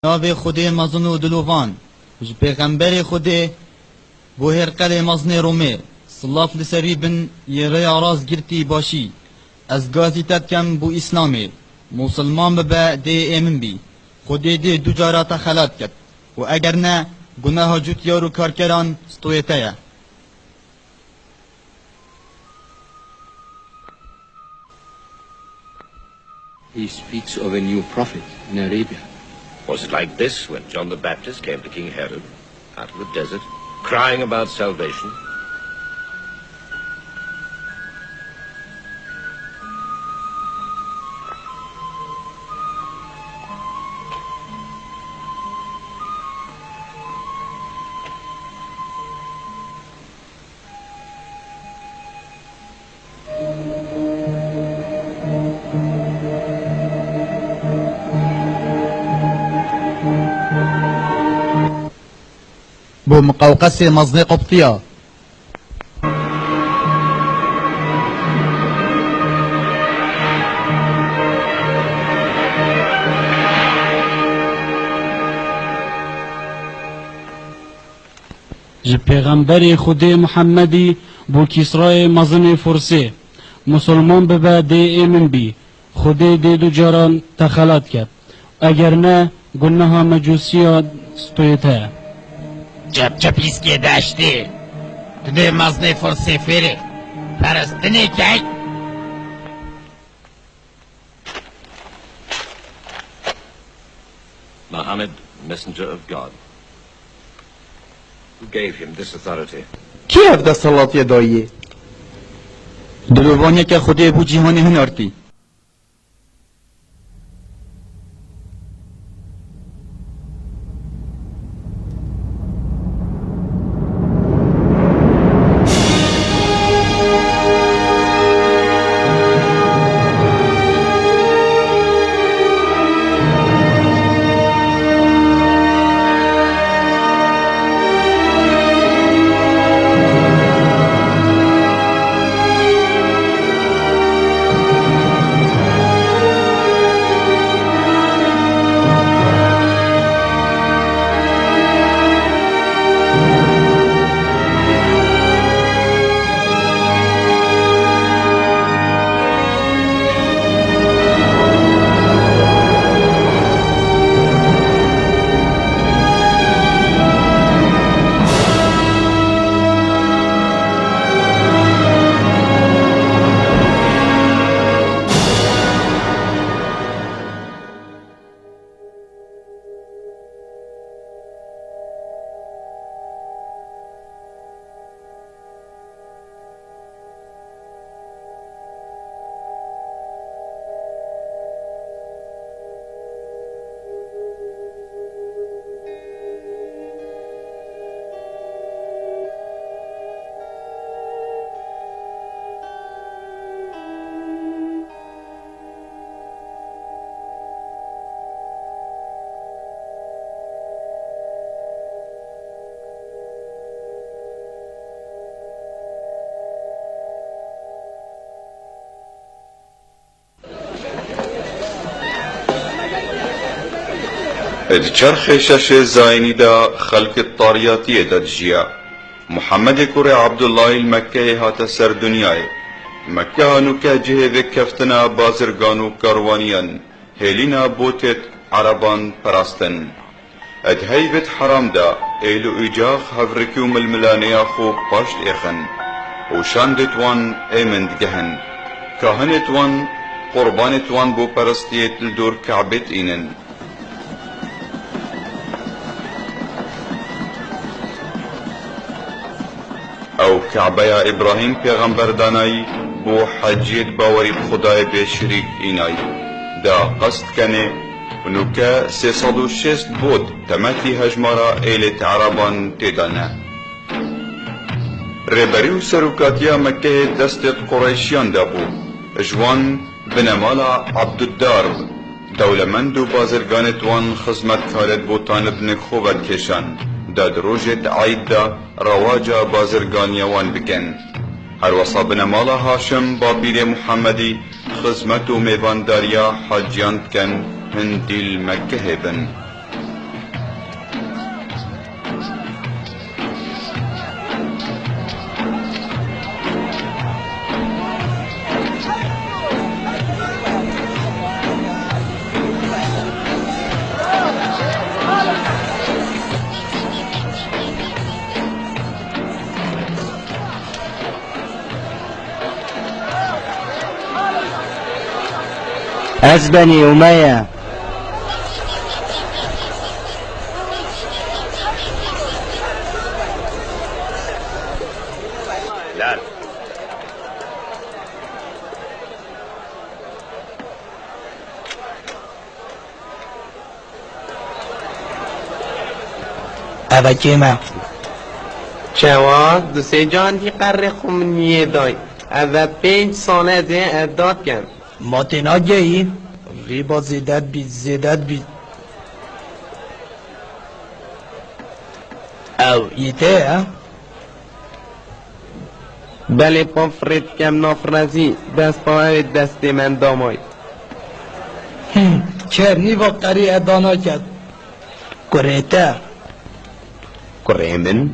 ناو خودی مزن و دلوان و پیغمبر خودی بو هرقل مزن رومه صلاف لسری بن یره آراز گرتی باشی از گازی تدکم بو اسلامی مسلمان ببا دی ایمن بی خودی دی دو جارات خلات کد و اگر نه گناه جوت یارو کارکران ستویتایا. He speaks of a new prophet in Arabia. Was it like this when John the Baptist came to King Herod out of the desert, crying about salvation? بو مقوقس مزن قبطية ج پیغمبر خود محمدی بو کسرای مزن فرسی مسلمان ببا دی ایمن بی خود دی دو جاران تخلات کرد اگر نه گناه مجوسی ستویته جب ایسکی داشتی تو دی مزن فرسی فیری پرستنی که Muhammad, messenger of God. Who gave him this authority? کی هفته صلاتی داییه؟ دلوانیه که خودی بو جیهانی هنارتی چرخ شش زاینی دا خلق الطاریاتی دا جیا محمد کوری عبدالله المکه هات سر دنیای مکه هانو که جهه و کفتنا بازرگانو کاروانیان هلینا بوتت عربان پراستن ادهی بت حرام دا ایلو ایجاخ هفرکیو ململانیا خوب پاشت ایخن وشاندت وان ایمند گهن کاهنت وان قربانت وان بو پرستیت الدور کعبت اینن او کعبه ابراهیم پیغمبر دانایی بو حجیت باوری خدای به شریک اینایی دا قصد کنه ونو که 306 بود تمتی هجمارا ایلت عربان تیدانه ریبری و سروکاتیا مکه دستت قریشیان دا بو جوان بنمالا عبدالدار دولمند و بازرگانت وان خزمت کارت بو طانب نکخوبت کشان داد روجت عید دا رواجا بازرگانیوان بکن هر وصا بنمالا هاشم با پیر محمدی خزمت و میوانداریا حاجیان کن هندیل مکه بن از بنی امیه. اوه کیمه جواد دوسته جان دی قرر خمنیه دای اوه 5 ساله ده اعداد کن ما تینا گیی ریبا زیدت بید او ایته ها بله پا فرد کم نافرزی دست پا دست من دامای چرنی وقتری ادانا کرد کریته کره من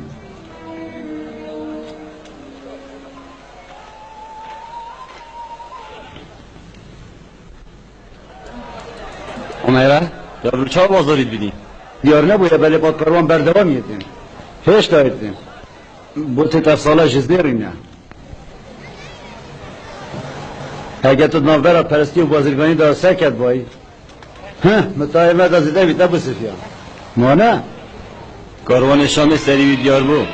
امیره در روچه بازارید بیدی دیار نبویه بله با کاروان بردوام یدیم پیش دایدیم بوت تفصاله جزدیرینه اگه تو نافبر پرستی و بازرگانی دا سکت بایی متاهمه دا زده بیده بو سفیان ما نه کاروان شام سری دیار بو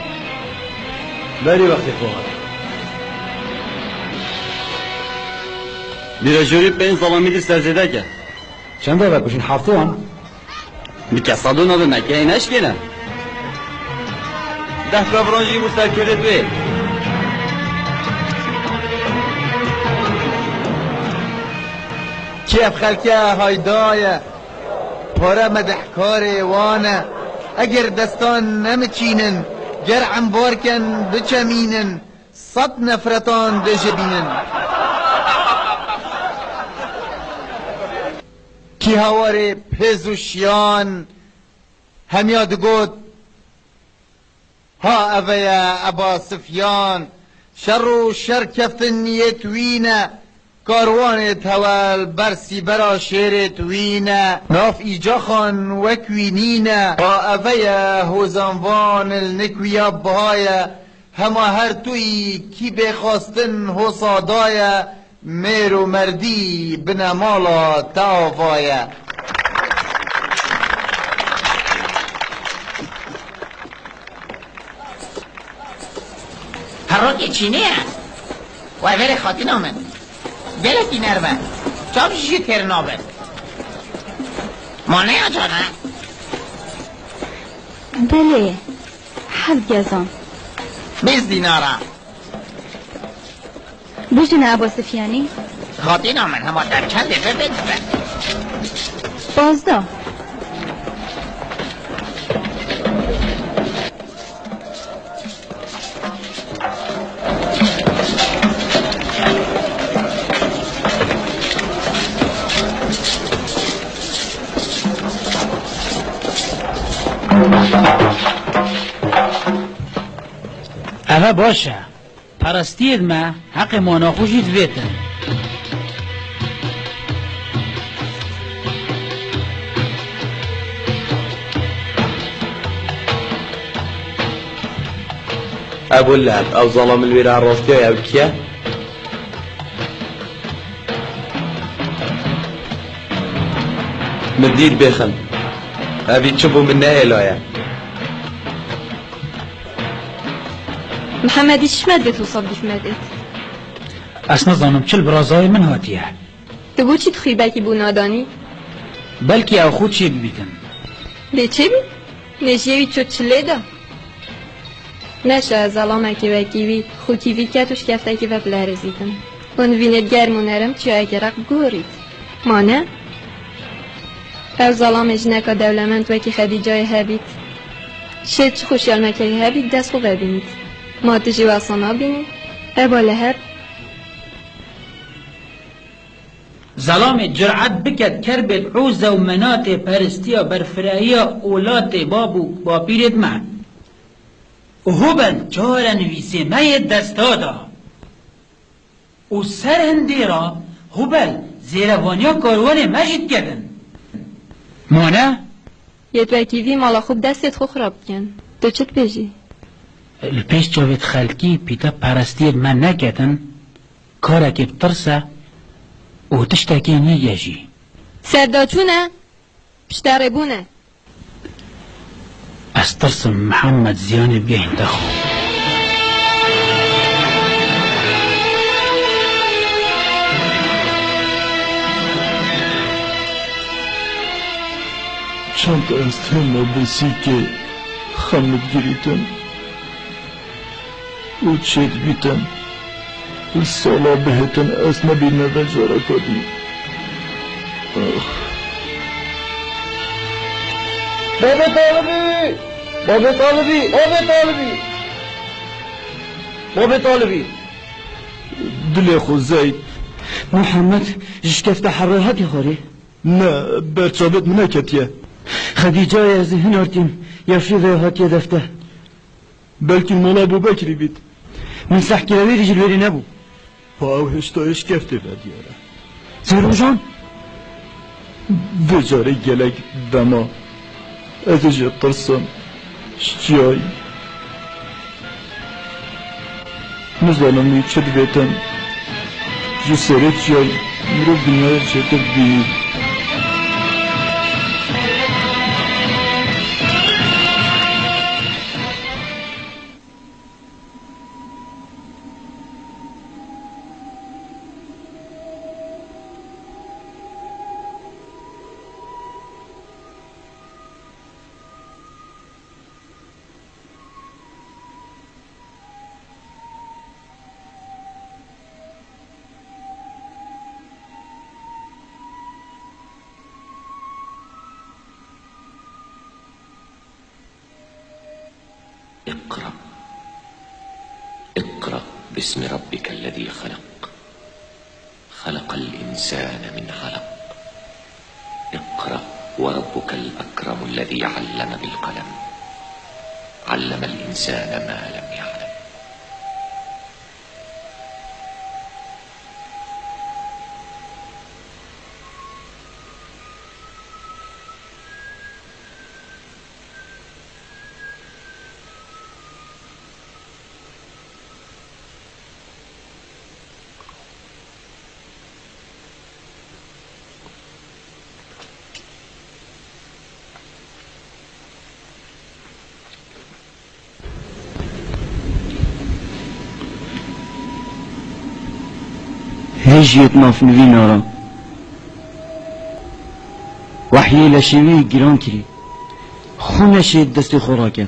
بری وقتی خواهد دیرجوری 5 سالامی دی سرزده که چند داره بکشین 7 هم بیکه صدو نده مکه اینش کنه 10 کابرانجی مسترکلت بی كيف خلكها هايدايا پاره مدحکار وانه اگر دستان نمچینن گرعم بارکن بچمینن 100 نفرتان دجبینن کی هواره پزوشیان هم یاد گود ها اویا ابا سفیان شر و شر کفتن نیت وینه کاروانت هول برسی برا شیرت وینه ناف ایجا خان وکوینینه با اویا هوزانوان النکویا بهایه هما هر توی کی بخواستن حسادایه میر و مردی بنمالا تاوایه هراک چینه هست و اول خاطی نامن گلکی نرمه چاب شیشی ترنابه مانه یا جانه؟ بله 7 گزان 20 دیناره بجدن عبا سفیانی خاطی نامن هما در چند دفعه بدبه 12 اوه باشه پرستید ما حق ما ناخوشید ویتن ابو اللعب او ظلم الولاء الراسية او كيا مدير بخن ابي تشوفوا منا الايه محمدی چشمت تو صبح مدت اصلا زانم چل برازای من هاتیه تو بو چی تخی بکی بو نادانی بلکی او خود چی بیتن به چه بی؟ نشیوی چو چله دا نشه از علامه که وکیوی خوکیوی کتوش کفته که و بلرزیدن اون وینت گرمونرم چی اگرق گورید ما نه؟ او ظلامش نکا دولمند وکی خدیجای هبید شد چه خوشیال مکری هبید دست خوب ببینید ما تجی واسانا بینید ابا لهب ظلام جرعت بکد کربت عوز و منات پرستیا برفرایی اولاد بابو با پیرت من هبل جارن ویسه مای دستادا و سر هندی را هبل زیروانیا کاروان مجید کردن مانه؟ یه توکیوی مالا خوب دستت خو خراب کن تو چت بجی؟ الپیش جاوید خلکی پیتا پرستی من نکتن کارا که بترسه او تشتاکی نیجی سرداچونه پشتره بونه. استرسم محمد زیانی بگه دخو. چند از هم بسی که خمد گریتن و چید بیتن سالا بهتن از نبینه و جارا کدی. بابا طالبی! بابا طالبی! بابا طالبی! بابا طالبی! دل خود زید محمد شکفت حرارت خاری؟ نه برچابت منکتیه خدیجه از هنارتیم یفری ریحاتی دفته بلکه مولا ابو بکری بید من سحکروی رجلوری نبو پا او هشتایش کفته بدیاره زیرو جان بجاره گلک دما ازش ترسم شجای نزانم چه بیتن جو سره جای مرو دنیا چه بینید اقرأ اقرأ باسم ربك الذي خلق خلق الإنسان من علق اقرأ وربك الأكرم الذي علم بالقلم علم الإنسان ما لم يعلم. هجيت نافنوی نارا وحی لشوی گران کری خونشید دست خوراکه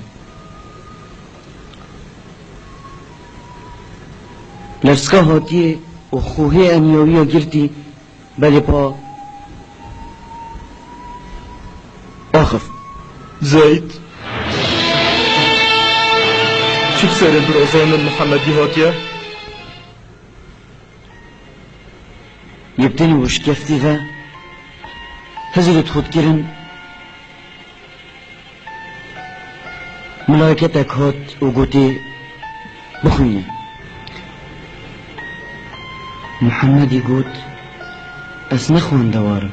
لفسکا هاتیه و خوهی انیاوی گرتی بلی پا آخف زید چه سر برازان محمدی هاتیه يبتني وش كفتي ذا هزلت خود كرن ملايكتك هات وقوتي بخويني محمد يقول اسنخوان دوارم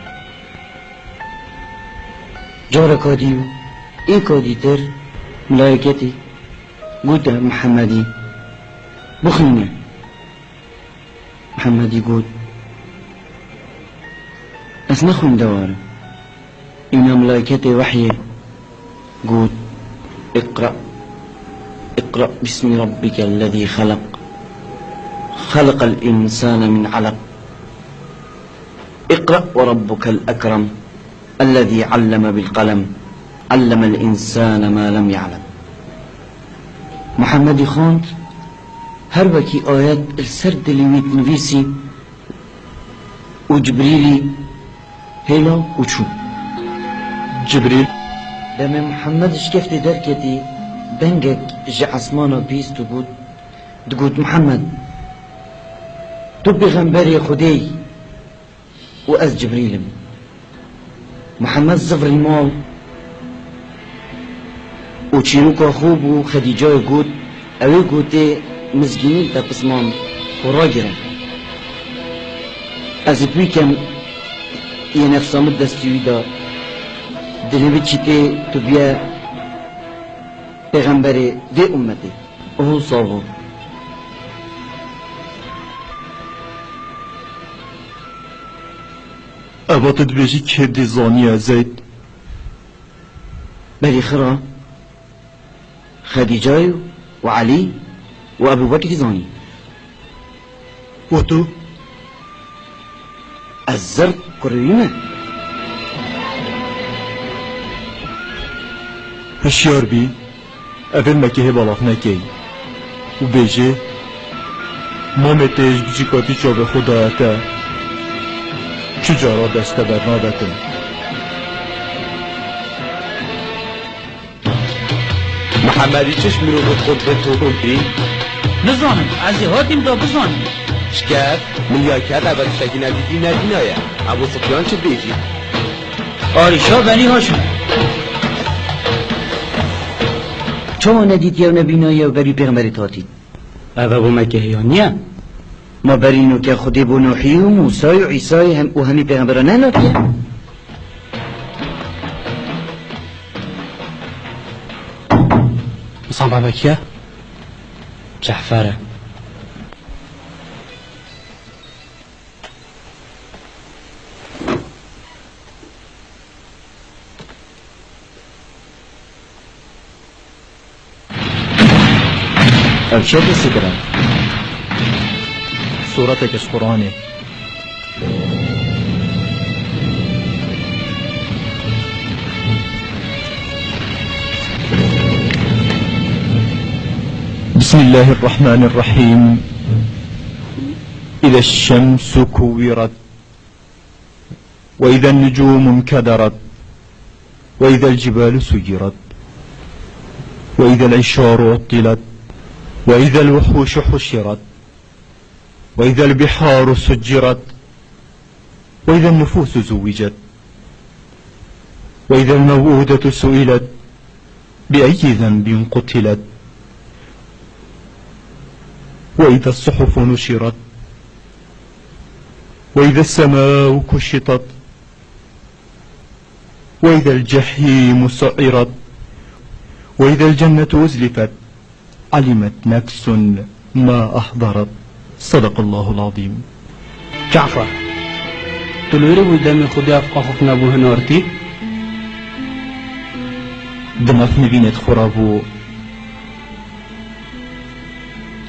جارة كاديو اي كادي تر ملايكتي قلت محمدي بخويني محمد يقول اسنخون دوارم إن ملائكتي وحي قول اقرأ اقرأ باسم ربك الذي خلق خلق الإنسان من علق اقرأ وربك الأكرم الذي علم بالقلم علم الإنسان ما لم يعلم. محمد خاند هربكي آيات السرد اللي نفيسي وجبريلي هلا وشو جبريل لما محمد شكفت دركتي بنجك جا عثمانا بيس تقول محمد تو بغنبري خدي وأز جبريل محمد زفر المال وشيروكا خوب وخديجة يقول اوي قوتي مزجينين تا بسمان وراجرة از بيكم یه نفسامت دستیوی دا دلوی چیته تو بیا پیغمبر ده امته اوه صاحب اوات دبیجی که دیزانی زید بلی خرا خدیجه و علی و ابو بکر زانی و تو الزر كريمة هشيار بي اول مكيه بالاف نكي و بيجي ما متيج بجيكاتي چاب خدايتا چجارا دست برنابتن محمدی چشمی رو بود خود به تو کنی؟ نزانم از هاتیم دا بزانم شکر منیا کرد اول شکی ندیدی ندینایه ابو سفیان چه بیجی؟ آریشا بنی هاشم چما ندید یا نبینایه و بری پیغمبری تاتی اوه بو مکهیانیه ما برینو که خودی بو نوحی و موسی و عیسی هم و همی پیغمبرانه ناتیه مثلا بابا کیه؟ جعفره ارشاد سکرم صورتك از قرآنه بسم الله الرحمن الرحيم إذا الشمس كورت وإذا النجوم انكدرت وإذا الجبال سيرت وإذا العشار عطلت وإذا الوحوش حشرت وإذا البحار سجرت وإذا النفوس زوجت وإذا الموءودة سئلت بأي ذنب قتلت وإذا الصحف نشرت وإذا السماء كشطت وإذا الجحيم سعرت وإذا الجنة أزلفت علمت نفس ما أحضرت صدق الله العظيم جعفر تلويري بودم خودي أفقاخك نبوه نارتي دمف نبينت خرابو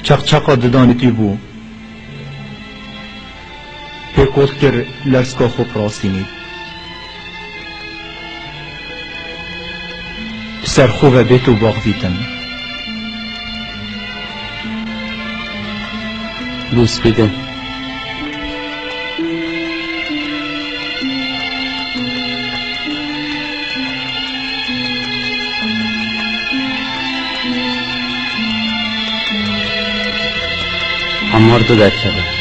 چق ددانتی بو پیکوت کر لرسکا خوب راستینید سر خوب بیت و باغ دیتن بوس بیدن عمار تو در کبه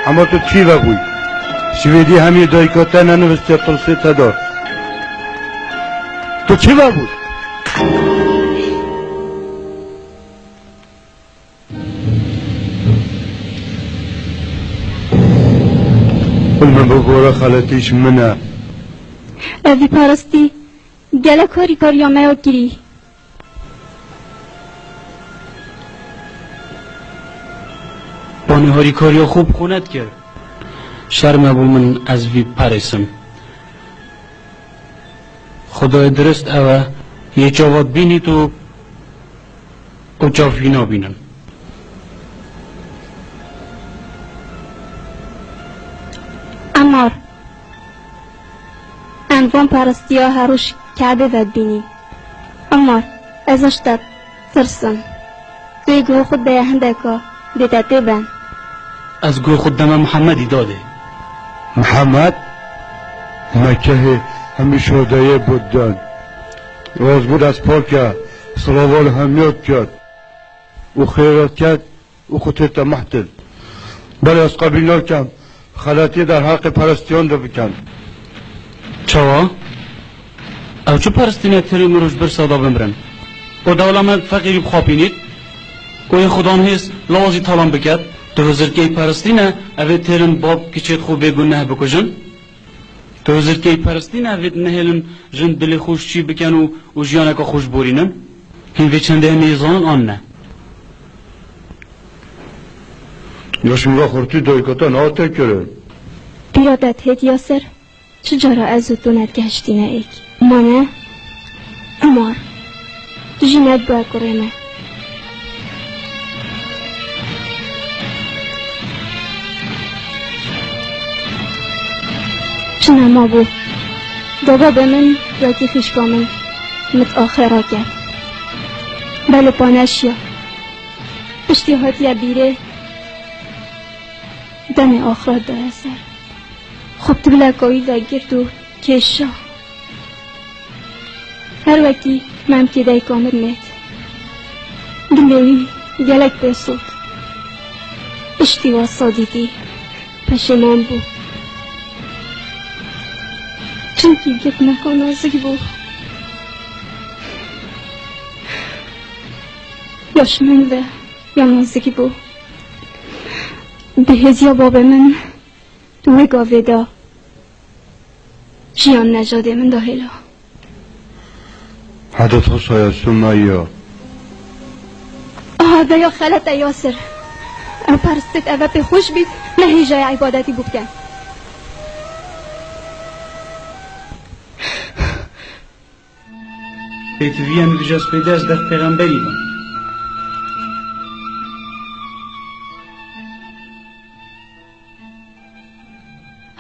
عمار تو چی بگوی؟ شویدی همی دایکاته ننوسته تلسی تدار تو چی بگوی؟ من بگوره خالتیش منه اوی پارستی گله کاری همه گیری بانی هاری کاری خوب خونت کرد شرم بو من از وی پرسم خدای درست اوه یه جواب بینی تو و جافینا بینن. عمار انوان پرستی ها هروش کعبه ود بینی. عمار ازش داد ترسم توی گوه خود ده هندکا دیده بن. از گوه خود دم محمدی داده. محمد مکه همیشه دایه بودن راز بود از پاکه صلوال همیاد کرد و خیرات کرد و خودت محتل بله از قبیل کم خلاتی در حق پرستیان رو بکن. چوا؟ او چو پرستینه تری مروش بر صدا بمرن و دولمت فقیری بخوابینید و یه خدان هست لوازی طالان بکد تو وزرگی پرستینه اوه ترن باب کچید خوب بگونه بکشن تو وزرگی پرستینه اوه نهلن جن دل خوش چی بکن و جیانکا خوش بورینن هین وی چنده نیزان آن نه یاشمگاه خورتی دایکاتا ناته کرد بیادت هد یاسر چجارا از او دونت گشتینه ایک مانه عمار تو جینت باید کرمه چنه ما بو دابا به من راکی خیشکا من مت آخرا کرد بله پانشیا اشتیحاتی بیره دم آخرات داره سر خب تو بلکایی دا گرد و کشا هر وقتی من که دای کامل مید دلوی گلک بسود اشتیوا صادیدی پشمان بود چونکی گت نکن آزگی بود یاش من و یا نازگی بود به هزیا باب من دوه گاوه دا جیان نجاده من دا هلا حدث ها سایستون مایا آه یا خلط یاسر او پرستت اوه به خوش بید نه هیجای عبادتی بکن پیتوی هم بجاز پیده از در پیغمبری بان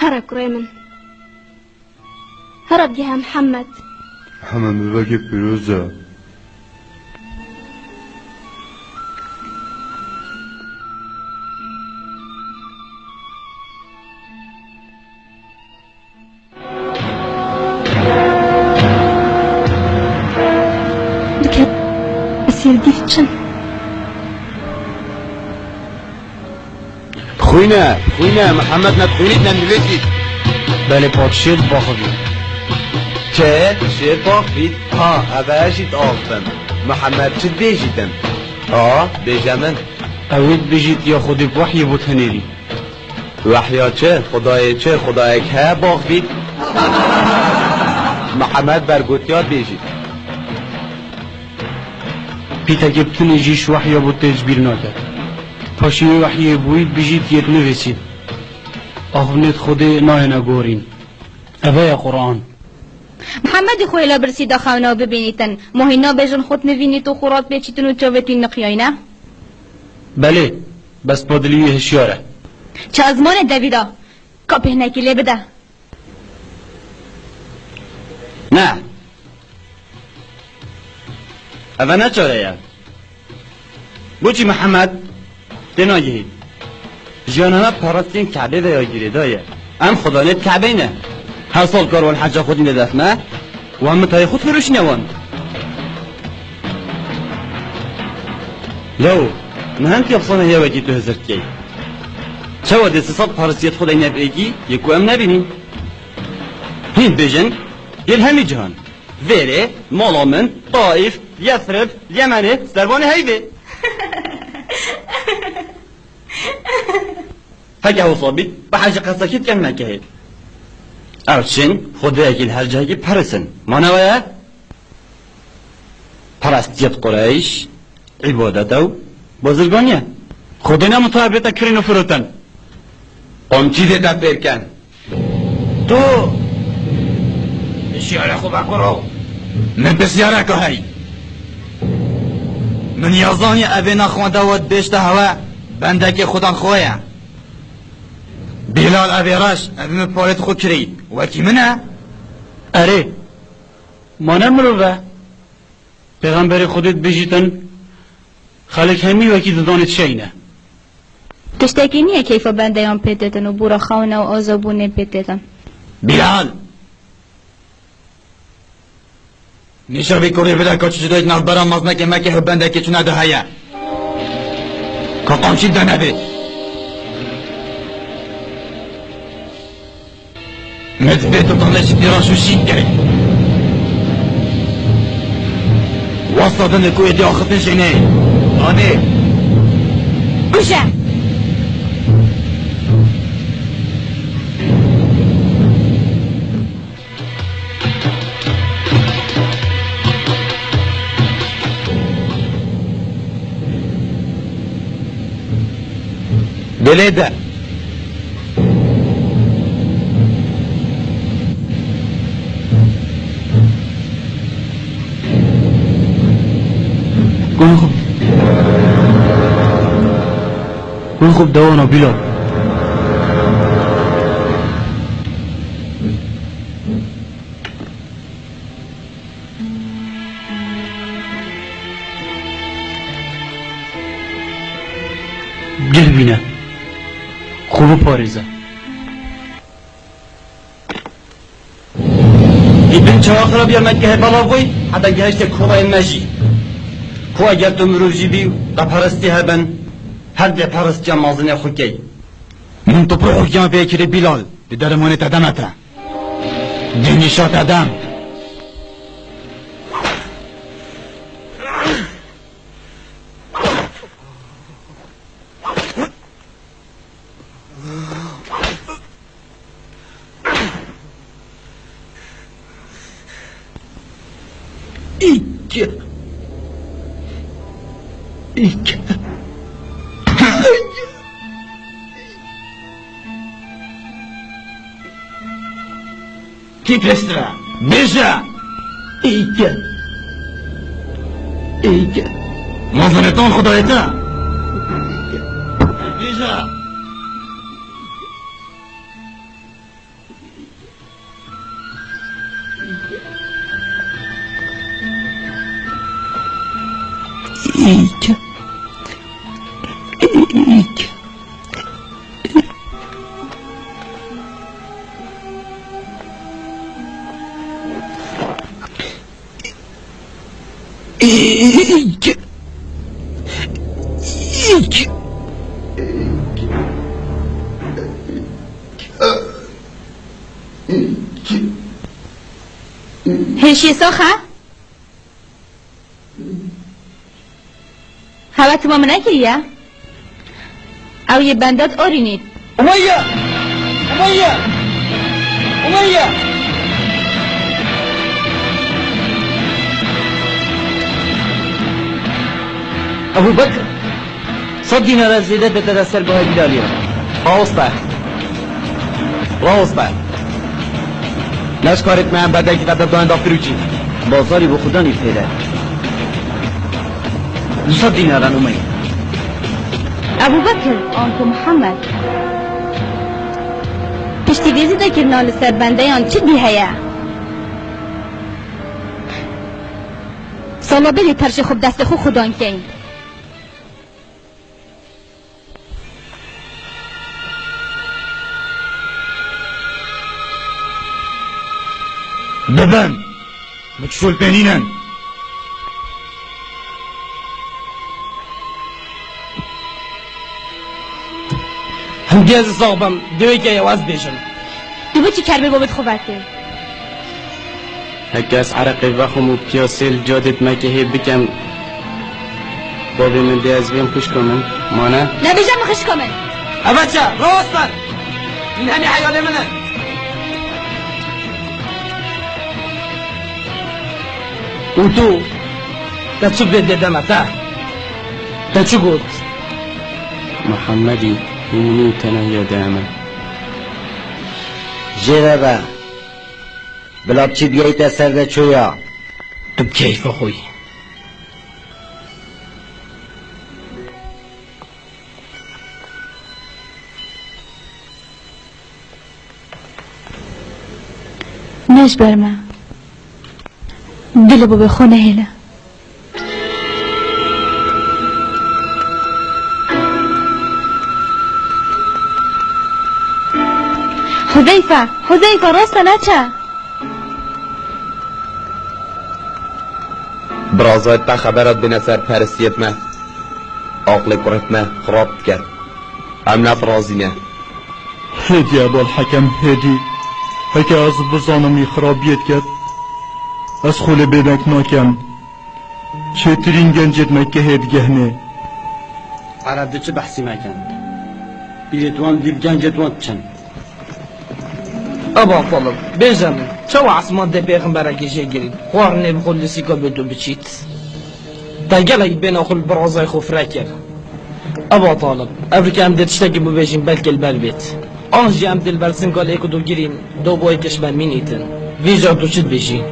هرب کريمن هرب جها محمد محمد بباقي بيروزة بكت بسير ديفتشن خوینه محمد نتخونید نمیویدید بله پادشیر باخوید چه؟ شیر باخوید؟ اوهشید آفتم محمد چه بیجیدم؟ بیجمن اوید بیجید یا خودی وحی بود هنیری وحیا چه؟ خدای که باخوید؟ محمد برگوتیار بیجید پیتا گبتون جیش وحیا بود تجبیر ناکد پاشی وحی بوید بجید یک نویسید آخونت خودی نای نگورین اوه قرآن محمد خویلا برسید خوانا ببینیتن ماهینا بجن خود نوینید و خورات بیچیتن و چاوتین نقیای نه؟ بله بس پادلیوی هشیاره چه ازمان دویدا کپه نکیله بده نه اوه نچاره یا بوچی محمد دنایید جانمه پاراستین کعبه و یاگیره دایه ام خدا نت کعبه نه هر سال کاروان حجا خودی ندفمه و هم متای خود فروش نوان لو نهانت یبصانه یا وگی تو هزرد کی چه وده 300 پارستیت خدای نبیگی یکو ام نبینین هین بجن یل همی جهان ویره مالامن طائف یثرب یمنه سربان هیده هکه او صابید به حاجه قصاکید کن مکهید اوچن خدا اگل هر جایی پرسن مانوه پرستیت قریش عبادتو بازرگانیه خودی نمطابقه کرین و فروتن قم چی دیتا پیرکن تو بسیاره خوبه کرو من بسیاره که هی من یازانی اوی نخوانده و دشت هوا بندک خودان خواه بلال اوی راش اوی مپارت خود کری وکی منه؟ اره مانه مروه پیغمبر خودت بجیتن خلق همی وکی دانت شینه تشتکی نیه کیفا بندیان پیدتن و بورا خونه و آزابونه پیدتن بلال نیشا بی کوری بده که چجدویت نال برام مازنه که مکه بنده که چونه ده هیا که قامشید ده نبید مدبیت و طالش دیراشو شید گره واسطه دنه کوی دی آخفتن شینه آنه گوشه دلیده گل خوب دوانا بلال گل بینه خوب پاریزه ابن چواخرا بیا مکه بلاوی حتی گهشت کوه مجی کو اگر تو مروجی بی قپرستی هبن هر ده پرستی مازن خوکی من تو پر حکیان بیکری بلال به درمانت ادمته جنیشات ادم ایک کی پرسترا بیجا ایک مازنتان خدایتا بیجا ایک هشی ساخه؟ هوا تمام نکریه؟ او یه بندات آرینید امیه ابو بکر 100 دینار از زیده بده در سرگاه بلالی راسته نشکارت من بعد که قبل دان دافتر چی بازاری به خدا نیفته 200 دینارن اومه ابو بکر آنکو محمد پشتی دیزی دا که نال سر بنده آن چی دیهیه سالا بلی پرش خوب دست خود خودان که این ببن مكشول بينينا هم جاز صاحبم دوی که یواز بیشن دو چی کربه بابت خوبته هکاس عرق وخم و پیاسل جادت مکه بکم بابی من دیاز بیم خوش کنم مانه نه بیجم خوش کنم ابچه راست بر این همی حیاله منه و تو تچو بید دیدم اتا تچو گود محمدی اینی تنه یادمه جربه بلاب چی بیایت سرده چویا تو کیف خوی هش برما دل بو بخونه هلا حذيفة راست ناچه برازایت تا خبرات بین سر پرستیت ما عقل کرت ما خراب کرد ام نت رازی نه هدی ابو الحکم هدی هکه از بزانمی خرابیت کرد از خول بدنک ناکم چطرین گنجت مکه هدگه نه عرب ده چه بحثی مکن بیلتوان دیب گنجتوان چند ابا طالب بنجامین چه عصمان ده پیغمبره کشه گرید خوار نبخل لسیکا بدو بچیت تنگلای بین اخل برازای خوفره کرد ابا طالب افریکا هم دتشتاکی ببیشیم بلکه البل بیت آنجی هم دل برسن گال ایکو دو گیرین دو بای کشمن مینیتن ویجا تو چید بشی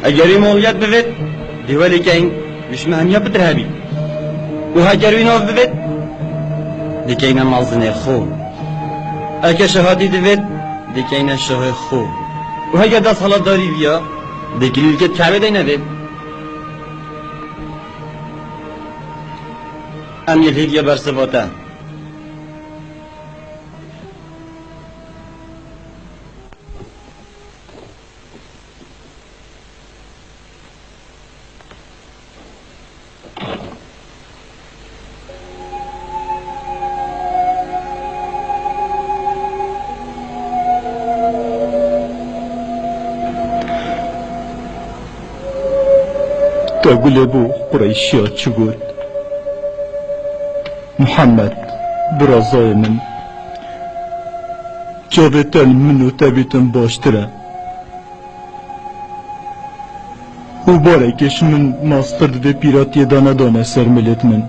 اگری مولیت بفید دیوالی که این بشمهنیا بترهبی و هگروی ناف بفید دیکه مازنه خو اگه شهادی دوید دیکه شاه خو و هگه دست حالا داری بیا دیکه لیلکت کعبه دی ندید ام یه هیگیا برسواتا تقول بو قريشيات شقول محمد برازای من جاوتن منو تبیتن باشتره و بارکش من ماستر ده پیراتی دانه دانه سر ملت من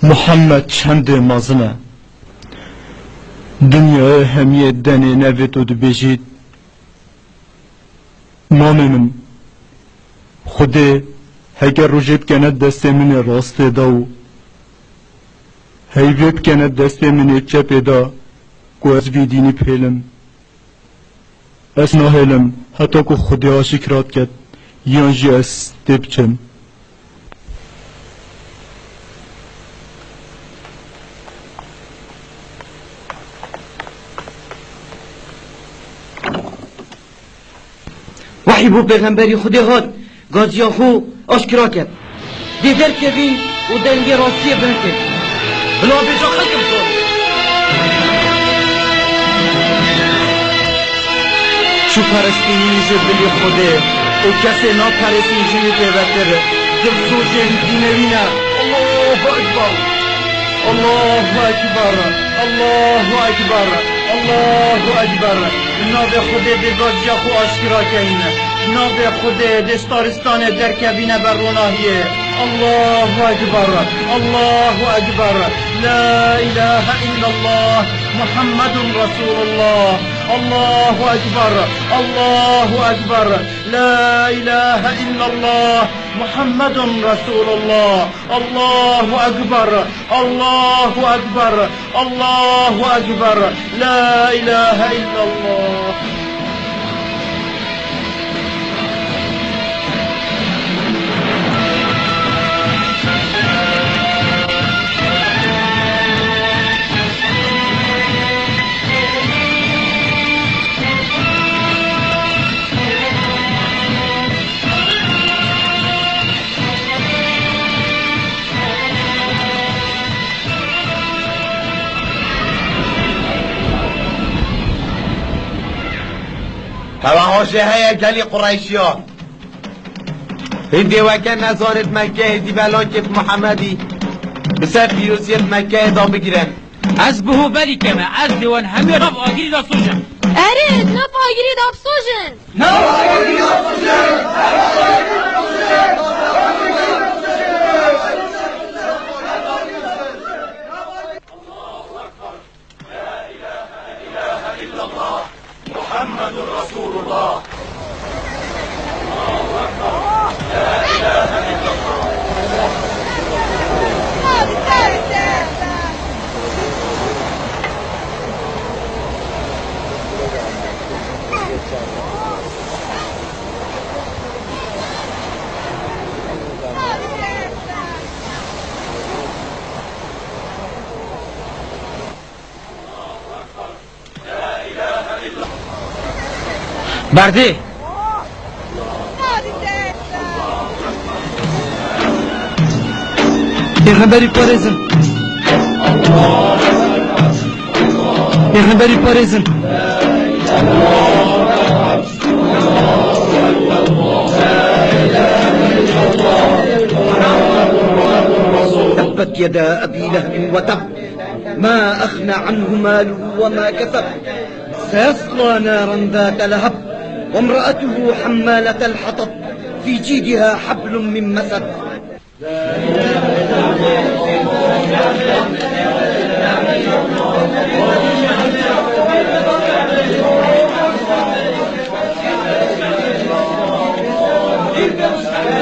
محمد چند مازنه دنیا همیه دنه نویتو دو بجید مامه من خوده هگر روژه بکنه دست من راست داو هیوه بکنه دست من چپ دا که از ویدینی پیلم از ناهلم حتی که خوده آشکرات کد یانجی از تبچم وحی بو پیغمبری خودی هاد گازیا خو آشکرا کرد دیدر که بین و دنگی راستی برکت بلا بیجا خلقم سوال شو پرستینی جبلی خوده او کسی نا پرستین جوی پیوتر دلسو جن دینوینا الله اکبر الله اکبر الله اکبر الله اکبر ناب خوده بگازیا خو آشکرا کنه ناب خوده دستارستان در کبینه بر روناهیه الله اکبر الله اکبر لا اله الا الله محمد رسول الله الله اکبر الله اکبر لا اله الا الله محمد رسول الله الله اکبر الله اکبر الله اکبر لا اله الا الله هواهاشه هیا گلی قریشیان هندی وکن نزانت مکه هدی بلاکت محمدی بسر پیروزیت مکه ادا بگیرن از بهو بری کمه از دیوان همه ناف آگیری دا سوشن اره ناف آگیری دا سوشن ناف آگیری دا محمد رسول بردی پیغمبری پارزم پیغمبری پارزم تبت يدا أبي لهب وتب ما أغنى عنه ماله وما كسب سيصلى نارا ذات لهب وامرأته حمالة الحطب في جيدها حبل من مسد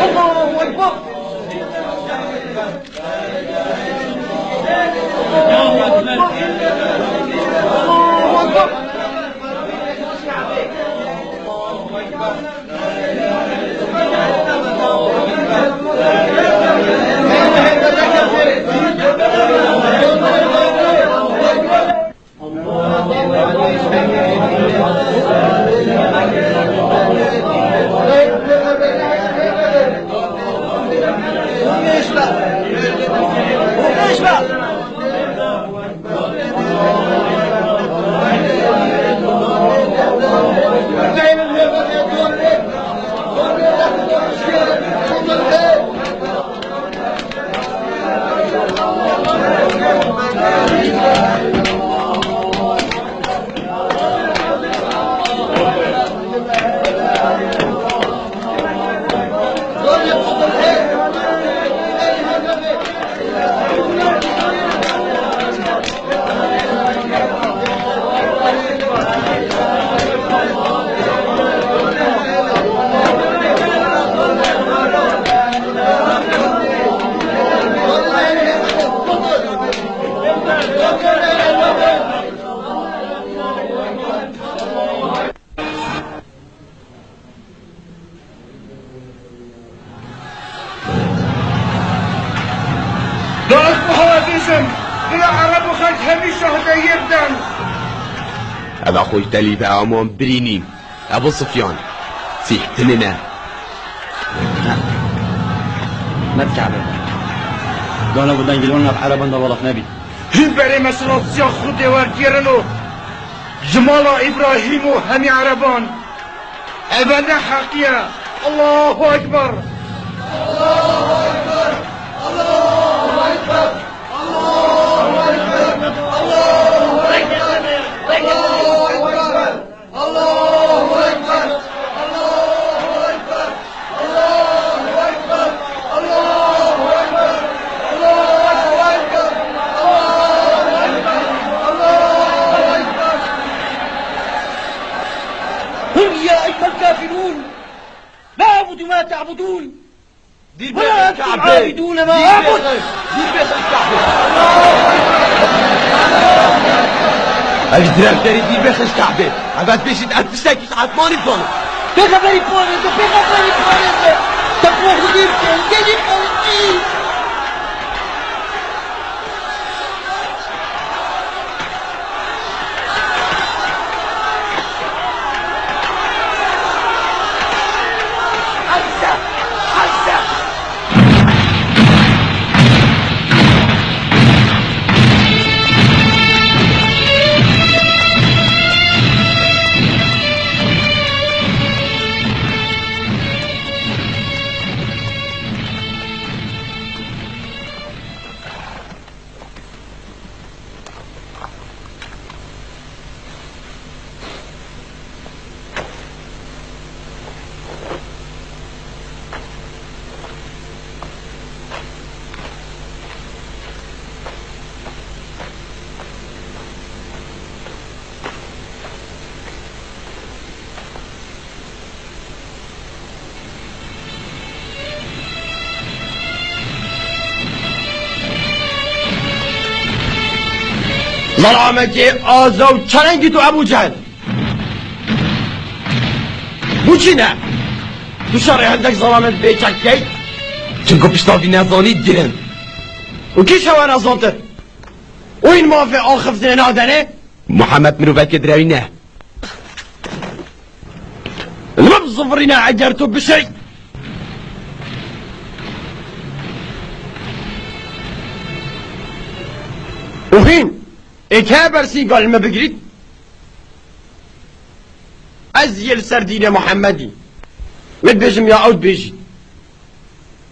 الله أكبر هذا أخوي تلي بقى عموم بريني أبو سفيان سيحتننا ما تكعبه قالوا بدنا نجلونا بحربا دولة نبي بري مسلوب سيا خود ورگيرنو جمال إبراهيم همي عربان أبدا حقيا الله أكبر الله أكبر الله أكبر الله أكبر الله أكبر الله أكبر الكافرون لا أعبد ما تعبدون ولا أنتم عابدون ما أعبد الجدران تري دي بخش كعبة عباد بيشد أنفسك عطماني بطانه بخبري بطانه بخبري بطانه تقوى خديركم جديد أولي ظلامتي آزو چرنگی تو ابو جهل بو چی نه تو شرع هندک ظلامت بیچک کی چونکو پشتاوی نزانید گیرن و کی شوه نزانتر و این موافق آخف زنه نادنه محمد مروفت که دروی نه زفرنا عجرتو بشيء وهين اكابر سي قال ما بقريت ازيل سردين محمدي مد بيجم يا عود بيجي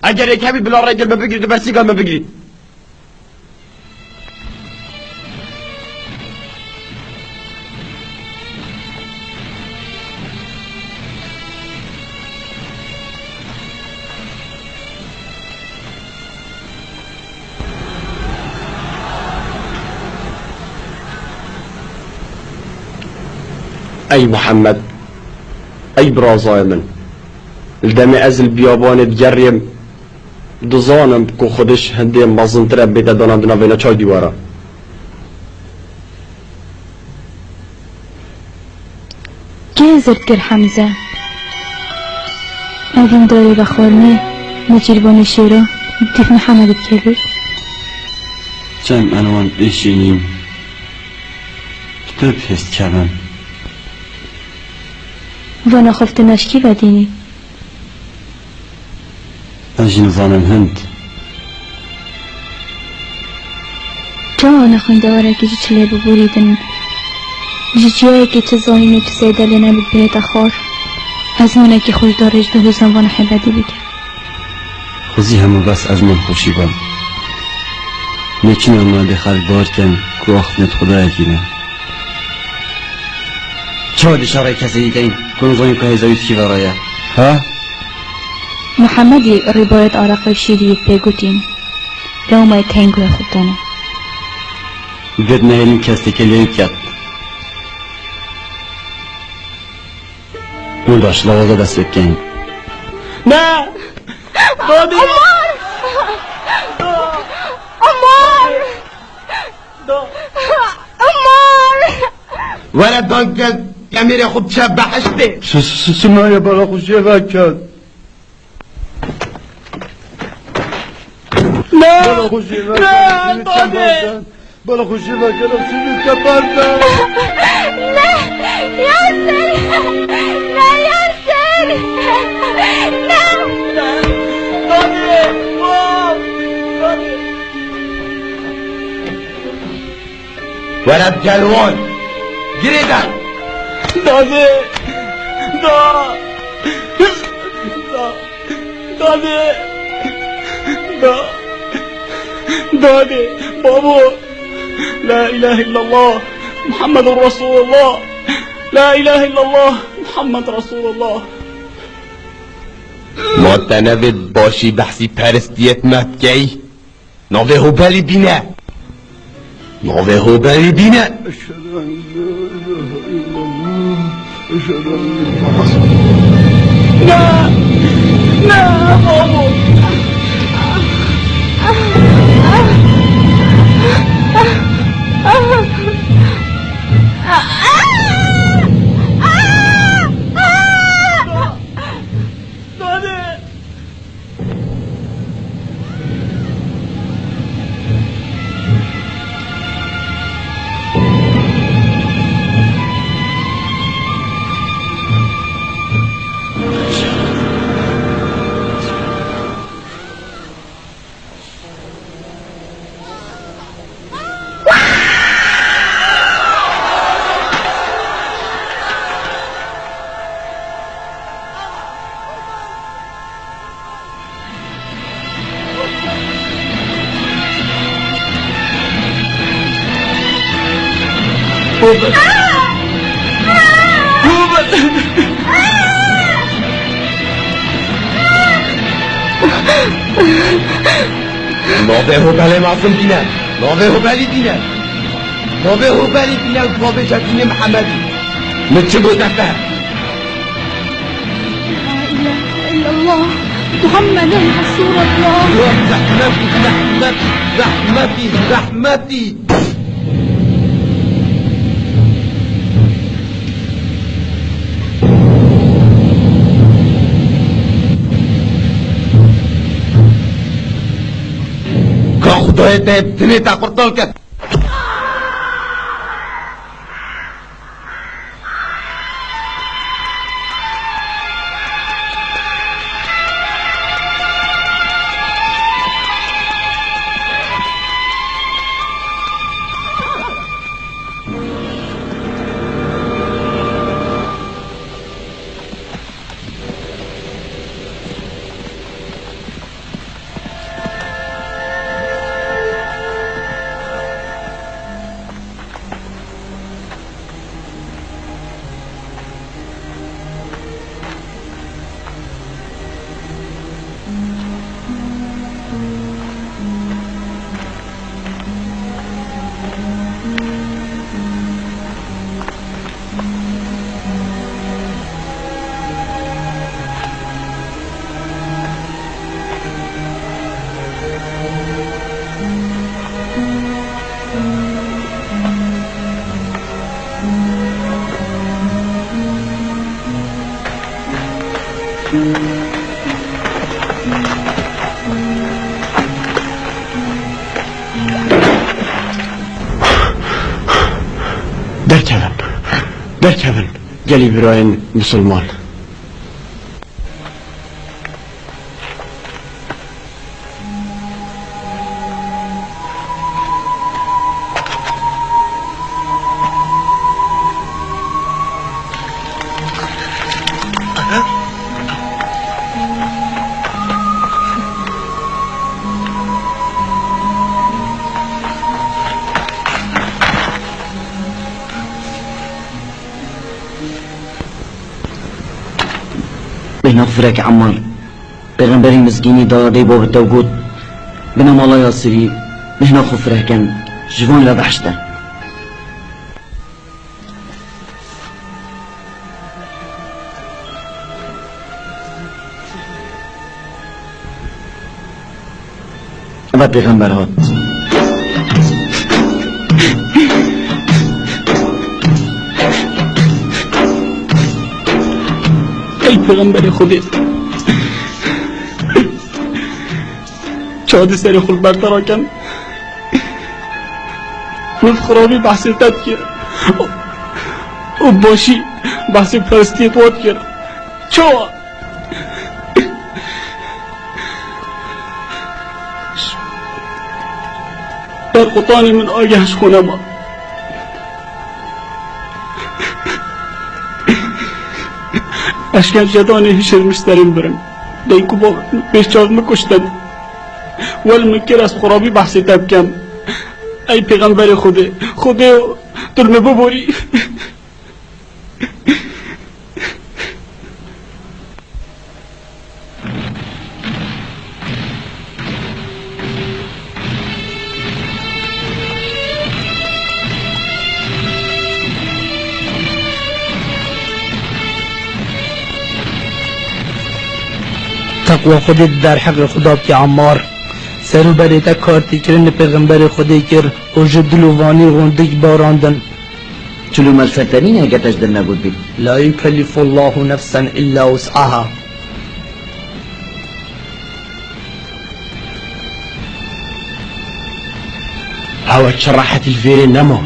اجر اكابي بلا راجل ما بقريت برسي قال ما بقريت أي محمد أي برازاي من الدمي أزل بيابان تجريم دزانم بكو خودش هندي مازن ترب بيتا دانم دنا بينا چای دیوارا كي زرت حمزة أذن داري بخورني نجربان الشيرا تف محمد بكبر چند انوان بشینیم کتاب هست کمن وانا خفت نشکی و دینی اجین زانم هند جا نخونده واره که جی چله ببوریدن جی جیایی که چه زانینه تو زیده لنه بود بیت خار از مونه که خوش دارج به حوزن وانا حبدی بکر خوزی همو بس از من خوشی بان نیچین آماده خلق بار کن که آخفنت خدا یکینه چه اشاره کسی دیگه کنزایم که هزایت کی ورایه ها؟ محمدی روایت عرق شیریت بگوتین لومای تنگوی خود دانه بید نهیلیم کسی که لیوت کرد اون داشت لوازه دست بکنیم نه دادی عمار ولد دانکل امیر خود شب بحشته سمایه برا خوشی وکد نه برا خوشی وکد نه داده برا خوشی وکد سیدی کبرده نه یاسر نه یاسر نه داده ولد جلوان گریدن داده داده داده بابا لا اله الا الله محمد رسول الله لا اله الا الله محمد رسول الله معتنوید باشی بحثی پرستیت مبکی نوه هوبلی بینه نوه هوبلی بینه نه نه بابا نوه هوبلی معصوم بینه نوه هوبلی بینه نوه هوبلی بینه بابه جدین محمدی نچه بوده فهم لا اله الا الله محمد رسول الله رحمتي خدای تنه تا قرطال کرد دركبن قالي براين مسلمان نغفرك عمار پیغمبری مسکینی داده باب التوجود بنام الله ياسري مهنا غفرك كان جوان لا بحشته أبا پیغمبر هات ای پیغمبر خودت چاد سر خود برطرا کن نف خرابی بحثی تد کرد و باشی بحثی پرستی تواد کرد چوا در قطانی من آگهش خونه ما اشکنجه‌دانی هیچ داریم برم دیکو با پیشچاز مکشتن ول منکر از خرابی بحثی تب کم ای پیغمبر خوده دلمه ببوری تقوى خودت در حق خدا که عمار سرو بریتا کارتی کرن پیغمبر خودی کر و جدلوانی غندگ باراندن چلو ملفترین اگه تجدر نبود بید لا يكلف الله نفسا الا وسعها هوا شرحت الفيري نمو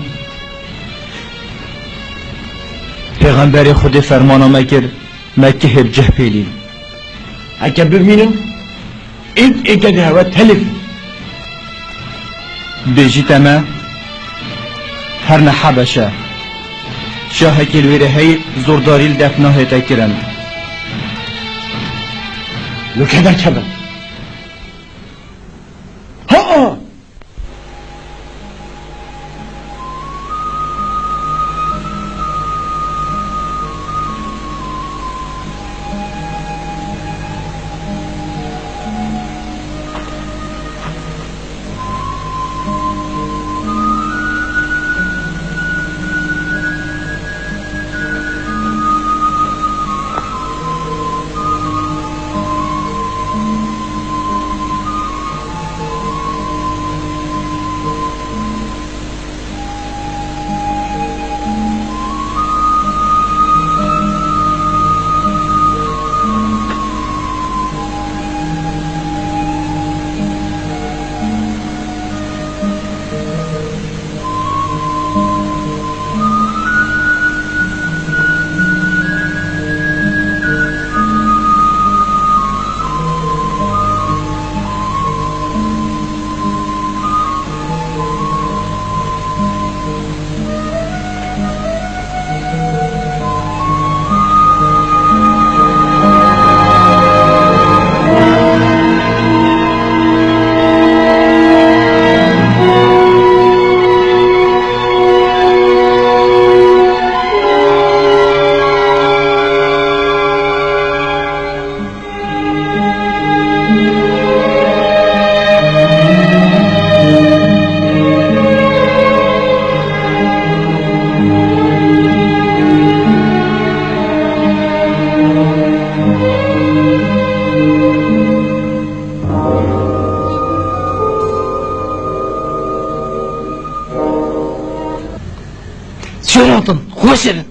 پیغمبر خود فرمانامه کرد مکه هرجه پیلین اگه ببینن این اگه هوا تلف بيجيت ما هرنا حبشة شاهك الويرة هي زورداري الدفنه تكرن لو كذا كذا ها شرطن خوشن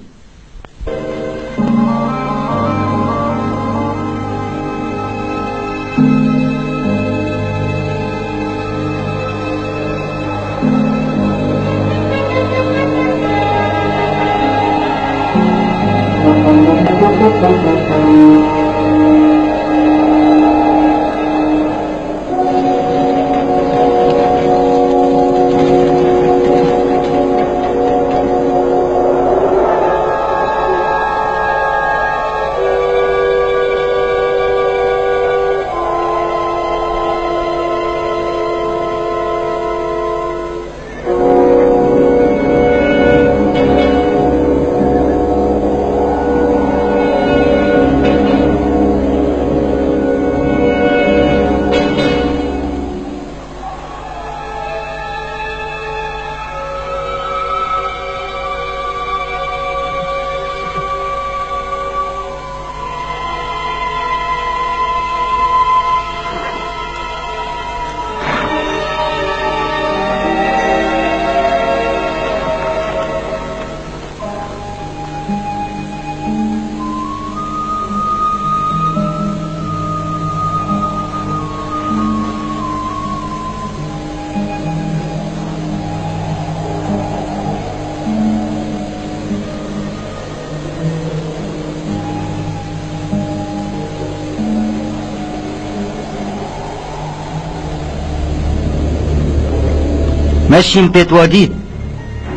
مشین پیت وادید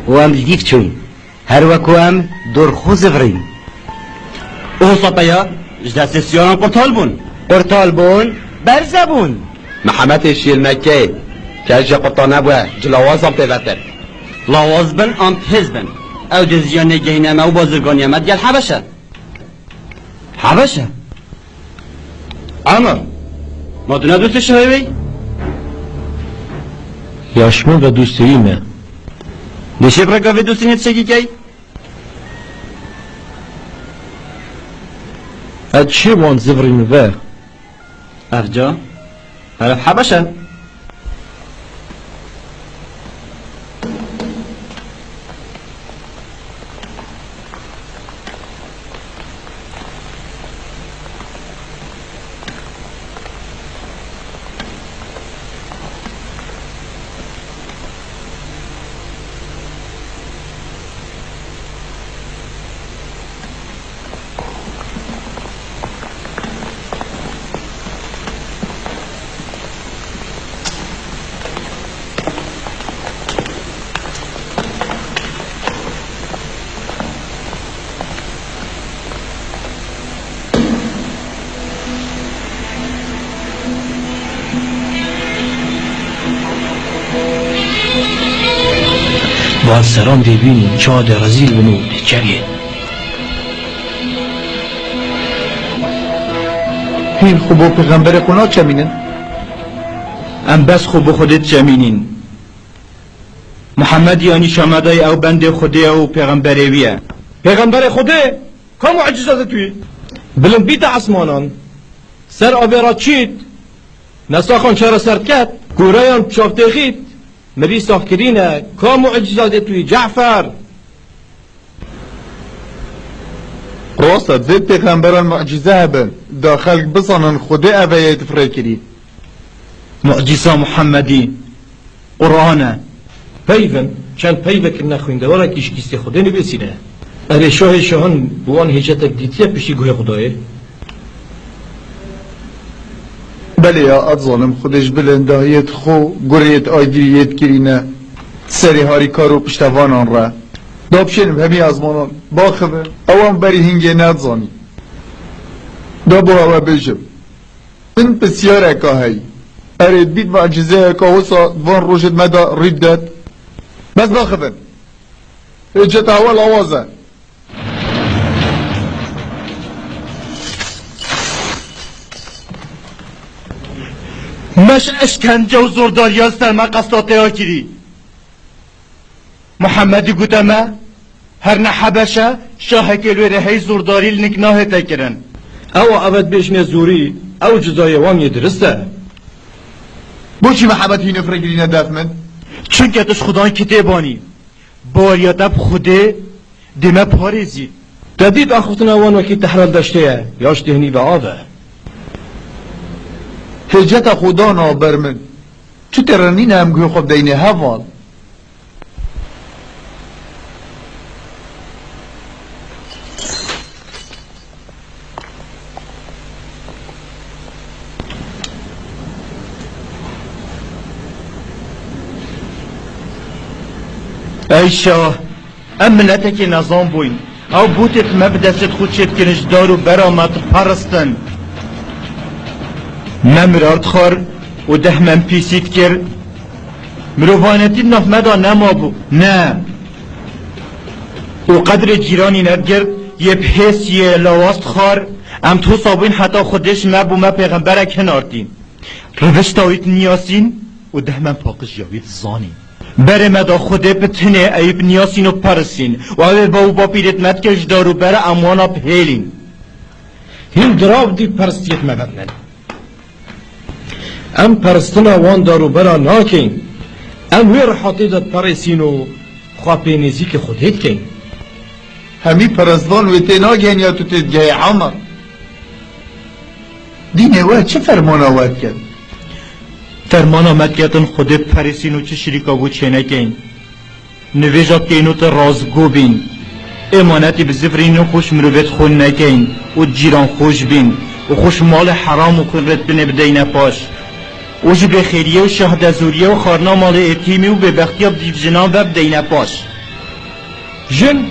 و ام دیف چوی هر وکو ام دور خوز ورین او سطایا جدا سیسیون قرطال بون برزبون محمد شیل مکه که جا قطانه بوه جلاوازم پیوتر لاواز بن ام حزبن او جزیان نگهینه او بازرگانی امد گل حبشه عمر ما دونه دوست شوی یاشمه و دوستیمه نشه برگا و دوستی نیت شگی کی چه وان زفرین و افجا حرف حبشه وان سران ببینیم چاد رزیل بنو بکریه این خوب پیغمبر خدا چمینن ام بس خوب خودت چمینین محمد یعنی شمدای او بند خدا و پیغمبرویه پیغمبر خدا که معجزات توی بلند بیت عصمانان سر آبرا چید نساخان چرا سرکت گورایان چافتخید مری ساخکرینه که معجزات توی جعفر راست زید پیغمبران معجزه هبن داخل بصنن خدا اوه تفرکری معجزه محمدی قرآنه پیون چند پیوه که نخوینده وارا کشکیستی خدا نبسینه اره شاه شاهان بوان هجتک دیتیه پیشی گوه خدایه بله یا ادزانم خودش بلندهایت خو گریت آیگیریت کرینه سری هاری کارو پشتوانان را دابشنم همی ازمانان با خبر اوام بری هنگه ندزانی دابو هوا بجم من بسیار اکاهی ارید بید معجزه اکاهوسا وان روشت مدا ردت بس با خبر اجت اول آوازه مش اشکنجه و زورداری از سرما قصداته ها کری محمدی گوتمه هر نه حبشه شاه کلوی هی زورداری لنکناه تکرن او عبد بیشن زوری او جزای وان درسته بوچی محمد هی نفرگیری ندف من چون که تش خدای کتابانی باریادب خوده دمه پارزی تدید اخوتنا وان وکی تحرال داشته یاش دهنی به آبه حجت خدا نابر من چو ترنین هم گوی خود دینه هوال ای شاه ام ملتك نظام بوين او بوتت مبدست خود شد کنش دارو برامت پرستن ممرارد خور و ده من پیسید کر مروانتی نفمدا نما بو نه و قدر جیرانی ندگرد یه پس یه لواست خار ام تو صابوین حتی خودش مبو ما پیغمبره کناردین روش تاوید نیاسین و ده من پاقش جاوید زانین بره مدا خوده بتنه ایب نیاسین و پرسین و اوه با پیرت مدکش دارو بره اموانا پهلین هم دراب دی پرستیت مبنن ام پرستنا وان دارو برا ناکین ام وی رحاتی داد پرسین و خواه نزیک خودت کن همی پرستوان و تناگین یا تو تدگه عمر دینه واد چه فرمان آورد کرد فرمان آمد کردن خود پرسین و چه شریکا بود چه نکن نویجات که اینو تا رازگو بین امانتی به زفرین و خوش مروبت خون نکن و جیران خوش بین و خوش مال حرام و قررت بینه بدین پاش و جی به خیریه و شهد زوریه و خارنا مال اتیمی و به بختیاب دیو جنان و بدینه پاش جن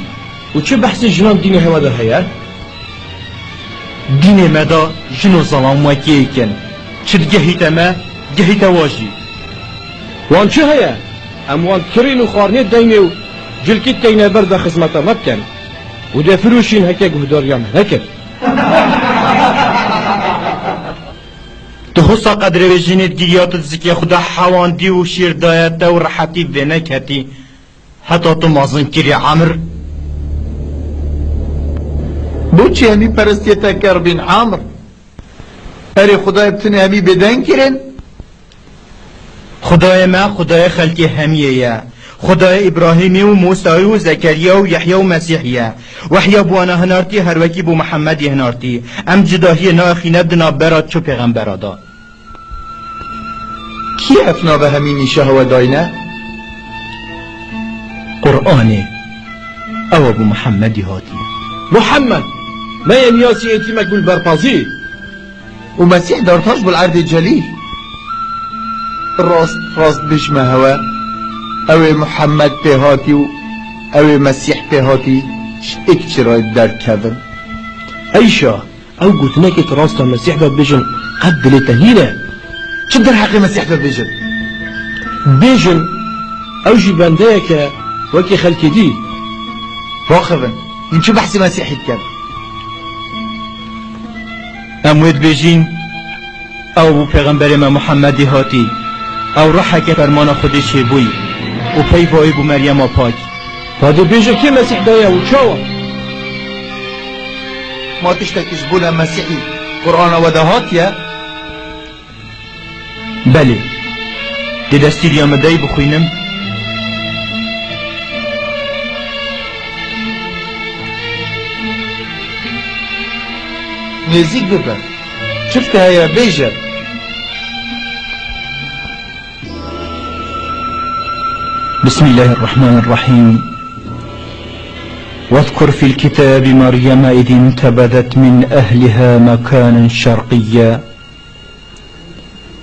و چه بحث جنان دین هوا ده هیا؟ دین مدا جن و ظلام وکیه کن چه گهیت ما گهیت واجی وان چه هیا؟ وان کرین و خارنه دینه و جلکی تینه برد خدمت مبکن و ده فروشین هکه گهداریم هکه تخصا قدر و جنت گیریات زکی خدا حواندی و شیر دایت و راحتی و نکتی حتی تو مازن کری عمر بو چی همی پرستی تکر بین عامر اری خدای بتنی همی بدن کرن خدای ما خدای خلقی همیه یا خدای ابراهیمی و موسی و زکریا و یحیی و مسیحیه وحیا بوانا هنارتی هر وکی بو محمدی هنارتی ام جداهی ناخینه بدنا برات چو پیغمبر دا کی افنا به همینی شهوه داینه؟ قرآنه او ابو محمدی هاتی محمد ما ينياسي يتيمك بالبرطازي ومسيح دارتاش بالعرض الجليل راست بشمه هوا او محمد بهاتي او مسيح بهاتي اكتراي در كذن ايشا او قلت لك راست المسيح ده بيجن قد لتهينه شو در حقي مسيح ده بيجن او جي بنديك وكي خلقي دي راخبن من شو بحثي مسيحي كذا اموید بیجین او پیغمبر ما محمدی هاتی او روحه که فرمان خودش بوی و پی بایی بو مریم پاک هذا بیجه که مسیح دایا و چاوا ما تشتكيش بولا مسيحي قرآن ودهات يا بله دي دستي اليوم داي بخوينم نزيك ببا شفتها يا بيجر بسم الله الرحمن الرحيم واذكر في الكتاب مريم إذ انتبذت من أهلها مكانا شرقيا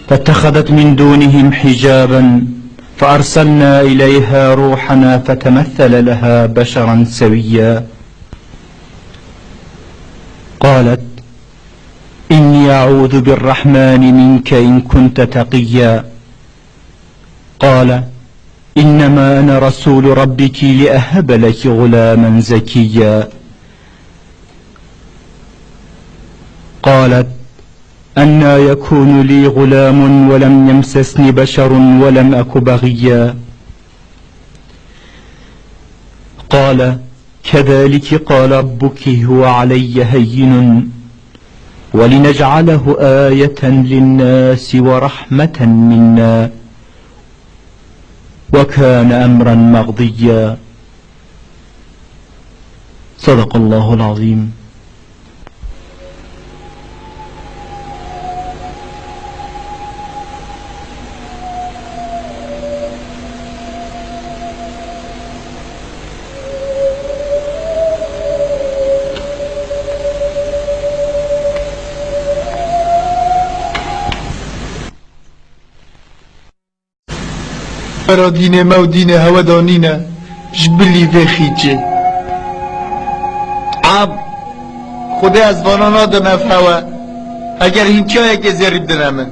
فاتخذت من دونهم حجابا فأرسلنا إليها روحنا فتمثل لها بشرا سويا قالت إني أعوذ بالرحمن منك إن كنت تقيا قال إنما أنا رسول ربك لأهب لك غلاما زكيا قالت أنى يكون لي غلام ولم يمسسني بشر ولم أك بغيا قال كذلك قال ربك هو علي هين ولنجعله آية للناس ورحمة منا وكان أمرا مقضيا صدق الله العظيم. برا دین ما و دین هوا دانینه جبلی و خیچه عب خدا از وانان آدم اف هوا اگر هینچه های که زریب دنمن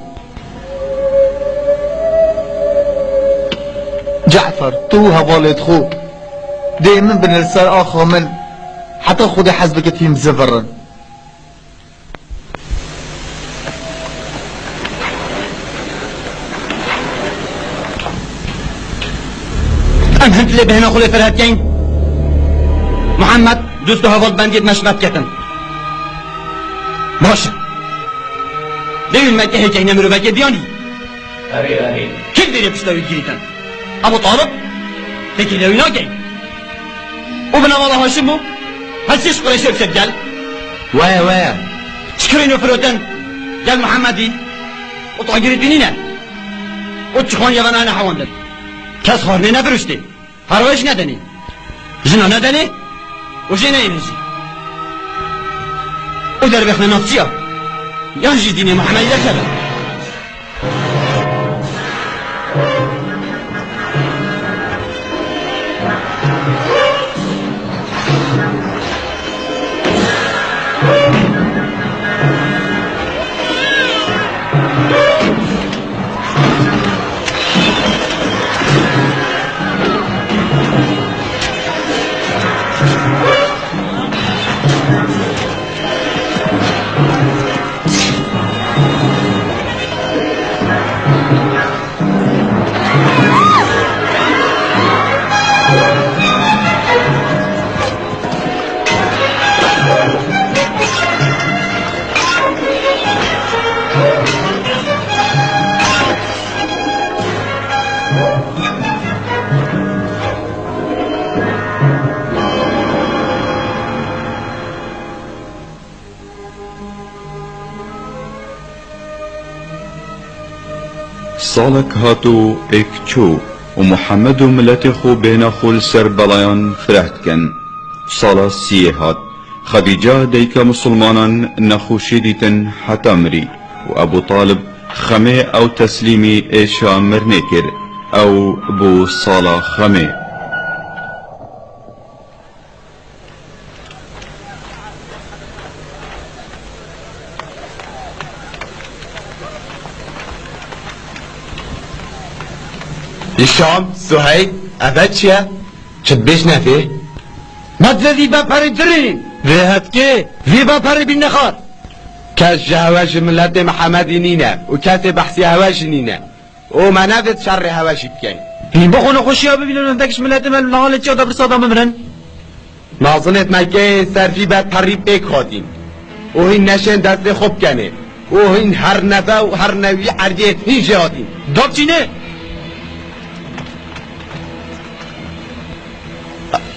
جعفر تو حوالت خو دائما بنرسال آخا من حتى خدا حزبك تيم زفرن هنت اللي بهنا خلي فرهد كين محمد دوستو هفض بنديت مشمت كتن باشا ليه المكة هيك هنا مروبك دياني أري كيف ديري بشتاوي جريتن أبو طالب تكي لوي ناقين وبنا والله هاشمو هل سيش قريش يبسد قال ويا شكرين وفروتن قال محمدي وطاقري دينينا وتشخوان يبانا أنا حواندن کس خارنه نفرشته هروش ندنی جنا ندنی و جنا اینجی او در بخنا نفسیا یا جی دین محمدی در شده سالك هاتو اكچو ومحمد و ملت خو بين خول سر بلايان فرحتكن سالا سيه هات خديجة ديك مسلمانا نخوشي ديتن حتى مري وابو طالب خمي او تسليمي ايشا مرنكر او بو سالا خمي الشام سهيل أبتشيا شد نفي مدل ذي باباري درين ذهت كي ذي باباري بالنخار كاش هواش ملت محمد نينا وكاتب بحثي هواش نينا وما نفت شر هواش بكين این بخونه خوشی ها ببینن اندکش ملت من نهال چی آدم رسادا بمرن نازنت مگه صرفی بد پریب بکادیم و این نشن دست خوب کنه و این هر نفع و هر نوی عرضیت هیچ آدیم داب چینه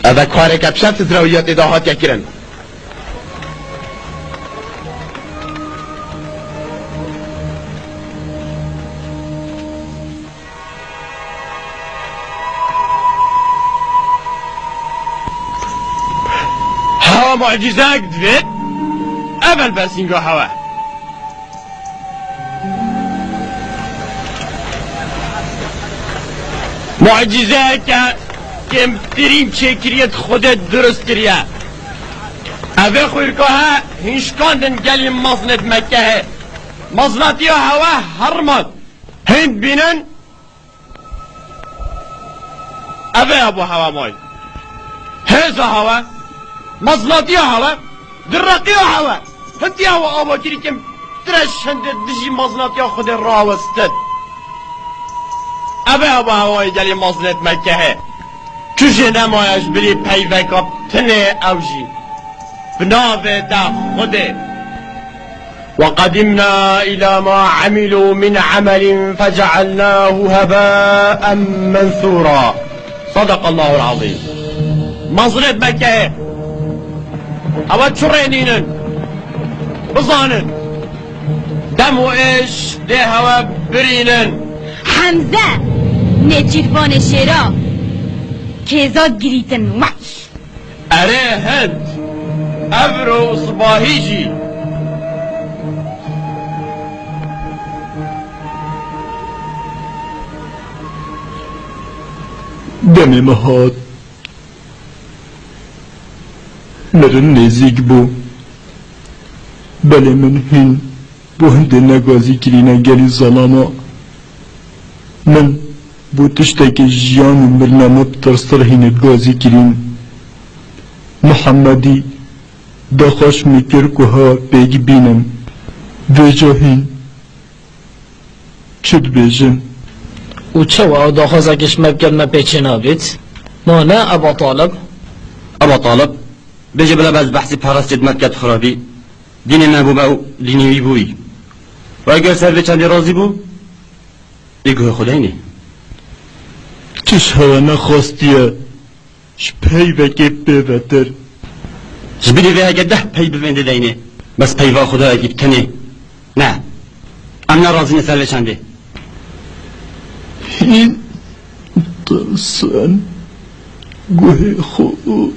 اوه کار کبشت زراویات اداهات یکیرن هوا معجزة دفت أبل بسينجو هوا معجزة كم ترين شكريت خودت درست كريا أبي خويركوها هنشكاندن قالي مصنة مكة مصناتي هوا هرمت هند بينن أبي أبو هوا ماي هذا هوا مصناتي هوا درقي هوا هنتي هوا أبو كري كم ترش هند دجي مصناتي خود راوستد أبي أبو هوا قالي مصنة مكة چوشه نمایش بری پیوکا تنه اوجی بناوه دا خوده وقدمنا الى ما عملوا من عمل فجعلناه هباء منثورا صدق الله العظيم مصرت مكة اول شرينين بظانن دمو ايش ده هوا برينن حمزة نجيربان شيرا كيزاد جريتن وحش اره هند ابرو صباهيجي دم مهات مرن نزيق بو بله من هن بو هند نگازی کرینه گلی ظلاما من بو تشتاكي جيان ومرنامه بترسر هين الغازي كرين محمدي داخاش مكركوها بيجي بينم بجاهين چد بيجن و چوا داخازكش مبكر ما بيچنا بيت ما نه ابا طالب ابا طالب بيجي بلا باز بحثي پارس جدمت كد خرابي دين ما بو باو ديني بوي و اگر سر به چندی راضی بو بگوه خداینه چش هوا نخواستیه شپی بگه ببتر جبیلی وی اگه ده پی ببنده دینه بس پی و خدا اگه بتنه نه امنا راضی نسر بچنده این درسن گوه خود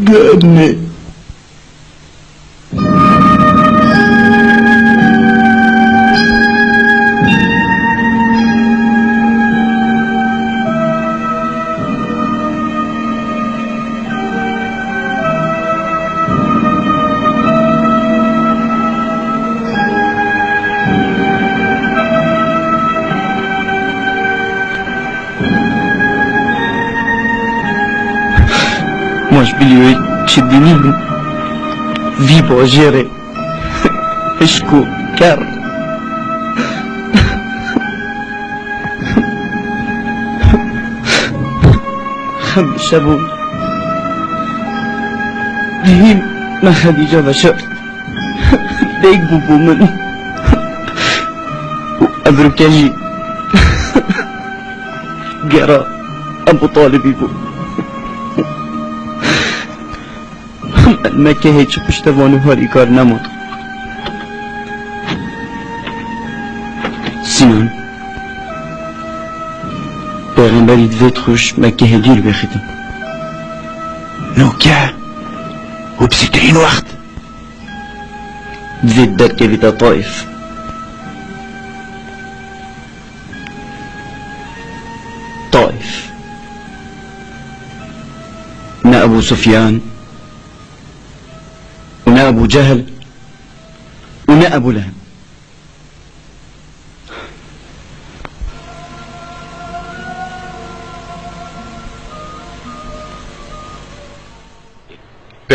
گرنه ماش بلیوی چدینی من وی باجره اشکو کر خم شبون دهیم ما خدیجه بشر دیگ بو من ابرو کجی گرا ابو طالبی بو مکه هیچ پشتوانه هاری کار نمود سینان پیغمبری دوید خوش مکه هدیر بخیدم نوكا وبسترين وقت دوید در كبيتا طائف طائف نا أبو سفيان ونا أبو جهل ونا أبو لهب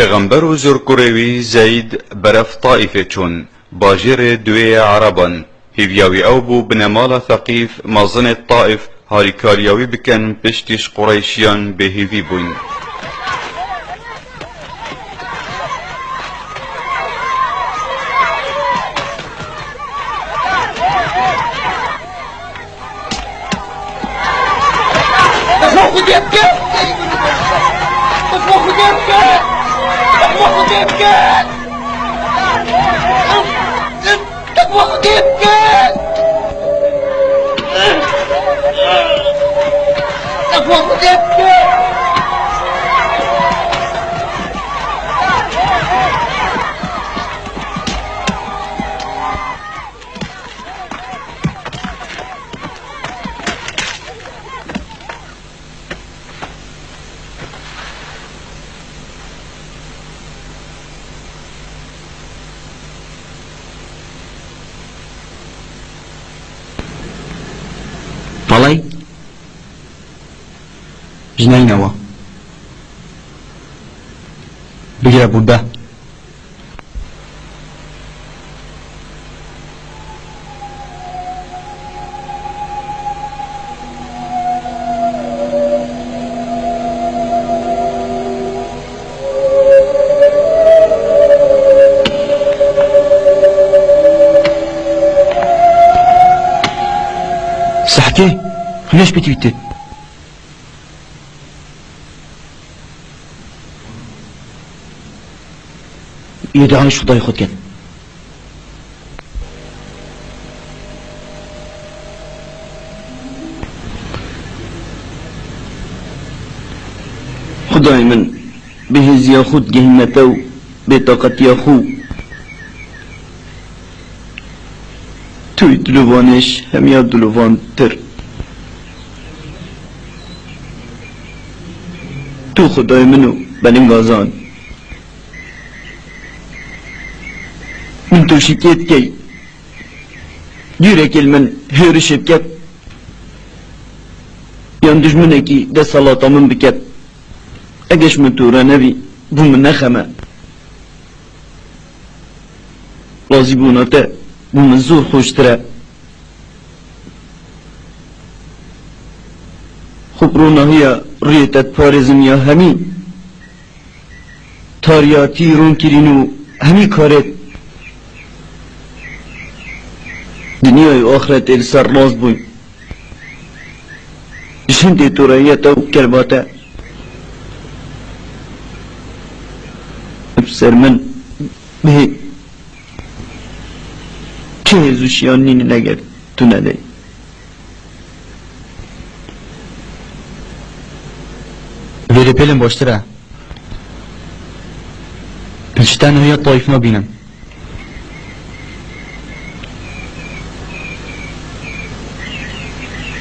پیغمبر و زرکروی زید برف طائفه چون باجر دوی عربان هیویاوی او بو بنمال ثقیف مازن طائف هاریکاریاوی بکن پشتیش قریشیان به هیوی بوین طلعي جنينوا بقرا بودا صحتي ليش بتويتت يدعوني شو ضايخد كده خداي من بهز ياخد جهنته بطاقة ياخو توی دلوانش همیا دلوان تر تو خدای منو بلنگازان من تو شکیت کی یورکل من هیر شبکت یان دجمنه کی ده صلاتا من بکت اگش من تو را نبی بو من نخمه رازی بوناته بو من زور خوشتره خب رونا هیا ریتت پارزم یا همی تاریاتی رون کرینو همی کارت دنیای آخرت السر راز بوی جنده تورایتا و کرباتا بسر من به چه هزوشیان نینی نگر تو نده ویلی پیلم باشتره پلشتن هیا طایف ما بینم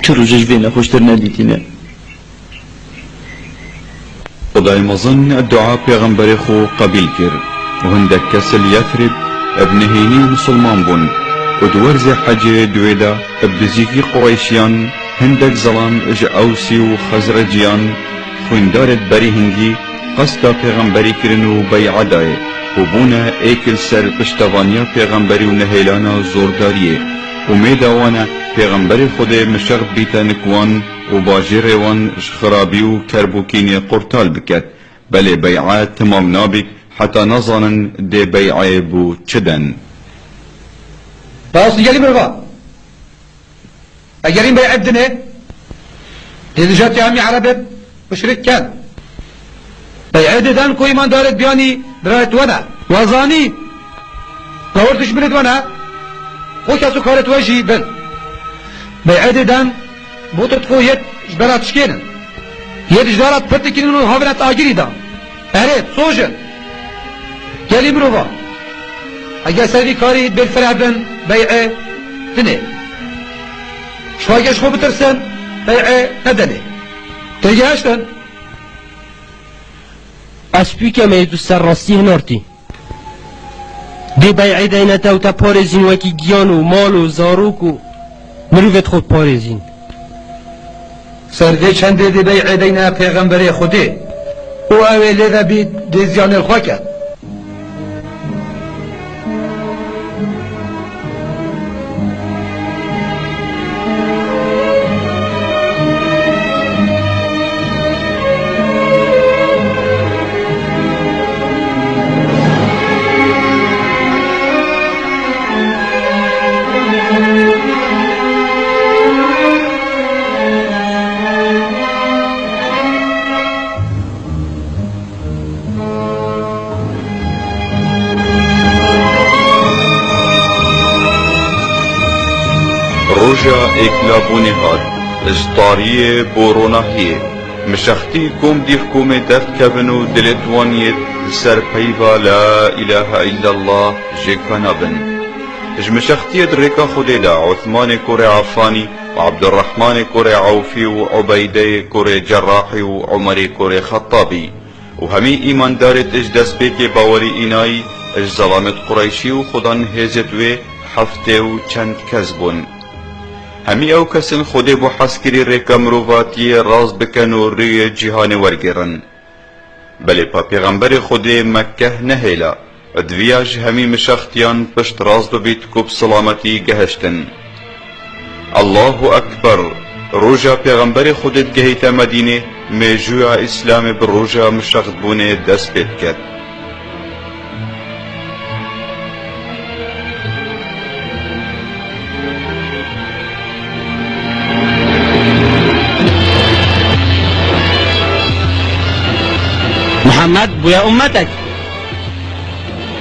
چرا ججوه خوشتر ندیدینه خدای مزن دعا پیغمبر خو قبیل کر و هندک کسل یثرب ابن هینی مسلمان بون و دورز حج دویدا ابدزیکی قریشیان هندک ظلام اج اوسی و خزرجیان خویندارت بری هنگی قصد پیغمبری کرن و بیع دای و بونا ایکل سر پشتوانیا پیغمبری و نهیلانا زورداریه و میداوانا پیغمبر خود مشغ بیتا نکوان و باجر وان خرابی و کربوکین قرطال بکت بله بیعات تمام نابک حتی نظانن ده بیعه بو چدن باوس يلي بربا اجرين بيع بدنه اذا جات عمي عربي مشرك كان بيع دان كوي ما دارت بياني درات وانا وزاني قورتش بلد وانا خوش اسو كارت واجي بن بیعه دیدن بوتت خو یه جبرات شکنن یه جبرات پرتکنن و هاورت آگیری دان اره سوژن گلی مروفا اگه سری کاری بالفرابن بیعه تنه شواگش خو بترسن بیعه ندنه تیگه هشتن اسپی که میدو سر راستی هنارتی دی بیعه دینتا و تا پارزین وکی گیان و مال و زاروک و مروفت خود پارزین سرده چنده دی بیعه دینا پیغمبر خوده او اوه لیده بید دی زیان الخوا کرد روژا اکلابونی هاد اجتاریه بوروناهیه مشختی کم دیف کم دفت کبنو دلتوانیت سر پیوا لا اله الا الله جکانا بن مشختیت رکا خودی دا عثمان کور عفانی و عبدالرحمن کور عوفی و عبیده کور جراحی و عمر کور خطابی و همی ایمان دارت اج دست بیک باوری اینایی اج ظلامت قریشی و خودان هزت و هفته و چند کذبون همی او کسن خود بو حسکری ریکا مروواتی راز بکن و روی جهان ورگرن بله پا پیغمبر خود مکه نهیلا ادویاج همی مشختیان پشت راز ببیت کب سلامتی گهشتن الله اکبر روژا پیغمبر خودت گهیت مدینه میجویا اسلام بر روژا مشخت بونه دست بید کرد محمد بويا أمتك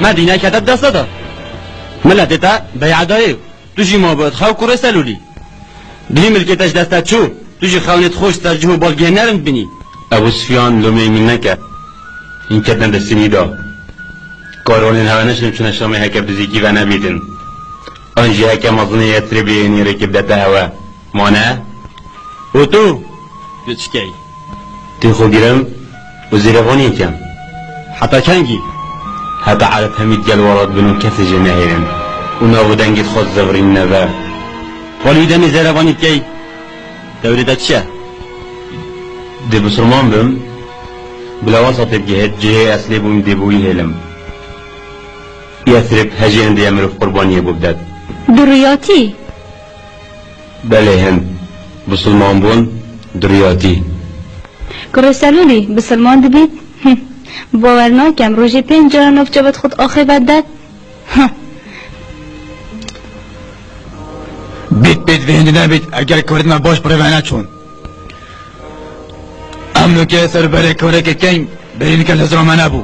مدينة كتب دستا ملتتا بيع دايب تجي ما بود خاو كوري سلولي دي ملكتش دستا شو تجي خاونت خوش ترجه بالجه نرم بني أبو سفيان لومي منك إن كتنا دستني دا كارون هوا نشرم شو نشرمي هكا بزيكي و نبيتن أنجي هكا مظني يتربي إني ركب دتا هوا مانا وتو يتشكي تخو جرم وزيرغوني كم حتى كانجي هذا على هميد جل ورد بنو كث جماهيرن وناودن قد خذ زغري النبا واليدني زيرغوني كي دولة تشا دي بسرمان بم بلا وسط بجهد جهة أسلي بوم ديبوي هلم يثرب هجي عندي أمر في قربانية ببداد درياتي بله هن بسرمان بون درياتي کرسلولی بسلمان دبید باور نکم روزی 5 جرا نفجابت خود آخیبت داد بیت و هندی نبید اگر کردن باش پروانه چون امنو که سر بره کوره که کن برین که لزرامه نبو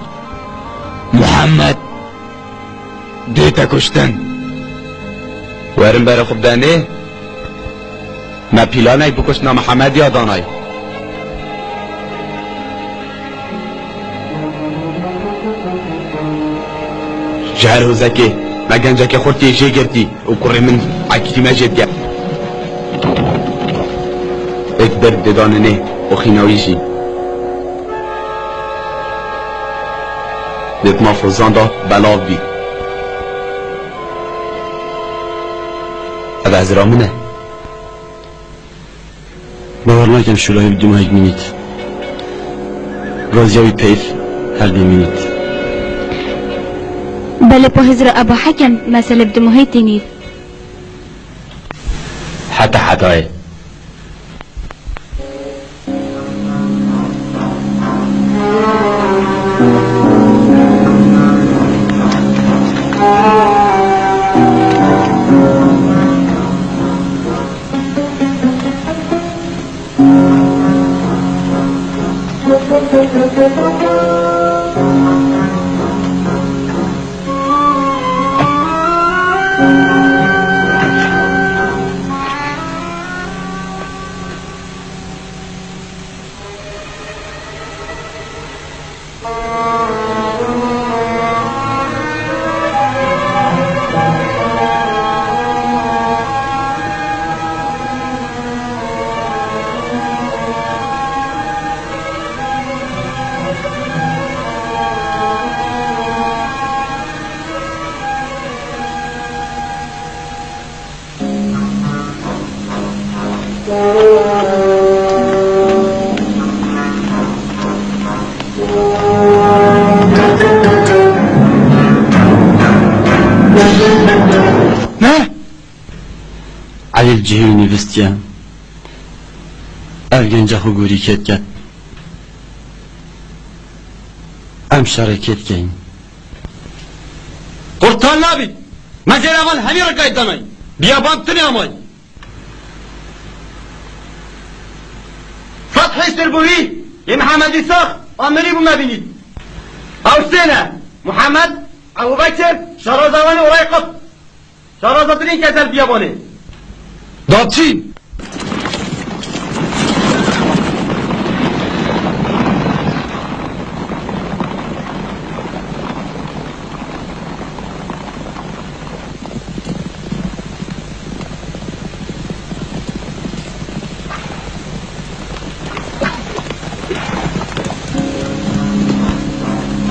محمد دیتا کشتن ورم بره خوب دنده ما پیلانای بکشنا محمد یادانای جهر زكي ما كان جاكي خورتي جي قرتي وكوري من عكتي ما جيت قا اكبر ددانني وخيناويشي ديت ما فرزاندا بلاف بي هذا عزرا منه باور نکم شلای بدون مینیت رازیاوی پیف هر دی مینیت بله په حضر ابو حکم مسئله بدموهی تینید حتى گل جهل نوستیم گنجه خو گوری کت ام شرکت کن قرطان نبید مجر اول همی را قید دانای بیابان تنی امای فتح سربوی یه محمدی ساخ آمنی بو مبینید حسینه محمد ابو بکر شرازوان اورای قط شرازترین کتر بیابانه دادچین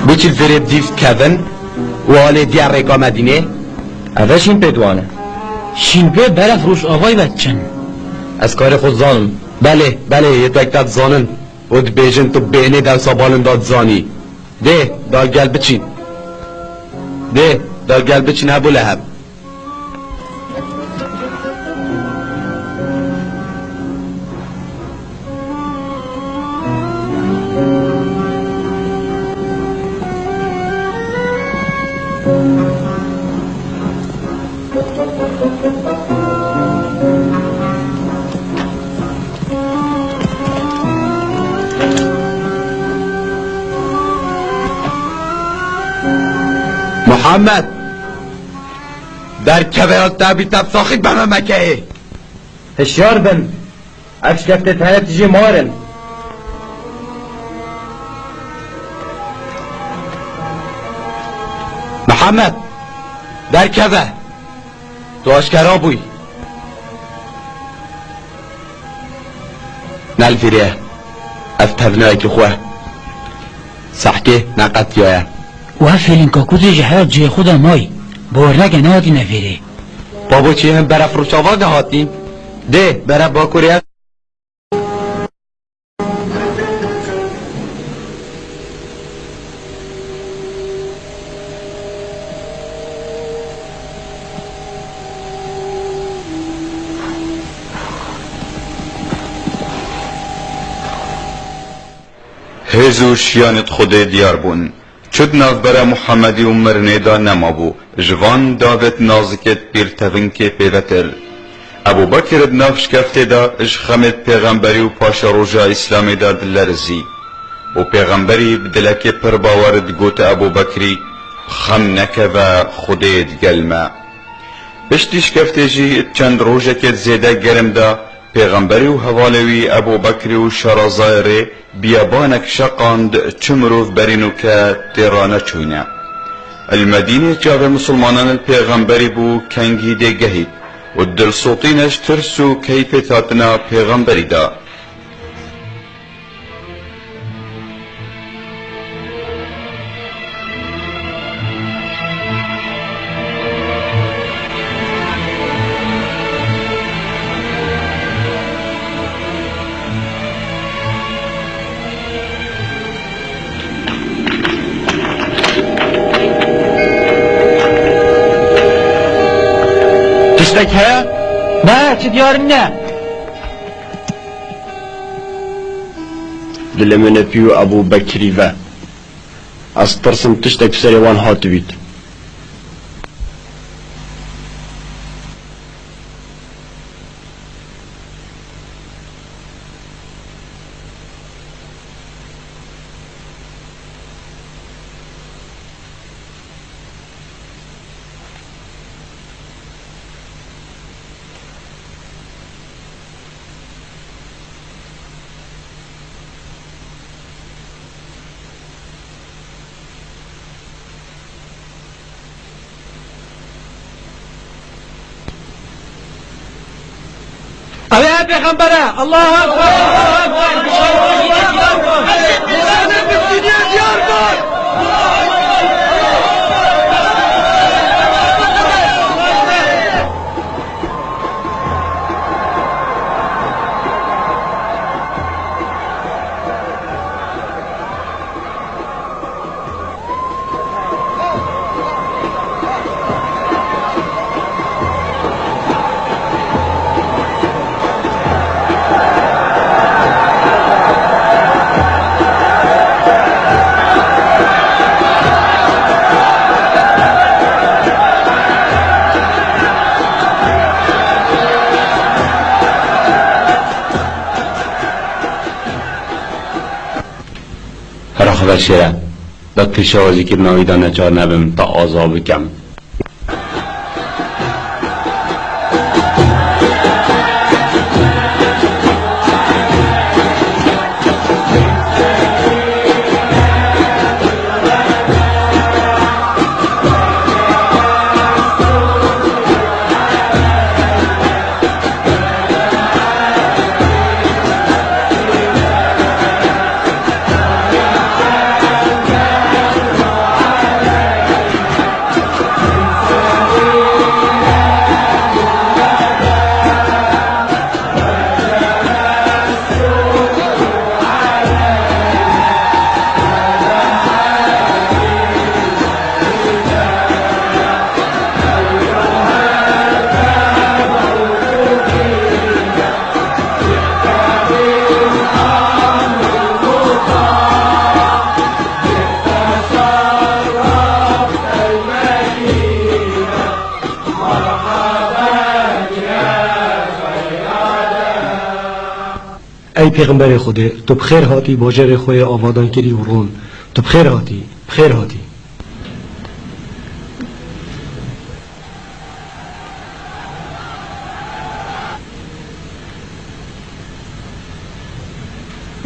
بچیل فرید دیفت کدن و آله دیار ریکا مدینه اوه شین پیدوانه شین پی برف روش آقای بچن از کار خود زانم بله یه تو اکتاد زانن و دو بیجن تو بینه دل سابالن داد زانی ده دال گل بچین ابو لهب محمد در کبیرات تابی تب ساخید بنا مکه هشیار بن اکش کفته تنه تیجی مارن محمد در کبه تو آشکرا بوی نالفیره افتبنای که خواه سحکه نقد یایه و فیلین کاکو دیجی حیات جای خدا مای بورنگ نهاتی نفیره بابا چی هم برف روچاوا نهاتیم ده برف با کوریه هزو شیانت خود دیار بون چود نافبر محمدی عمر نیدا نمابو جوان داوت نازکت پیر تونکه پیوتر ابو بکر نافش کفته دا اش خمت پیغمبری و پاشا روژا اسلامی دا دلرزی و پیغمبری بدلک پر باورد گوت ابو بکری خم نکه و خودت گلمه پشتیش کفته جی چند روژه کت زیده گرم دا پیغمبری و حوالوی ابو بکری و شرازایره بیابانک شقاند چمروف برینو که تیرانه چوینه المدینه جاو مسلمانان الپیغمبری بو کنگی ده گهید و دل صوتینش ترسو کیفتاتنا پیغمبری دا تشتك هيا؟ ما تديار نه دلمن پیو ابو بکری و از ترسم تشتک سریوان هاتو بید يا پیغمبره الله اکبر خبر شیره دا پیشوازی که ناویدا نچار نبیم تا آزا بکم. ای پیغمبر خدا تو بخیر هاتی باجر خوی آبادان کری ورون تو بخیر هاتی بخیر هاتی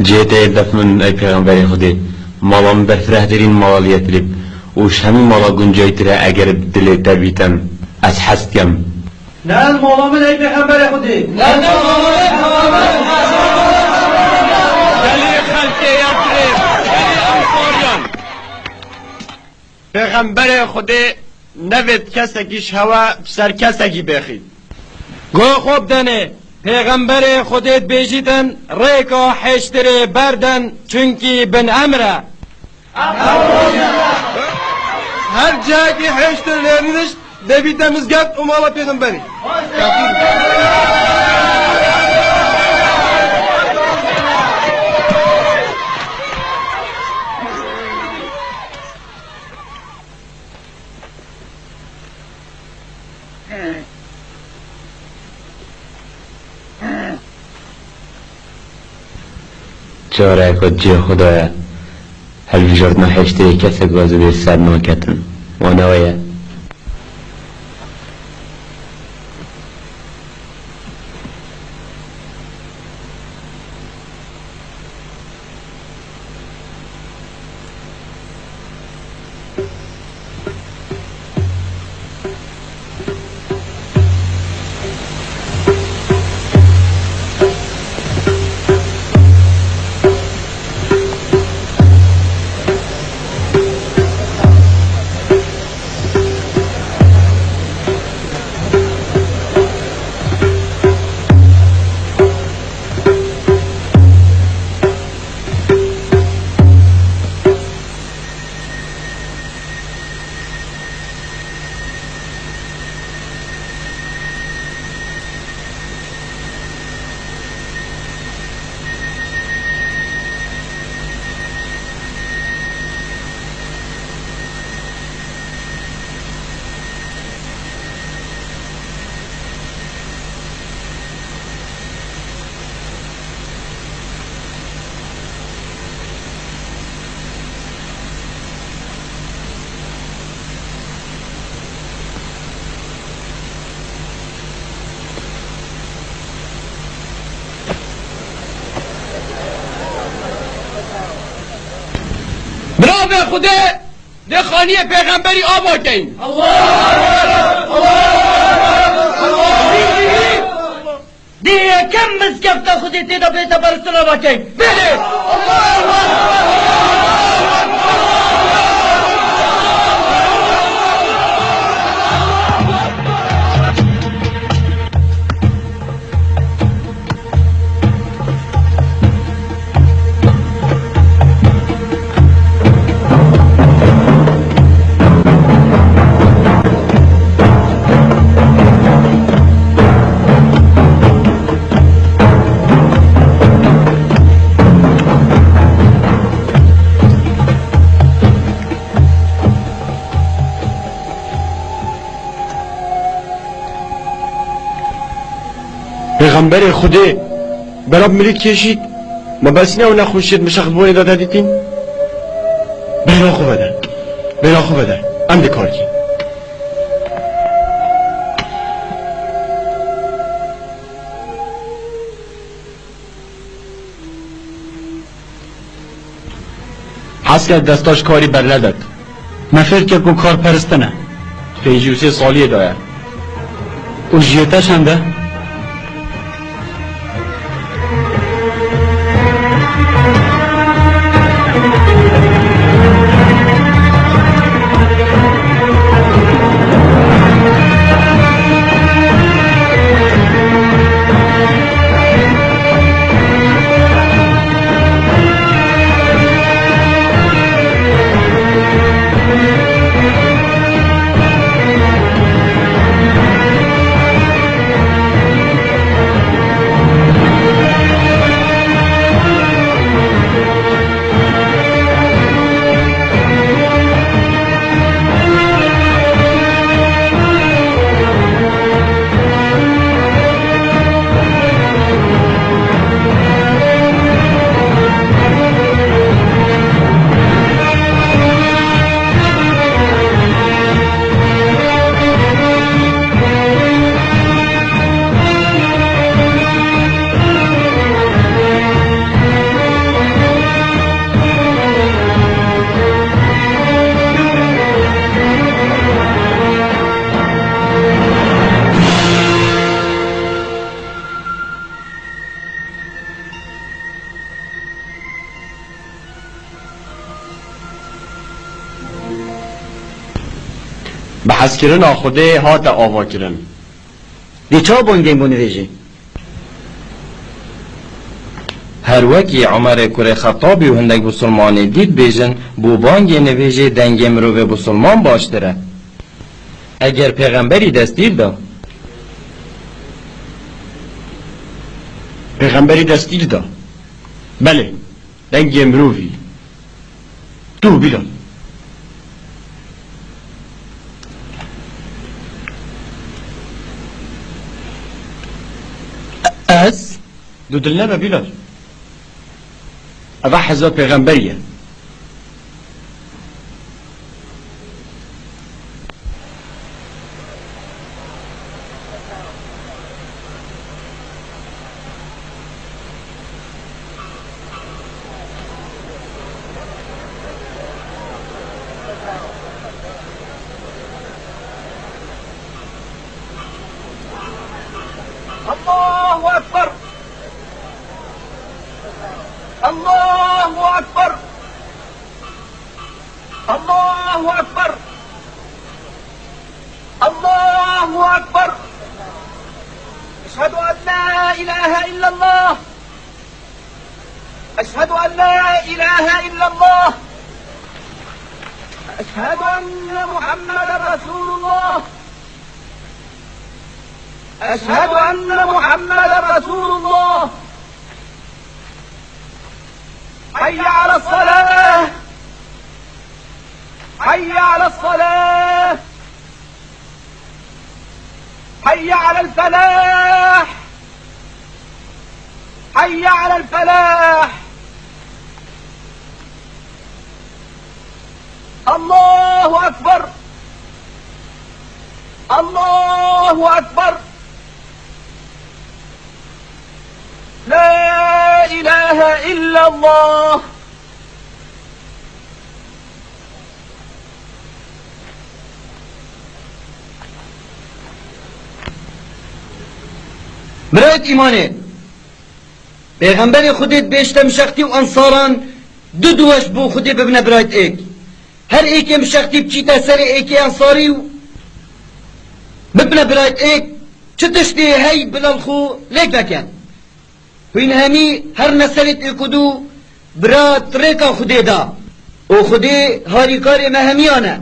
جيت دفن ای پیغمبر خدا مالام بفره درین مالیت لیب وش همین مالا گنجای تره اگر دل تبیتم از حست کم نه مالام ای پیغمبر خدا نه مالام ای پیغمبر پیغمبر خدا نوید کسکیش هوا سر کسکی بخید گو خوب دنه پیغمبر خودت بیجیدن ریکا حشتر بردن چونکی بن امره هر جایی که حشتر لرنیدش دبیتمز گفت امالا پیغمبری چاره کد جه خدایا هل بجرد نحشتری کسک وازو بیر سر نوکتن وانویا به خدا ده خانی پیغمبری آبا کن دیگه کم مزگفت خودی تیدا بیتا برسول آبا کن بله پیغمبر خدا براب ملک کشید ما بس نه و نخوشید مشخص بونه داده دیدین بیرا خوب بده ام کار کی حس کرد دستاش کاری بر نداد مفر که کو کار پرستنه پیجوسی سالیه داره او جیتش هنده بحث کرن آخوده هات آوا کرن دی چا بانگین بونی ویجی هر وکی عمر کره خطابی و هندک بسلمانی دید بیجن بو بانگی نویجه دنگ مرو به بسلمان باشتره اگر پیغمبری دستیر دا پیغمبری دستیر دا بله دنگ مروی تو بیلان از دو دلنا ما بيلال أضع حزب پیغمبریه الله أكبر الله أكبر الله أكبر الله أكبر أشهد أن لا إله إلا الله أشهد أن لا إله إلا الله أشهد أن محمدا رسول الله أشهد أن محمدا رسول الله حي على الصلاة حي على الصلاة حي على الفلاح حي على الفلاح الله أكبر الله أكبر لا إله إلا الله برایت ایمانه پیغمبر خودت بیشتر مشختی و انصاران دوش بو خودت ببنه برایت ایک هر ایک مشختی بچیت سر ایک انصاری و ببنه برایت ایک چه تشتی هی بلالخو لیک بکن و این همی هر نسلت اکدو برات ریکا خودی دا و خودی هاریکار مهمیانه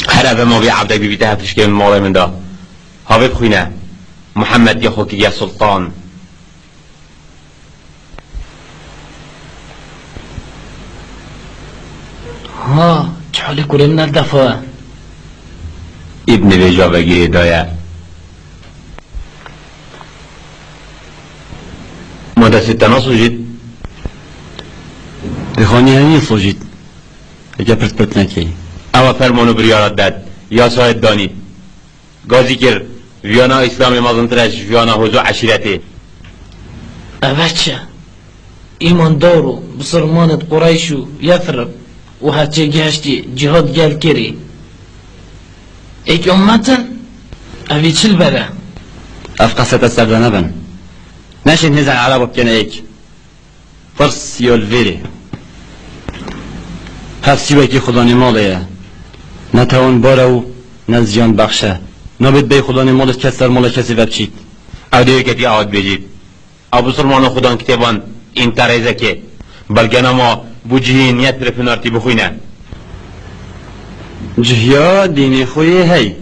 هر به موقع عبده بیبیده هفتش که مال من دا ها بخوینه محمد یا خوکی یا سلطان ها چه حالی کریم ندفعه ابن ویجا بگیری دایه ما دستی تنا سوجید دخانی همی سوجید اگه پرت نکی اما فرمانو بریارت داد یا ساید دانید گازی کر ویانا اسلام مازنترش ویانا حوزو عشیرته بچه ایمان دارو بسرمانت قریشو یثرب و هرچه گشتی جهاد گل کری ایک امتن اوی چل بره اف قصة السردانه بن نشین هزا عربو بکنه ایک فرس یول ویره هف سیوه که خدا نماله نتوان بارو نزیان بخشه نابد بی خدا نمالش کسر مال کسی وبچید او دیو کتی آواد بجید ابو سلمان خودان کتابان این تریزه که بلکه نما بو جهی نیت در فنارتی بخوینه جهیا دینی خوی هی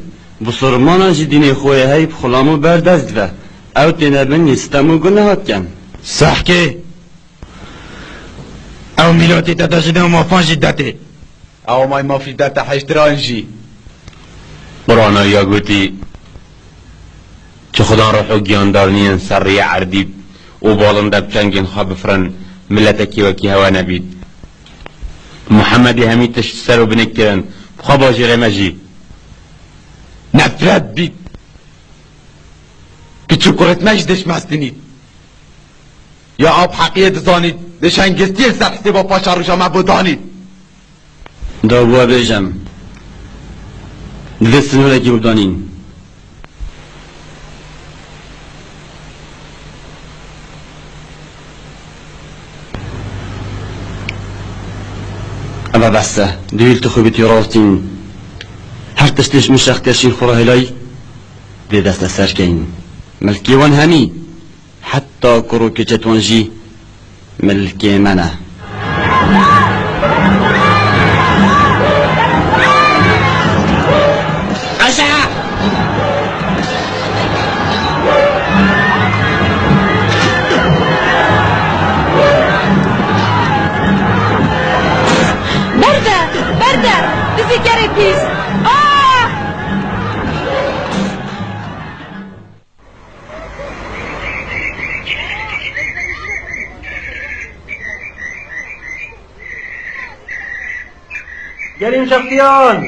بسرمان جی دینی خوی هی بخلامو بردست و او تنبن نیستمو گناهات کن صح که او میلاتی تتاشده و مافان جدته او مای مافی دتا حشترانجی قرآن یا گوتی چه خدا روحو گیاندارنین سری عردیب و بالنده بچنگین خواب فرن ملتکی وکی هوا نبید محمدی همی تشت سر و بنکرن بخواب آجی غمجی نفرت بید پیچو کرت مجدش مستنید یا آب حقیت زانید دشنگستی سختی با پاشا روشا مبودانید دابوا بیجم دلستنو لکی بودانین اما بسته دویل تو خوبیتی راستین هر تشتش من شخ تشین خورا هلای دی دست سر کین ملکی وان همی حتی کرو کچت وانجی ملکی منه Get peace. gelin şahtiyan.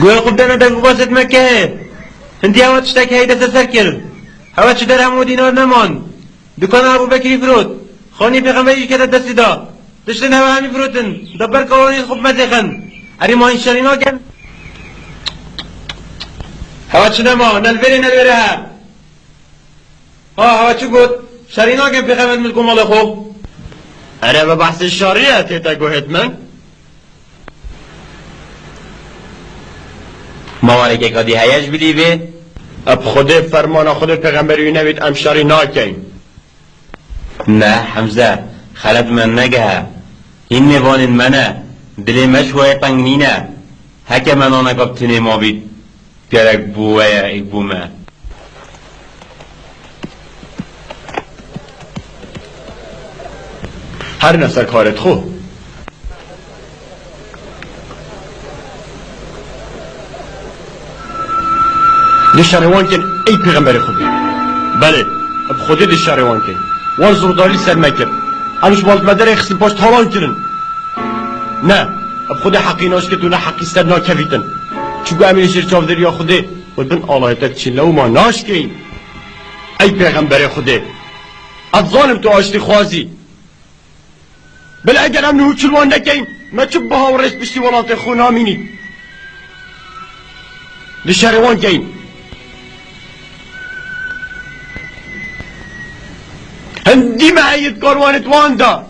Göğe kubdana da kubas etmekke. Hindi hava tiştek heyde serkir. Hava çider hamu dinar naman. Dükkanı Abu Bekir Frut. Khani peygamberi kede desida. Dıştın hava hami Frut'un. Dabbar kavani khub mezekhan. Ariman şerina ken. Hava çinema. Nelveri ha. Ha hava çugut. شرينا كان في خمد منكم على خوب أنا ببحث الشريعة تيتاكو هتمن موارد که کدی هیچ بدی به اب خود فرمان خود پیغمبری نوید ام شرينا کن نه حمزه خلد من نگه این نوان منه دلی مشوه تنگنینه هکه من آنه کبتنی ما بید گرک بوه یا ایک بومه هر نسر کارت خو دی شریوان کن ای پیغمبر خودی بله اب خودی دی شریوان کن وان زرداری سر مکر هنوش باز مدر اخسین پاش تالان کنن نه اب خودی حقی ناش که تو نه حقی سر ناکویتن چوگو امین شیر چاودر یا خودی و بن آلایتت چین لو ما ناش کن ای پیغمبر خودی از ظالم تو آشتی خوازی بل اگر هم نهو چلوان نکیم ما چوب بها و رش بشتی ولات خون آمینی دی شریوان کیم هندی معید کاروانت وان دا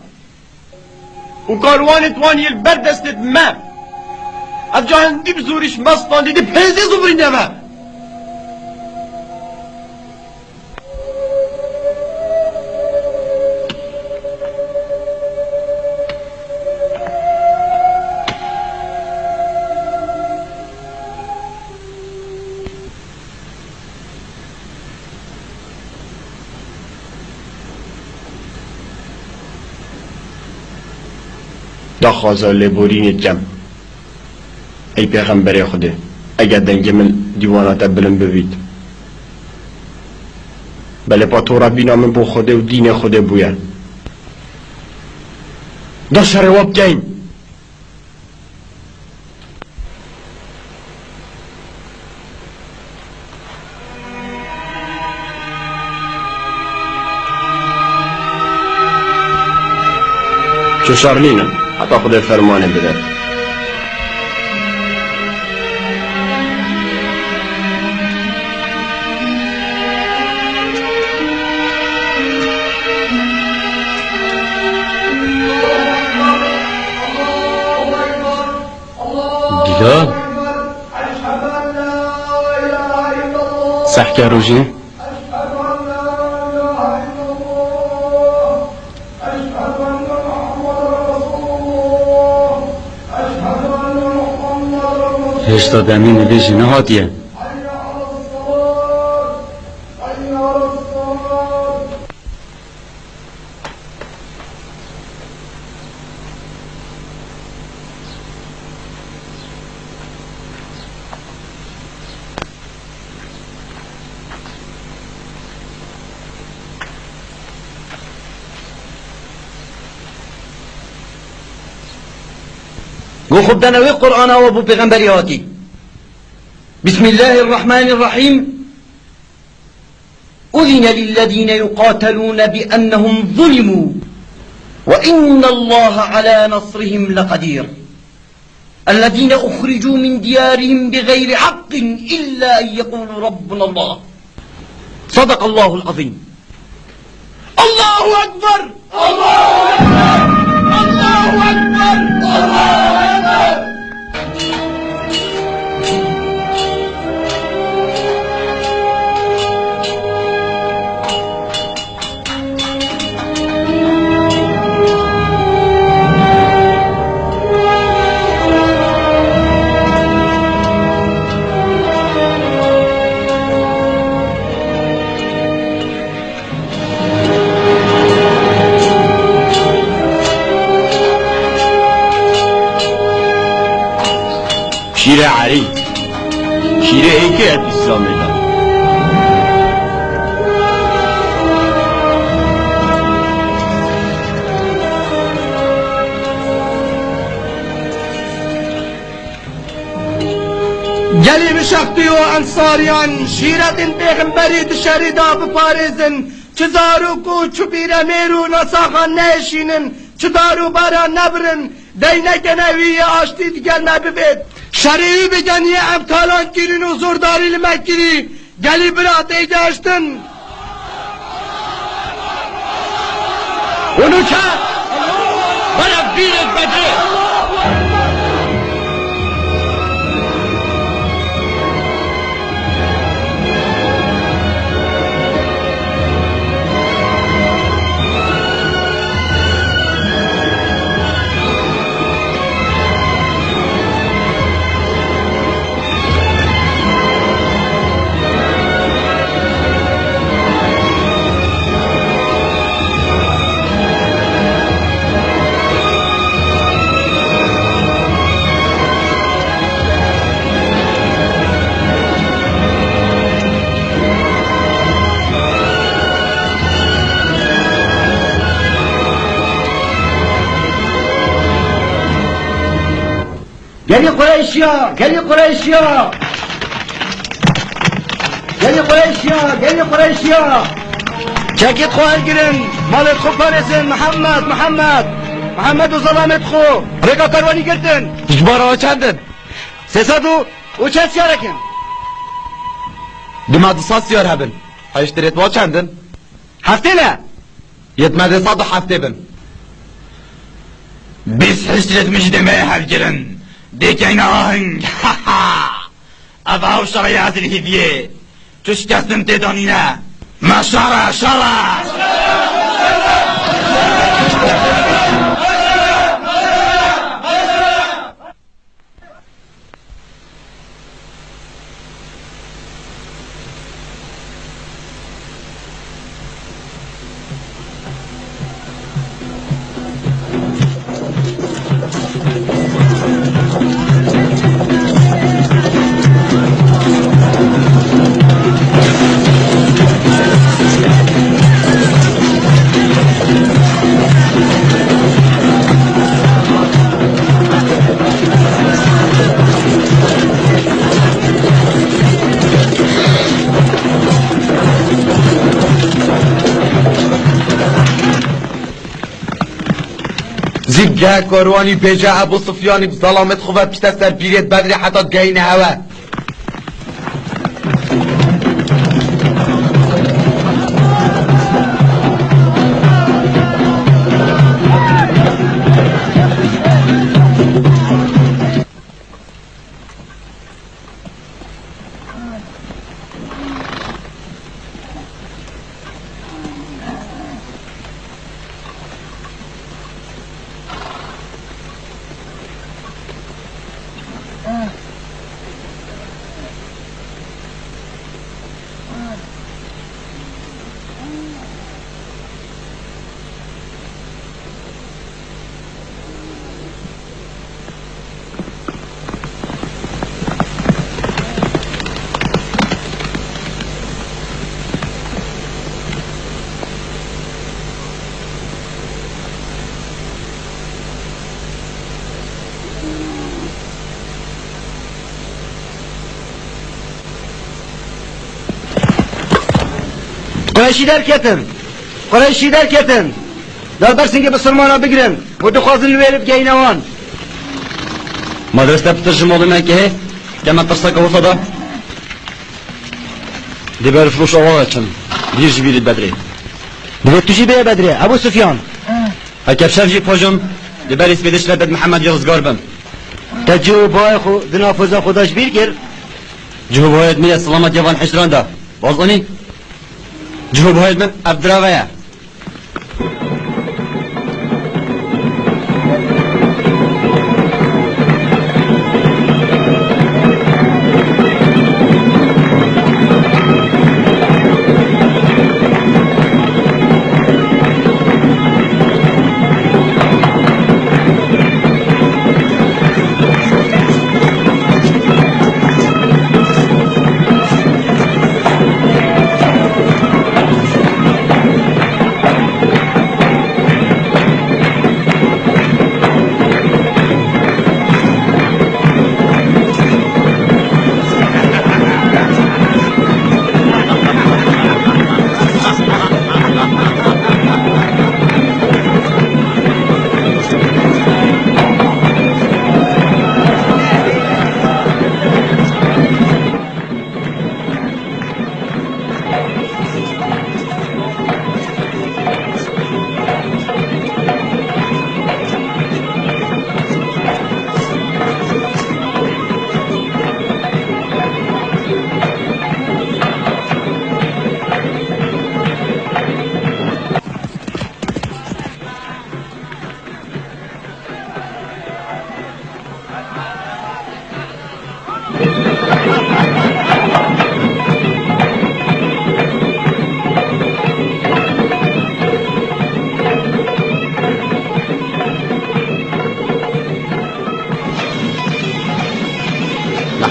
و کاروانت وان یل بردستت ما از جا هندی بزوریش مستان دیدی پیزی زبرینه ما تا خوازا لبورین کم ای پیغمبر خدا اگر دنگ من دیوانات بلند ببید بله پا تو ربی نام بو خوده و دین خوده بوید دا شرواب گین چو شارلینه حتی خود فرمانه بده دیدار سحکه روژه هشتا دمی نویجی نهاتیه گو خب دنوی قرآن و بو پیغمبری هاتی بسم الله الرحمن الرحيم أذن للذين يقاتلون بأنهم ظلموا وإن الله على نصرهم لقدير الذين أخرجوا من ديارهم بغير حق إلا أن يقولوا ربنا الله صدق الله العظيم الله أكبر الله أكبر الله أكبر الله أكبر شیر عری شیر هیکل اسلامی دا گلی بشختی و انصاریان شیرت پیغمبری دشاری دا بپارزن چه زاروک و چو بیرمیر و نساخان نشینن چه دارو بارا نبرن دینک نوی آشتی دیگر نببید شریعی بگن یه امتالان گیرین و زورداری لمکگیری گلی برات ایجاشتن اونو که برا بیرت بده گلی قریشیا گلی قریشیا گلی قریشیا گلی قریشیا چکت خواهر گرن مالت خو پارزن محمد و ظلامت خو رگا کاروانی گردن اجبار ها چندن؟ 300 و چند سیاره کن دماد صاد سیار هبن هشتريت ما چندن؟ هفته نه يتمد صاد هفته بن بس هشتريت مش دماء هالجرن ديكين آهنگ أضعوا شريات الهدية تشكستن تدانينا ما شرع گه کاروانی بیجه ابو سفیانی بظلامت خوبه پیشت سر بیریت بدری حتی گین هوا قريشي دركتن قريشي دركتن دار برسنجي بسرمانا بقرن ودخوازن الويل بجينوان مدرسة بترجم موضوع مكة كما قصتك وفضة دي بار فروش أولاتشن دير جبيل البدري دي تجيب يا بدري أبو سفيان هكذا شافجي بوجم دي بار يسبيدش لبد محمد يرزقار بم تجو بايخو دنافوزا خداش بيركر جهو بهايد مية سلامت يوان حشران دا وصلني جهو بهايد من عبدالراغية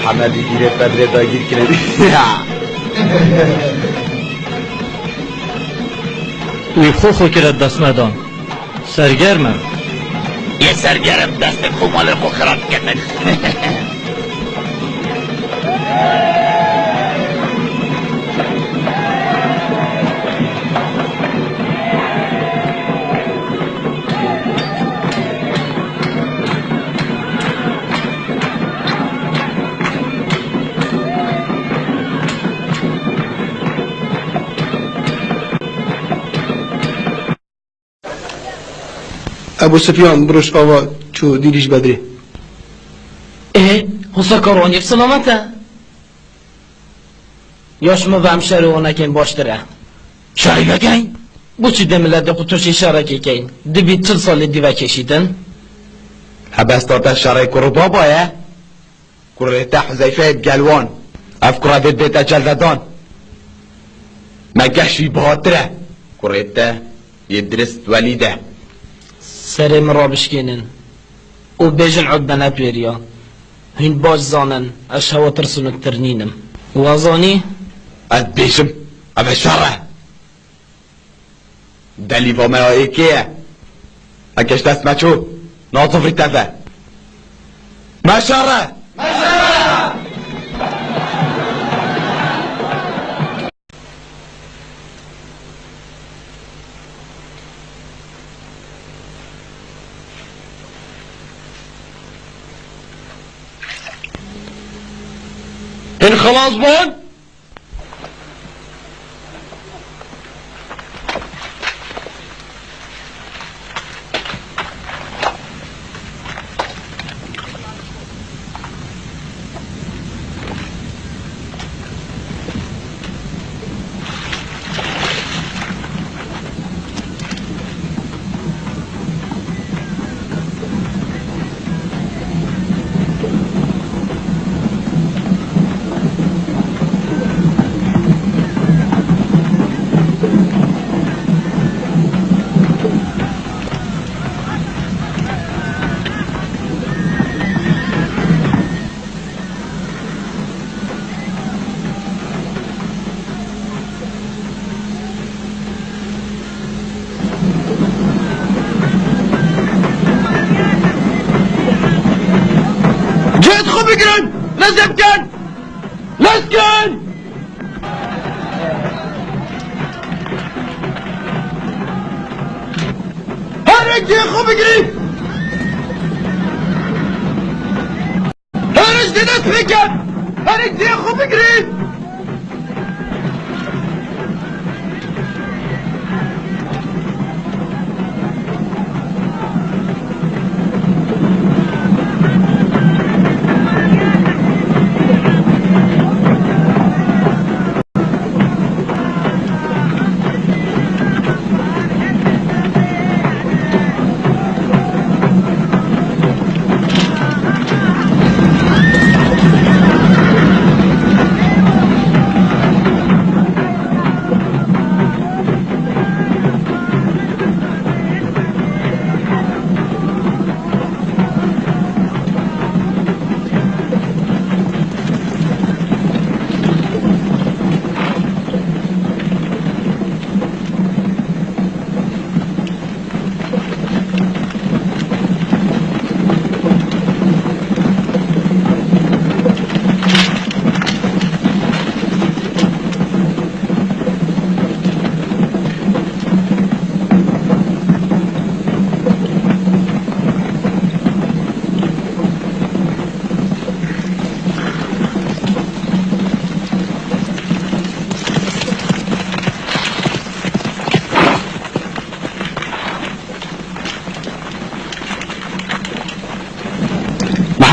محمدی گیرت بدره داگیر کنه وی خو کرد دست مدان سرگرمم یه سرگرم دست خو مال خو خراب کنه ابو سفیان بروش آوا چو دیریش بدری حسا کارانی سلامته یاش ما هم شروع نکن باشتره شایی بگین بو چی دملده خودتوش اشاره کن دبی 40 سال دیوه کشیدن هبستات شرای کرو بابایه کرو حذیفه گلوان افکره بیت جلدان مگشی بهاتره کرو یدرست ولیده سر مرا بشکنن و بیجن عدبنه بیریا هین باش زانن اش هوا ترسونک ترنینم و زانی اد بیشم او شره دلی با ملائکیه اکش دست مچو ناطفری تفه مشاره خلاص بون جيت خو بقرن لازم كان لازم هرك دي خو بقري هرك دي ناس بقر هرك دي خو بقري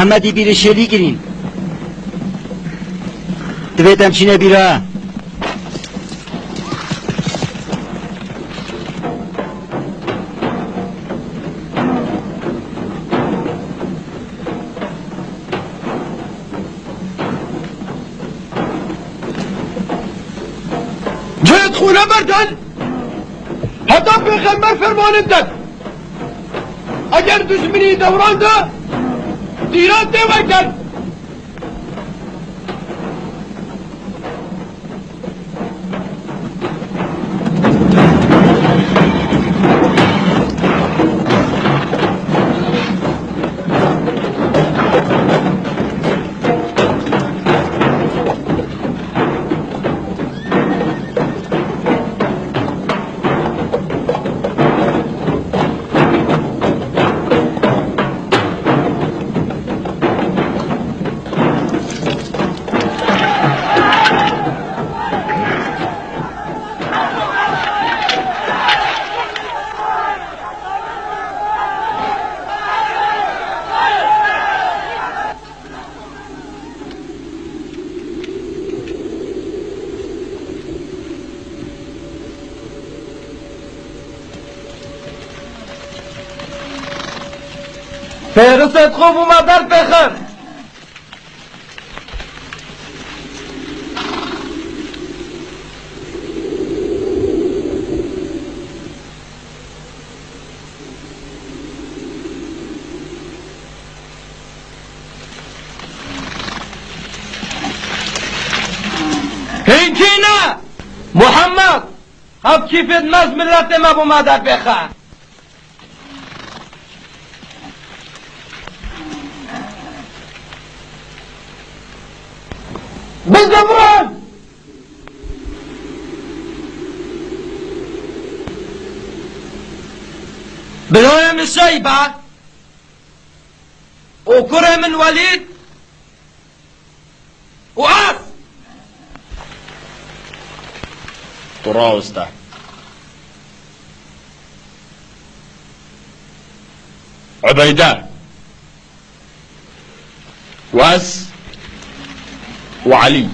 محمدی بیر شلی گرین دویدم چینه بیره جيت خونه بردن حتی پیغمبر فرمانت داد اگر دشمنی دوران ده تیرات ده وکن فهرست خوب اومد در بخر هیچی نه محمد هب کیفت مز ملت ما اومد در بخر بالزبران بلوية من شيبة وكره من وليد وعاص تراوسته عبيدة واس وعلي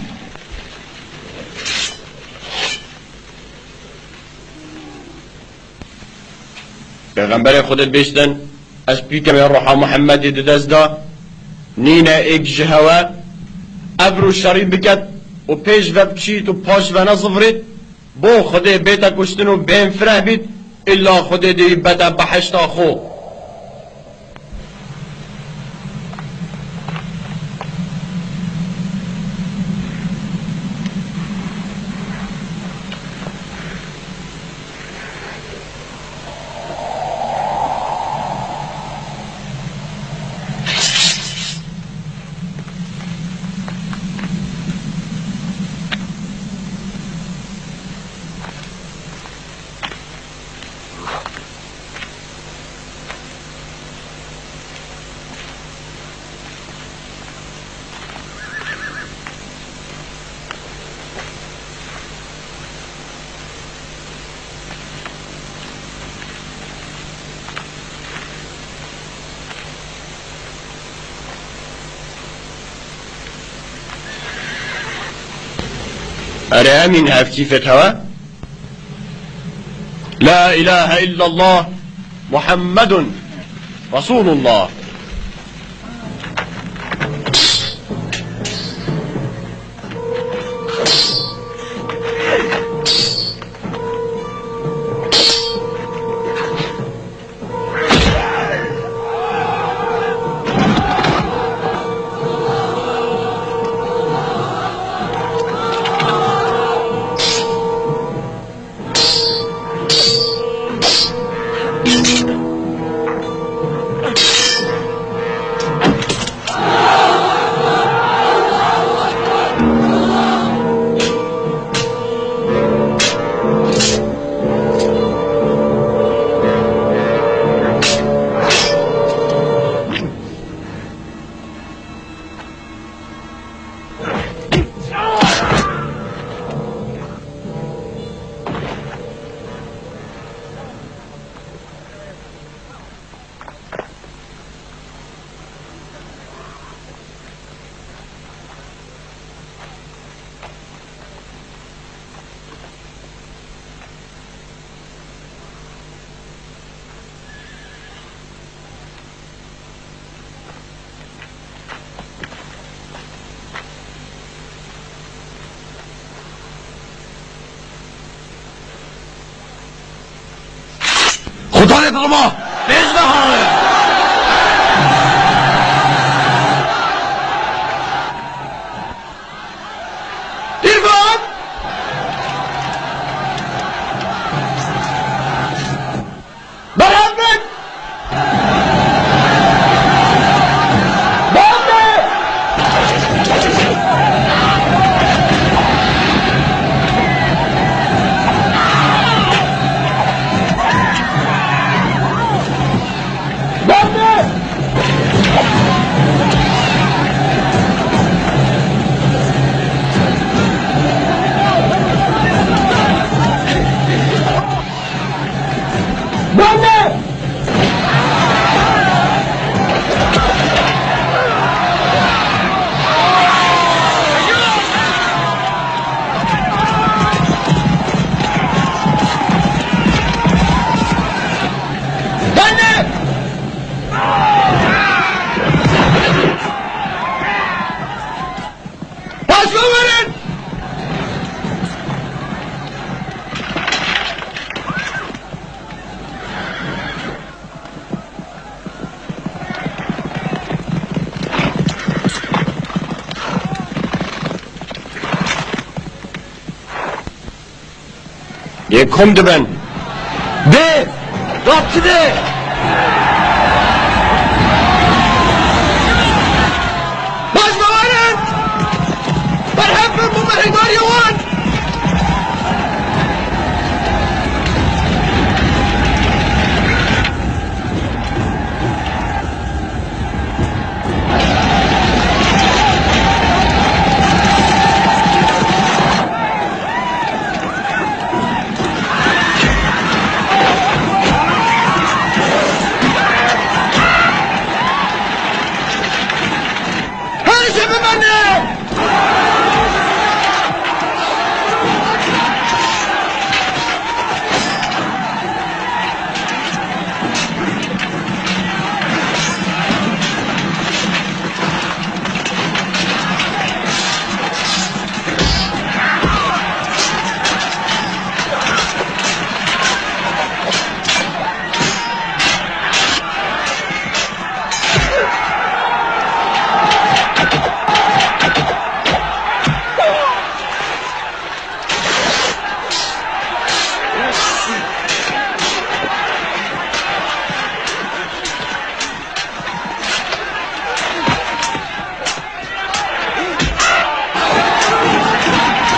پیغمبر خودت بیشتن از پیکم روح محمد دزدا نينا ايك جهوا ابرو شريط بكت و پیش و بچیت و پاش و نصفرید بو خود بیتا کشتن و بین فرح بید الا خود دی بتا بحشت آخو أرى من هفتيفتها لا إله إلا الله محمد رسول الله خدا نظلمه بيجنها يكم دبن ده رابط ده باش موارد برحب بالممهدار يوان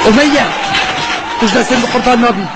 أمية وش دستين بقرطان نابي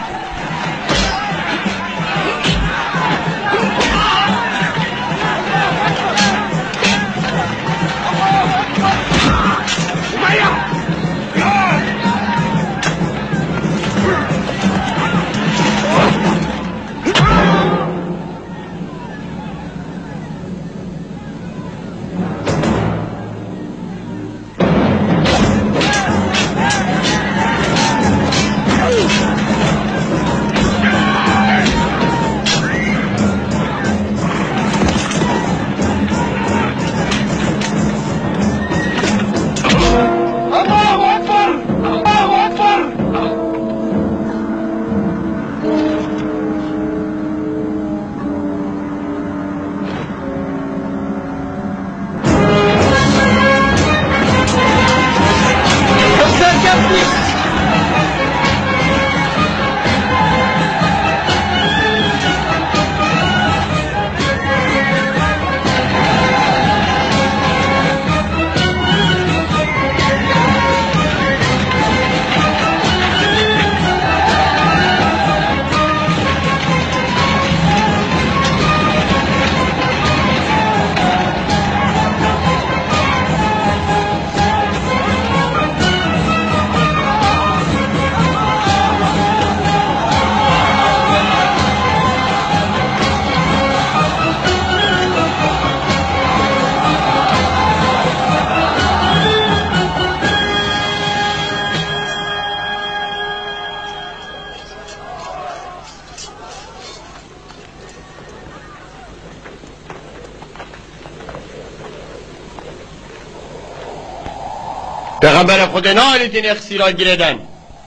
پیغمبر خود نالیدین اخسیرا گیردن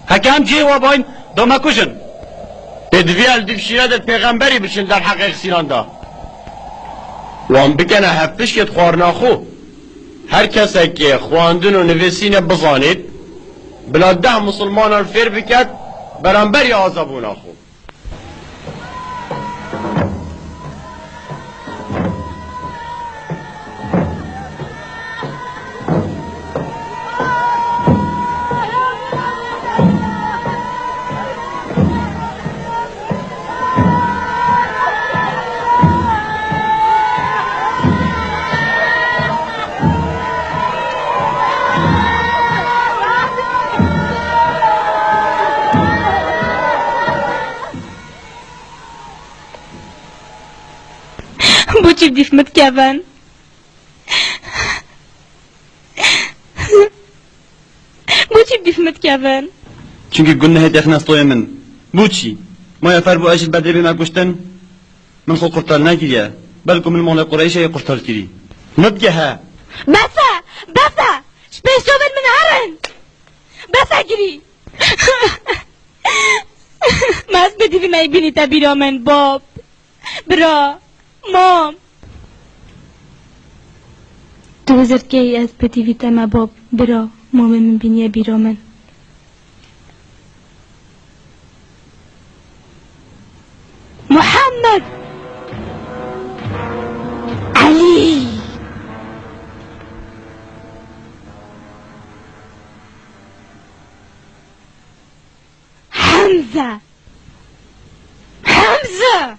حکم جی و باین دو کشن تدویل دفشیره در پیغمبری بشن در حق اخسیران دا وان بکنه هفتش کت خوارنا خو هر کسی که خواندن و نویسین بزانید بلا 10 مسلمان فیر بکد برانبری آزابونا خو بوچی بدیف متکون بوچی بدیف متکون چونکه گناه دخنه استوی من بوچی ما یفر بو اجل بدری بما گشتن من خو قرطال نگیریه بلکه من مال قریشه قرطال کری متگه بسا شبیشو من هرن بسا گری ماز بدیفی مای بینی تا بیرا من باب برا مام تو وزرد که از بدیفی تا ما باب برا مام من بینیه بیرا من محمد علي حمزة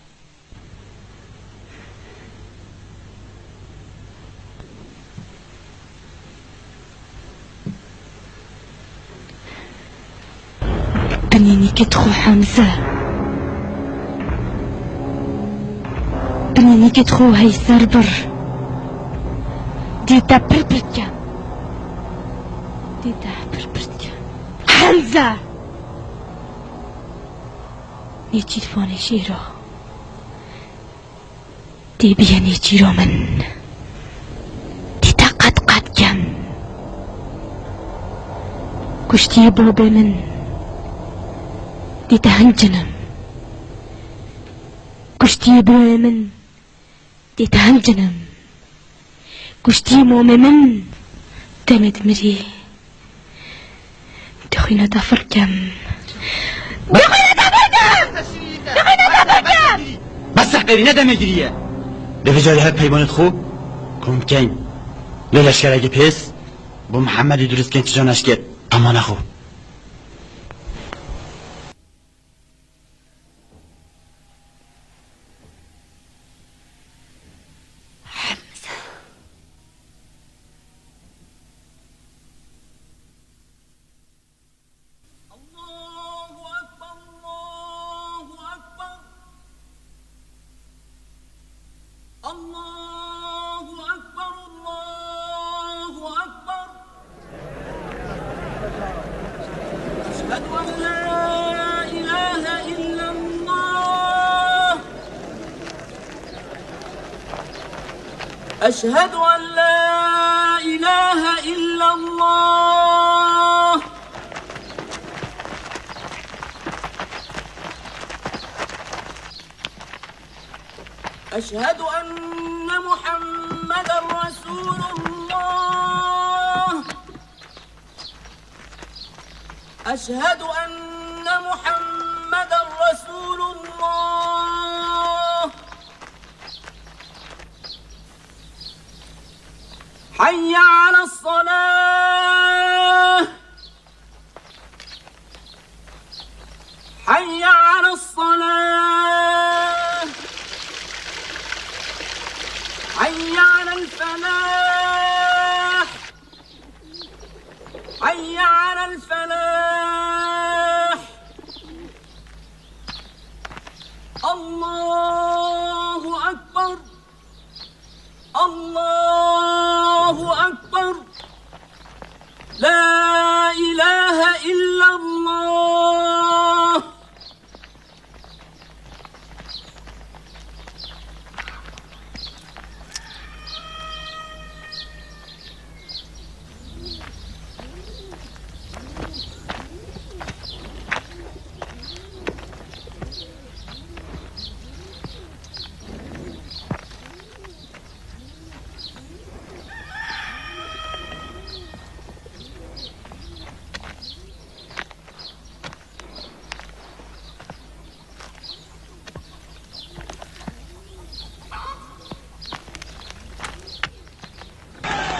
بنيني كتخو حمزة بنيني كتخو هاي سربر ديتا بربرتيا حمزة نيجي فاني شيرا دي بيا نيجي رومن ديتا قد كم كشتي بابا من ديتا هنجنم كشتي بابا من ديتا هنجنم كشتي ماما من دمت مري دخينا تفركم بس حقيري ندم يجريه دفجاري هاد بيبانت خو كوم كين ليلة شكراجي بيس بو محمد يدرس كنت جانش كت اما نخو أشهد أن لا إله إلا الله أشهد أن محمدا رسول الله أشهد أن محمدا رسول الله حي على الصلاة حي على الصلاة حي على الفلاح حي على الفلاح الله أكبر الله أكبر لا إله إلا الله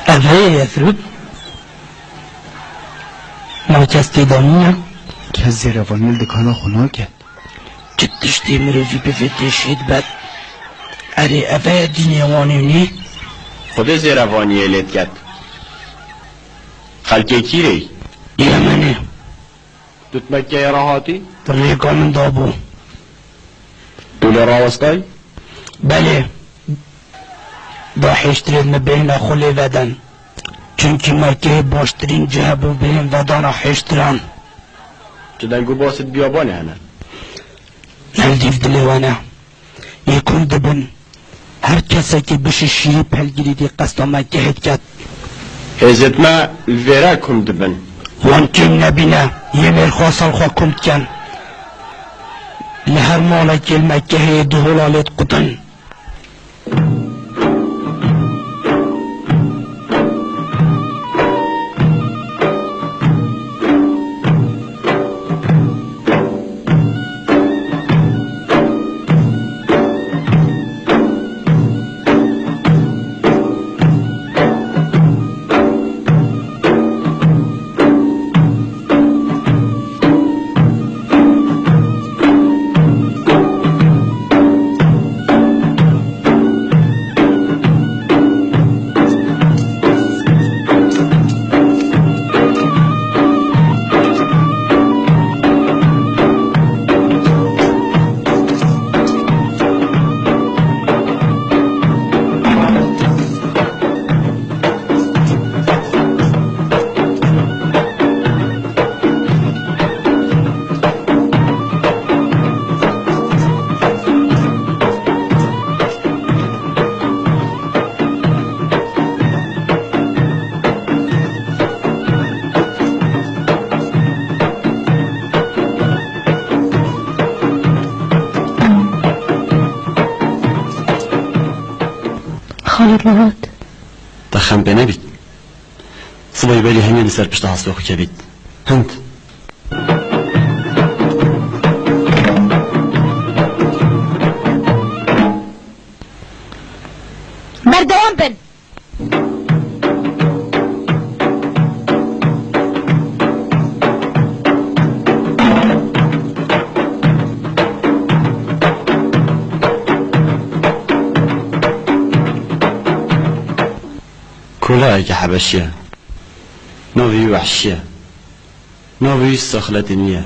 أبهي يثرب ما كستي دانيا كزي رفانيل دكانا خناكت جدشتي مروفي بفتشيد بد أري أبهي ديني وانيوني خود زیروانی لیت کرد خلکه کی ری؟ یمنی دوت مکه راحتی؟ طریقا من دابو دول راوستای؟ بله دا حشترید مبین خلی ودن چونکی مکه باشترین جه بو بین ودان حشتران چدنگو باست بیابانه هنه؟ نلدیف دلیوانه یکون دبن هر کسی که بشه شیری پلگیریدی قصد مکه هد کد هزت ما الویرا کم دبن وان کم نبینه یه میر خواصل خواه کمد کن لهر مالک المکه هید هلالت قطن خالد لهات تخم بنبید صبای بلی همین سر پشت حسب خو کبید هند بردوام بن كلها حبشية نوفي وحشية نوفي الصخلة دنيا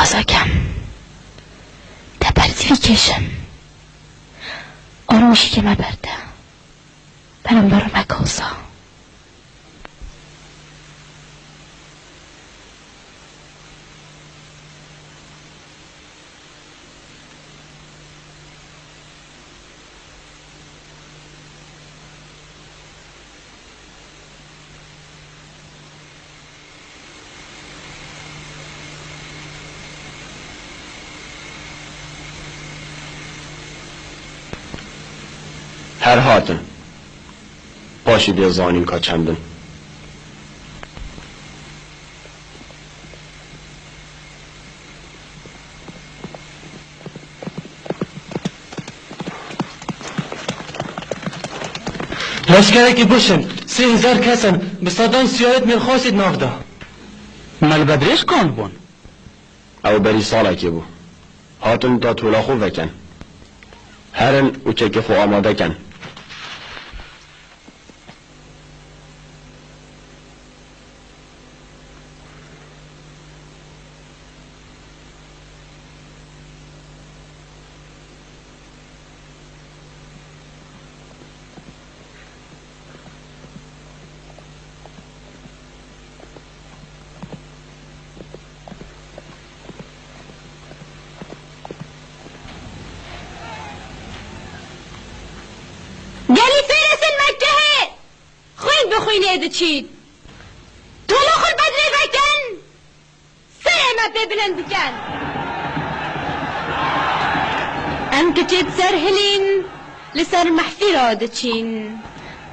آزاکم دپرزیوی کشم آرامشی که مبرده برم برو مکوزا Her hatun başı diye zanin kaçandın. لشکره که باشن 3000 کسن به صدان سیاحت میرخواستید نافده مال بدرش کن بون او بری ساله که بو هاتون تا طولا خوب وکن هرن او چه خو آماده کن چید طول خل بدري بكن سلامة ببلند كان انك تشيد سرهلين لسر محفي رادتشين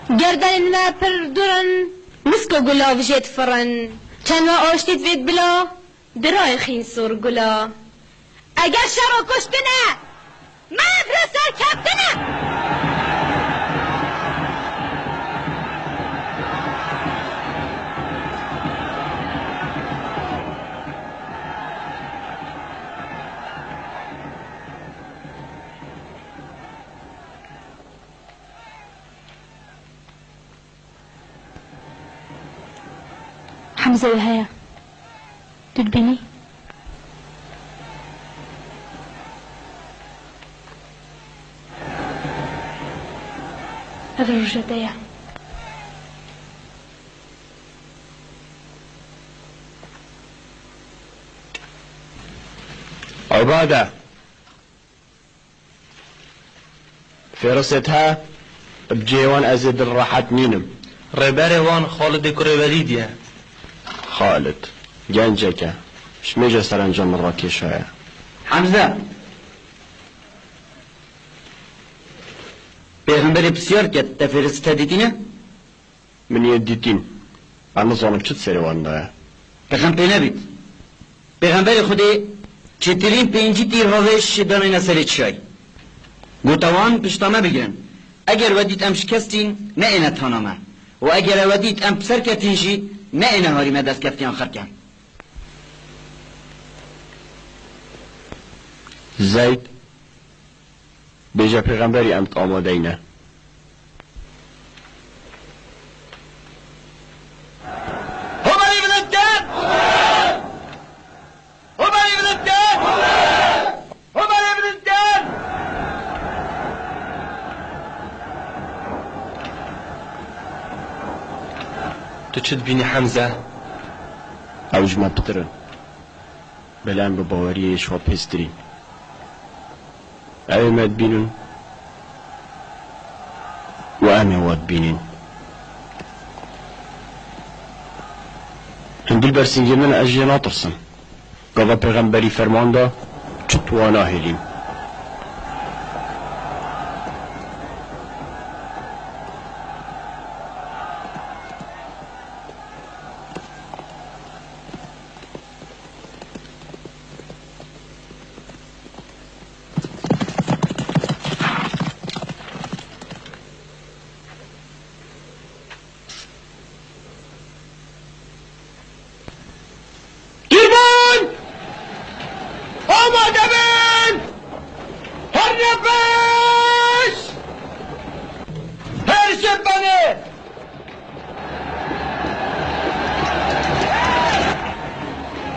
گردن ما پر درن مسكو قلا وجيت فرن كان ما آشتيت فيت بلا دراي خين سور قلا اگر شرو كشتنا ما برسر كابتنا حمزة وهيا تدبني هذا الرجدية عبادة فرصتها بجيوان أزيد الراحات مينم رباري وان خالد كوري وليديا خالد گنجکه شمیجه سرانجام راکش های حمزه پیغمبری بسیار که تفرست دیدینه؟ من یه دیدین اما زانم چت سریوان داره پیغمبر نبید پیغمبر خودی چطورین پینجی تیر روش دانه نسلی چای گوتوان پشتامه بگیرن اگر ودید ام شکستین نه اینه تانامه و اگر ودید ام پسر کتینشی نه اینه هاری ما دست کفتیان خرکن زید بیجا پیغمبری امت آماده اینه تو چه بینی حمزه؟ اوج ما بترن بلان به باوری شوا پستری اوی مد بینن و امی واد بینین هندل برسنگی من اجی ناترسم قضا پیغمبری فرمان دا چطوانا هلیم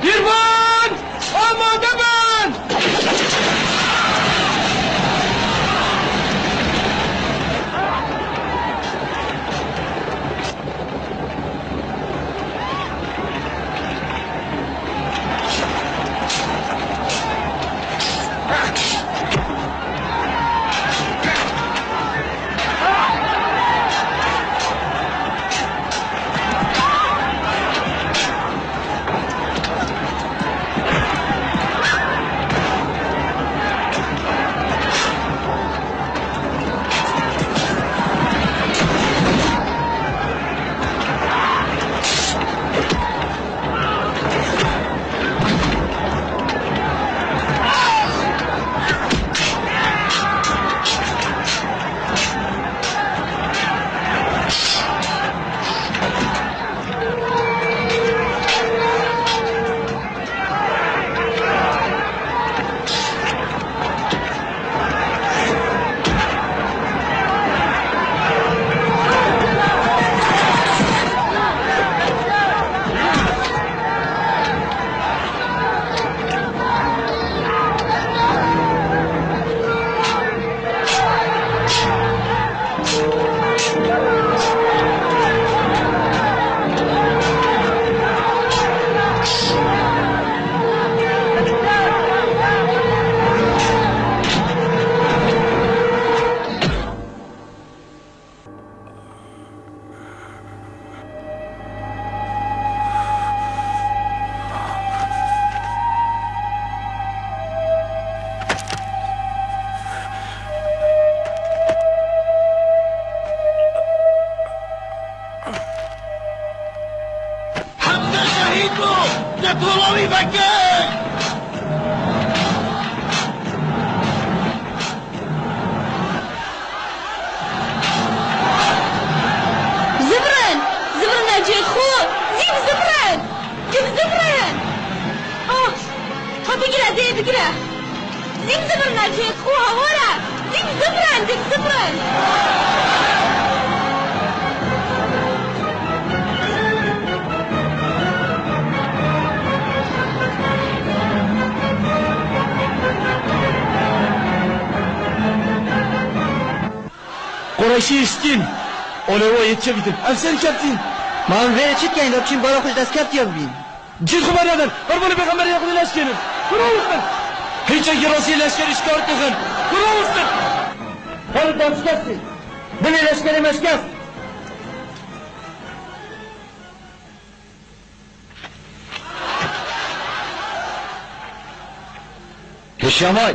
Dirvan! Amade رو نتولاوی بکه زبرن اجيت خو زين زبرن اه ها بقرا دي بقرا زين زبرن اجيت خو هورا زين زبرن قريشي اشتين اولو يتشبتن افسن كابتن من وی چیت که این دار چین بارا خوش دست کرد یا ببین جید خبر ندن قربان پیغمبر یاخد لشکرین برو هیچ اگه راسی لشکر اشکار دخن برو خالد دار شکستی بلی لشکری مشکست هشامای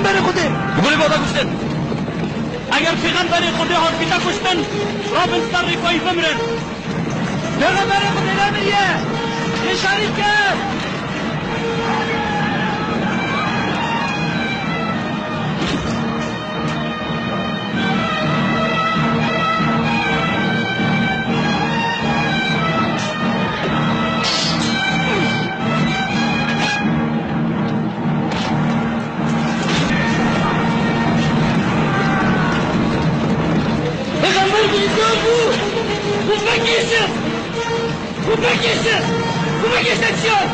پیغمبر خوده بگولی بادا گوشتن اگر پیغمبر خوده ها بیتا کشتن رابن سر ریکایی بمرن پیغمبر خوده نمیه نشانی کرد Kupakisy wsiąd!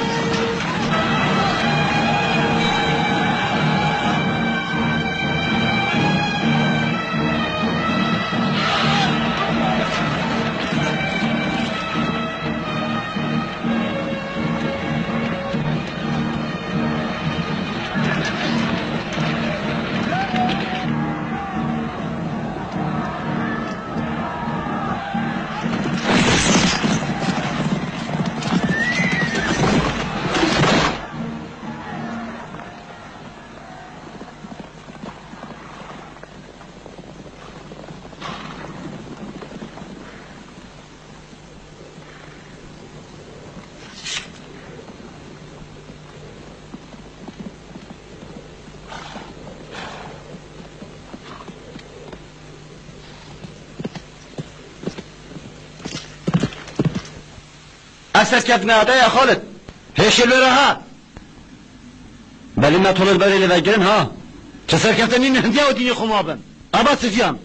أسس كتنا يا خالد هيش اللي رها بل ما طول البري اللي ذاكرين ها كسر كتنين هنديا وديني خمابن أبا سفيان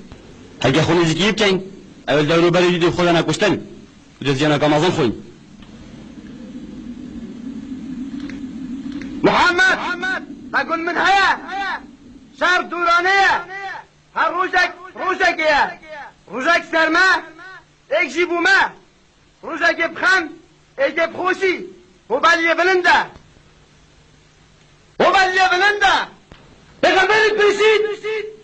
هيك خوني زكيب كين أول دورو بري دي خلنا كشتن وجزينا كمازن خوين محمد أقول من هيا شهر دورانية هر روزك يا روزك سرما اك جيبو ما روزك بخم اك بخوشي وبالي بلنده وبالي بلنده پیغمبرت برسید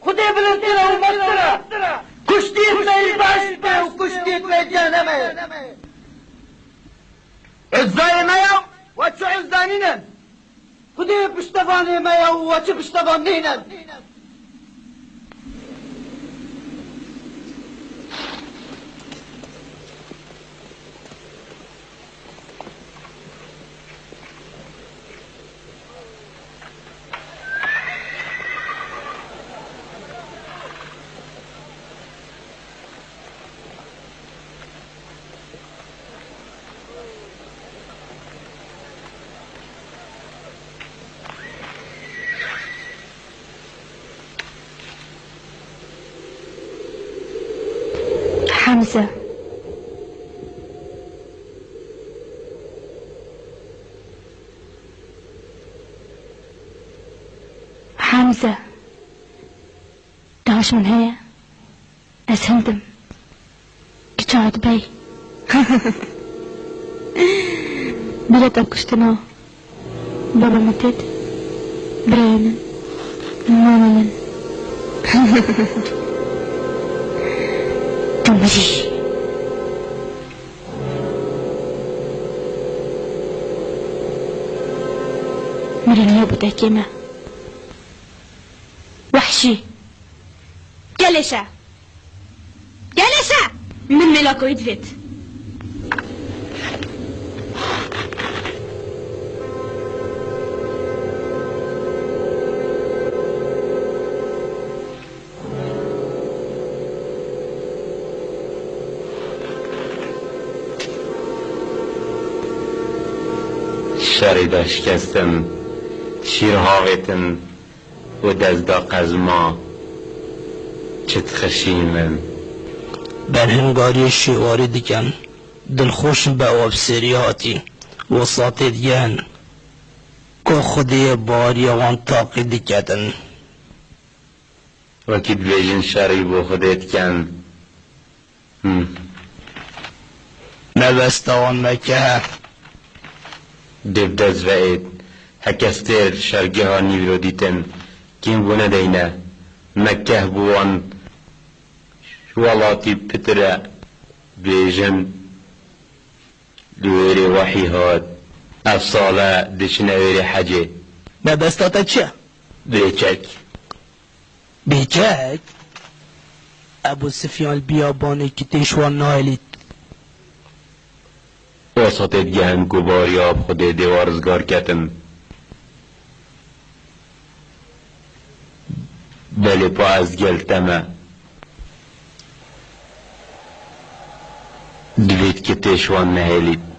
خدای بلندتره و مستره کشتیت می بسته و کشتیت می جهنمه عزای میا و چو عزانینن خدای پشتوانه میا و چه پشتوانینن حمزة حمزة داش من هيا أسهندم كتشعد بي بلد أكشتنا بابا متت برانا ماما تمجي مرينيا بوتاكيما وحشي جلسة من ملاكو يدفت شریدا شکستم شیرهاوتم و دزدا قزما چت خشیمم بر هنگاری شواری دیکن دلخوش به آبسری هاتی و ساتی دیگن که خودی باری وان تاقی دیکتن وکید بیجن شری بو خودت کن نبستوان مکه دبدز وعید هکستر شرگه ها نیورو دیتن کیم بونه دینه مکه بوان شوالاتی پتره بیجن دویری وحی هاد افصاله دشنه ویری حجه نبستاتا چه؟ بیچک ابو سفیان بیابانه که تشوان نایلید وسط گهن گباری آب خود دیوارزگار کتم بله پا از گلتمه دوید که تشوان نهیلید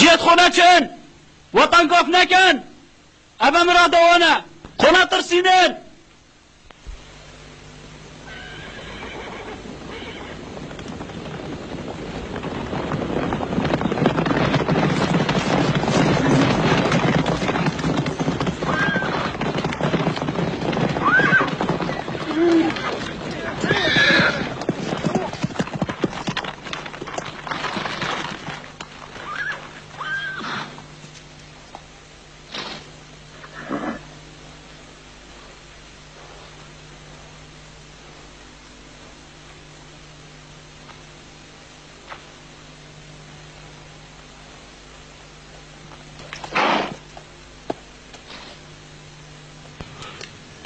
جيت خونا چن وطن قف نكن أبا مرادوانا خونا ترسينين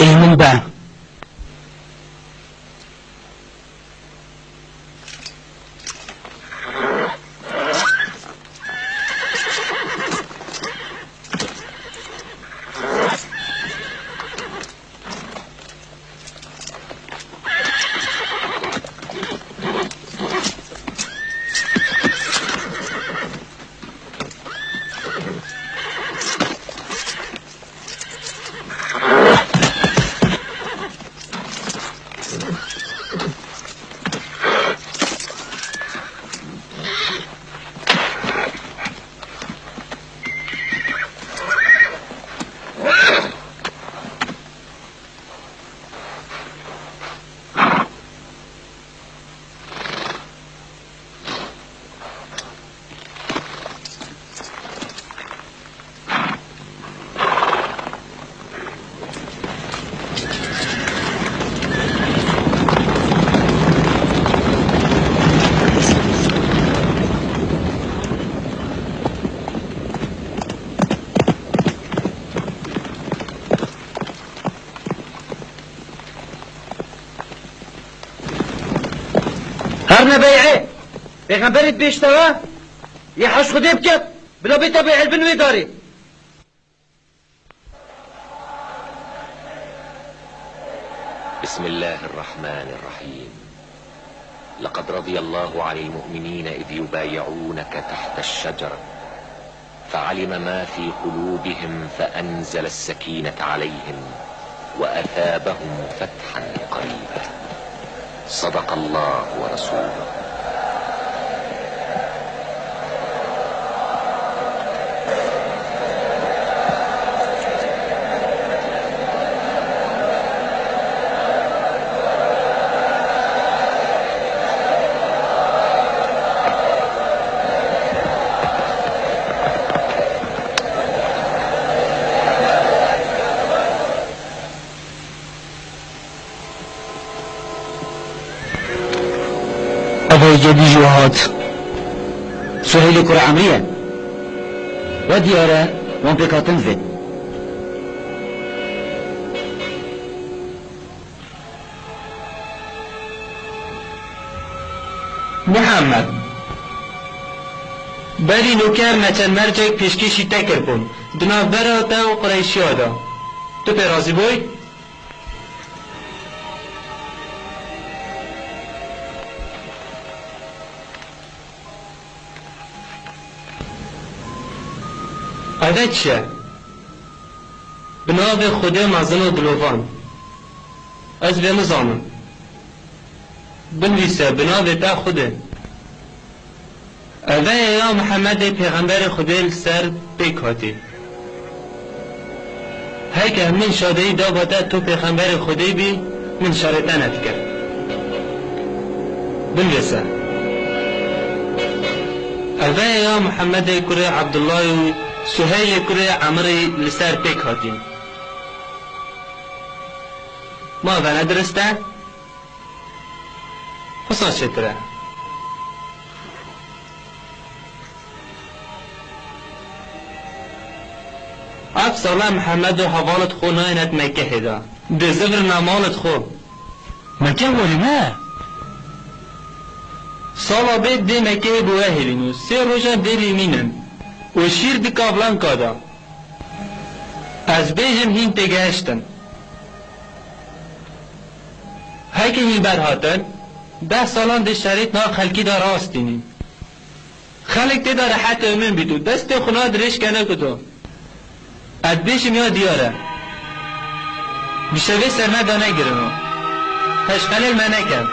المنبع هرنا بيعه پیغمبرت بیشتره یه حش خودی بکت بلا بیتا بیع البنوی داری بسم الله الرحمن الرحيم لقد رضي الله عن المؤمنين إذ يبايعونك تحت الشجرة فعلم ما في قلوبهم فأنزل السكينة عليهم وأثابهم فتحا قريبا صدق الله ورسوله جدي جوهات سهيل كرة عمرية وديارة وان بكا تنفذ محمد بلی نوکر مچن مرجک پیشکشی تکر بون دناف براتا و قریشی آدا تو پی رازی بوی؟ آده چیه؟ بناف خود مزن و دلوان از به نظامم بنویسه بناف تا خوده آده یا محمد پیغمبر خدا سر بکاتی هی که من شاده دا باته تو پیغمبر خدا بی من شرطه نتکر بنویسه آده یا محمد کره عبدالله و سهیل کره عمری لسر بکاتی ما و ندرسته؟ خصوص چطوره؟ اب ساله محمد و حوالت خو ناینت مکه هدا ده زفر نمالت خو مکه ولی نه سالا بید ده مکه بوه هلینو 3 روژا دلی مینن و شیر دی کابلان کادا از بیجم هین تگهشتن هی که هین برهاتن 10 سالان ده شریط نا خلکی دا راستینی خلق تدا راحت امن بیتو دست خنا درش کنه کتو ادبیشم یا دیاره بشوی سر ندانه گرنو تشغل ما نکن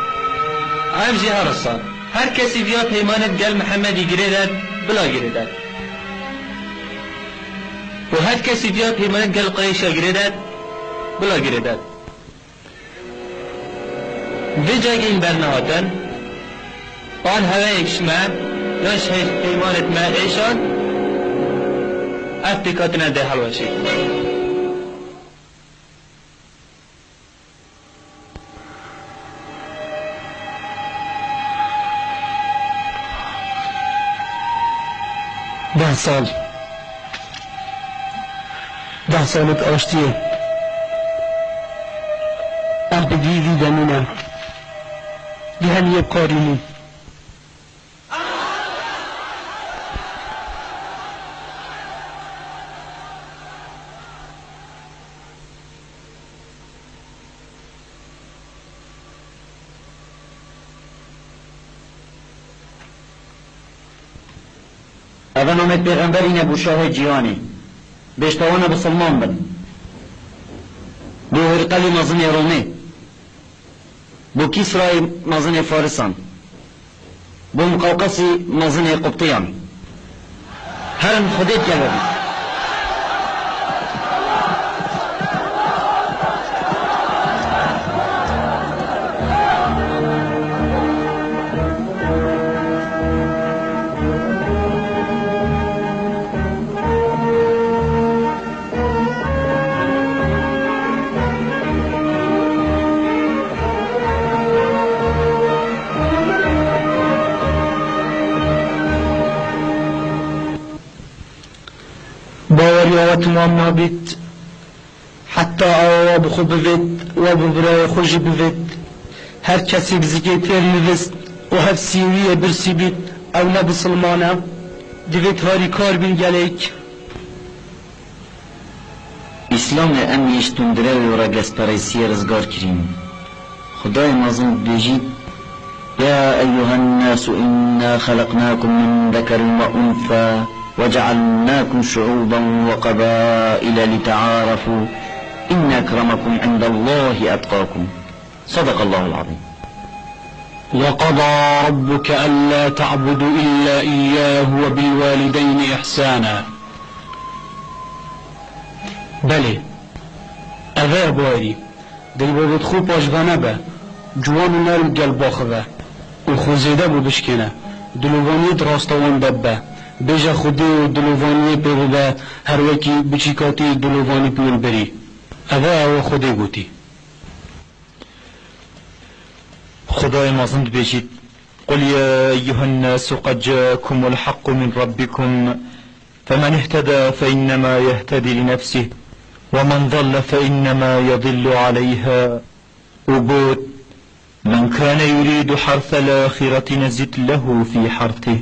عام جهه رسال هر کسی بیا پیمانت گل محمدی گریدد بلا گریدد و هر کسی بیا پیمانت گل قریشا گریدد بلا گریدد به جای این برنهاتن آن هوا اکشمه داشت پیمانت ما ایشان افریکاتنا ده حلوشی ده سالت آشتیه ام بدیدی دمونه دی هم یه کارینی اول نامت پیغمبر اینه بو شاه جیانی بشتوانه بسلمان بن بو هرقل مازن رومی بو کسرای مازن فارسان بو مقوقسی مازن قبطیان هرن خودت گلبی تمام نابید حتی آوا بخود بوید و ببرای خوشی بوید هر کسی بزیگه تیر نوست و هر سیویه برسی بید او نبسلمانه دوید هاری کار بین گلیک اسلام امیش تندره و را گسپریسی رزگار کریم خدای مازن بیجید یا ایها الناس انا خلقناكم من ذكر وانثى وجعلناكم شعوبا وقبائل لتعارفوا إن أكرمكم عند الله أتقاكم صدق الله العظيم وقضى ربك ألا تعبدوا إلا إياه وبالوالدين إحسانا بله أذا بواري دل بابد خوب باجبانه به جوان نرم قلب باخذه وخوزيده ببشكنه دلواني دراستوان دبه بیجا خودی و دلوانی پیوده هر وکی بچیکاتی دلوانی پیول بری اوه او خودی گوتی خدای مازند بیشید قل يا أيها الناس قد جاءكم الحق من ربكم فمن اهتدى فإنما يهتدي لنفسه ومن ضل فإنما يضل عليها وقود من كان يريد حرث الآخرة نزد له في حرثه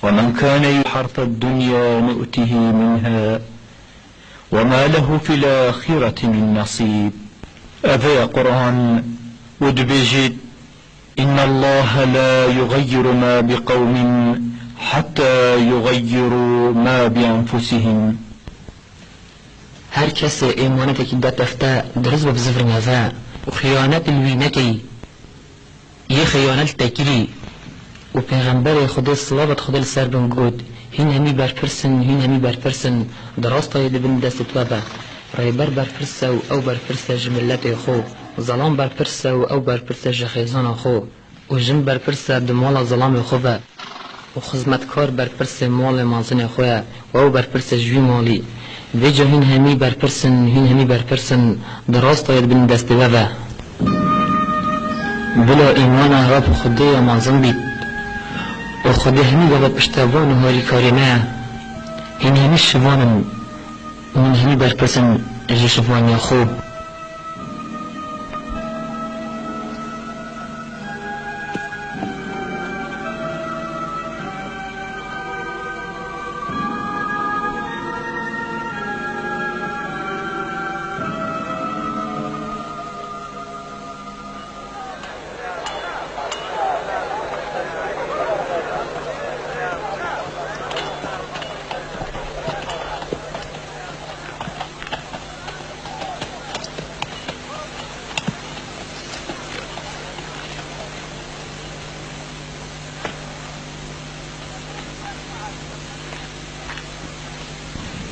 ومن كان يحرث الدنيا نؤته منها وما له في الآخرة من نصيب أذى قرآن ودبجد إن الله لا يغير ما بقوم حتى يغيروا ما بأنفسهم هر کس ایمانت که دفته درست به بزفر نفع و خیانت الوینکی یه خیانت تکری و پیغمبر خدا صلابت خدا سر بن گود هین همی برپرسن هین همی برپرسن دراسته لبن دست توبه رایبر برپرسه و او برپرسه جملت خو ظلام برپرسه و او برپرسه جخیزان خو و جن برپرسه دمال ظلام خو و خدمتکار برپرسه مال مازن خو و او برپرسه جوی مالی ویجا هین همی برپرسن دراسته لبن دست توبه بلا ایمان رب خدا مازن بید و خدا همی بابا پشتوان و هاری کاری نه این همی شوانم من همی برپرسن اجی شوانی خوب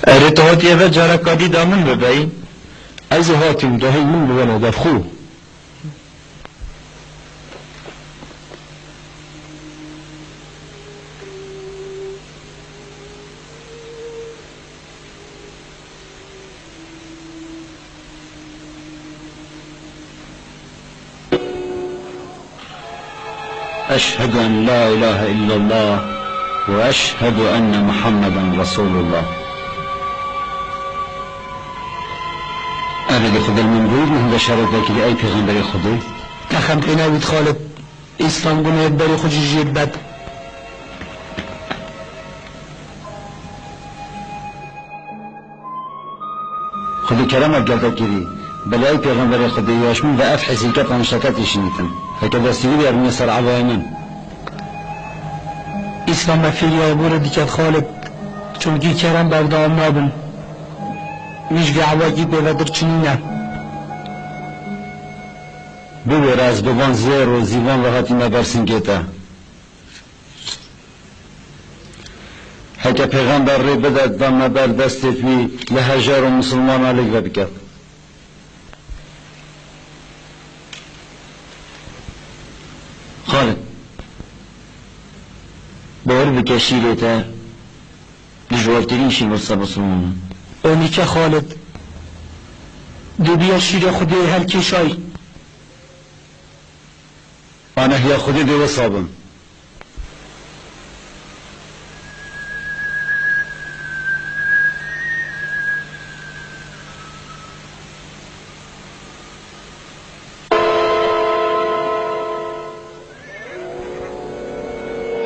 اره تو هاتی اوه جارکادی دامن ببایی از هاتیم دهی من بوانا دفخو أشهد أن لا إله إلا الله وأشهد أن محمدا رسول الله. أبدا خد المنبور من بشارة ذاك لأي پیغمبر خدا تخم قناوید خالد اسلام گونه بری خوشی جید بد خدا کرم أجلتك كري بل أي پیغمبر خدا ياشمون وأف حسيكات ومشتكات يشنيتن هكذا سيولي أرمي سر عوائمن اسلام مفیلی آبور دیکت خالد چونکی کرم بردام نابن ویشگی عواجی بیودر چنینه ببر از ببان زیر و زیوان وقتی مبرسین گیتا حکا پیغمبر ری بدد و مبر دستت بی لحجار و مسلمان علیک و بکت خالد باور بکشی لیتا لجوارترین شی وصا مسلمان اونی که خالد دو بیا شیر خودی هر کشای أنا هي خودي دي وصابم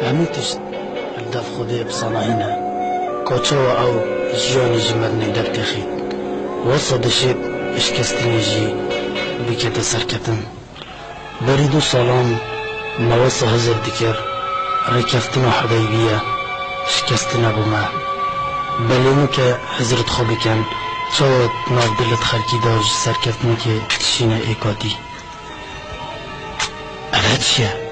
هميتش الدف خودي بصناعنا كوتشوا أو جيوني جمرني دبتخي وصد شيب اشكستني جي بكده سركتن بريدو سلام نوصى هزر دكر ركفتنا حديبية شكستنا بما بلينو که حضرت خوبی کن چوت ناف دلت خلکی دارج سرکفتنا که تشينا ايكادي اوه چیه؟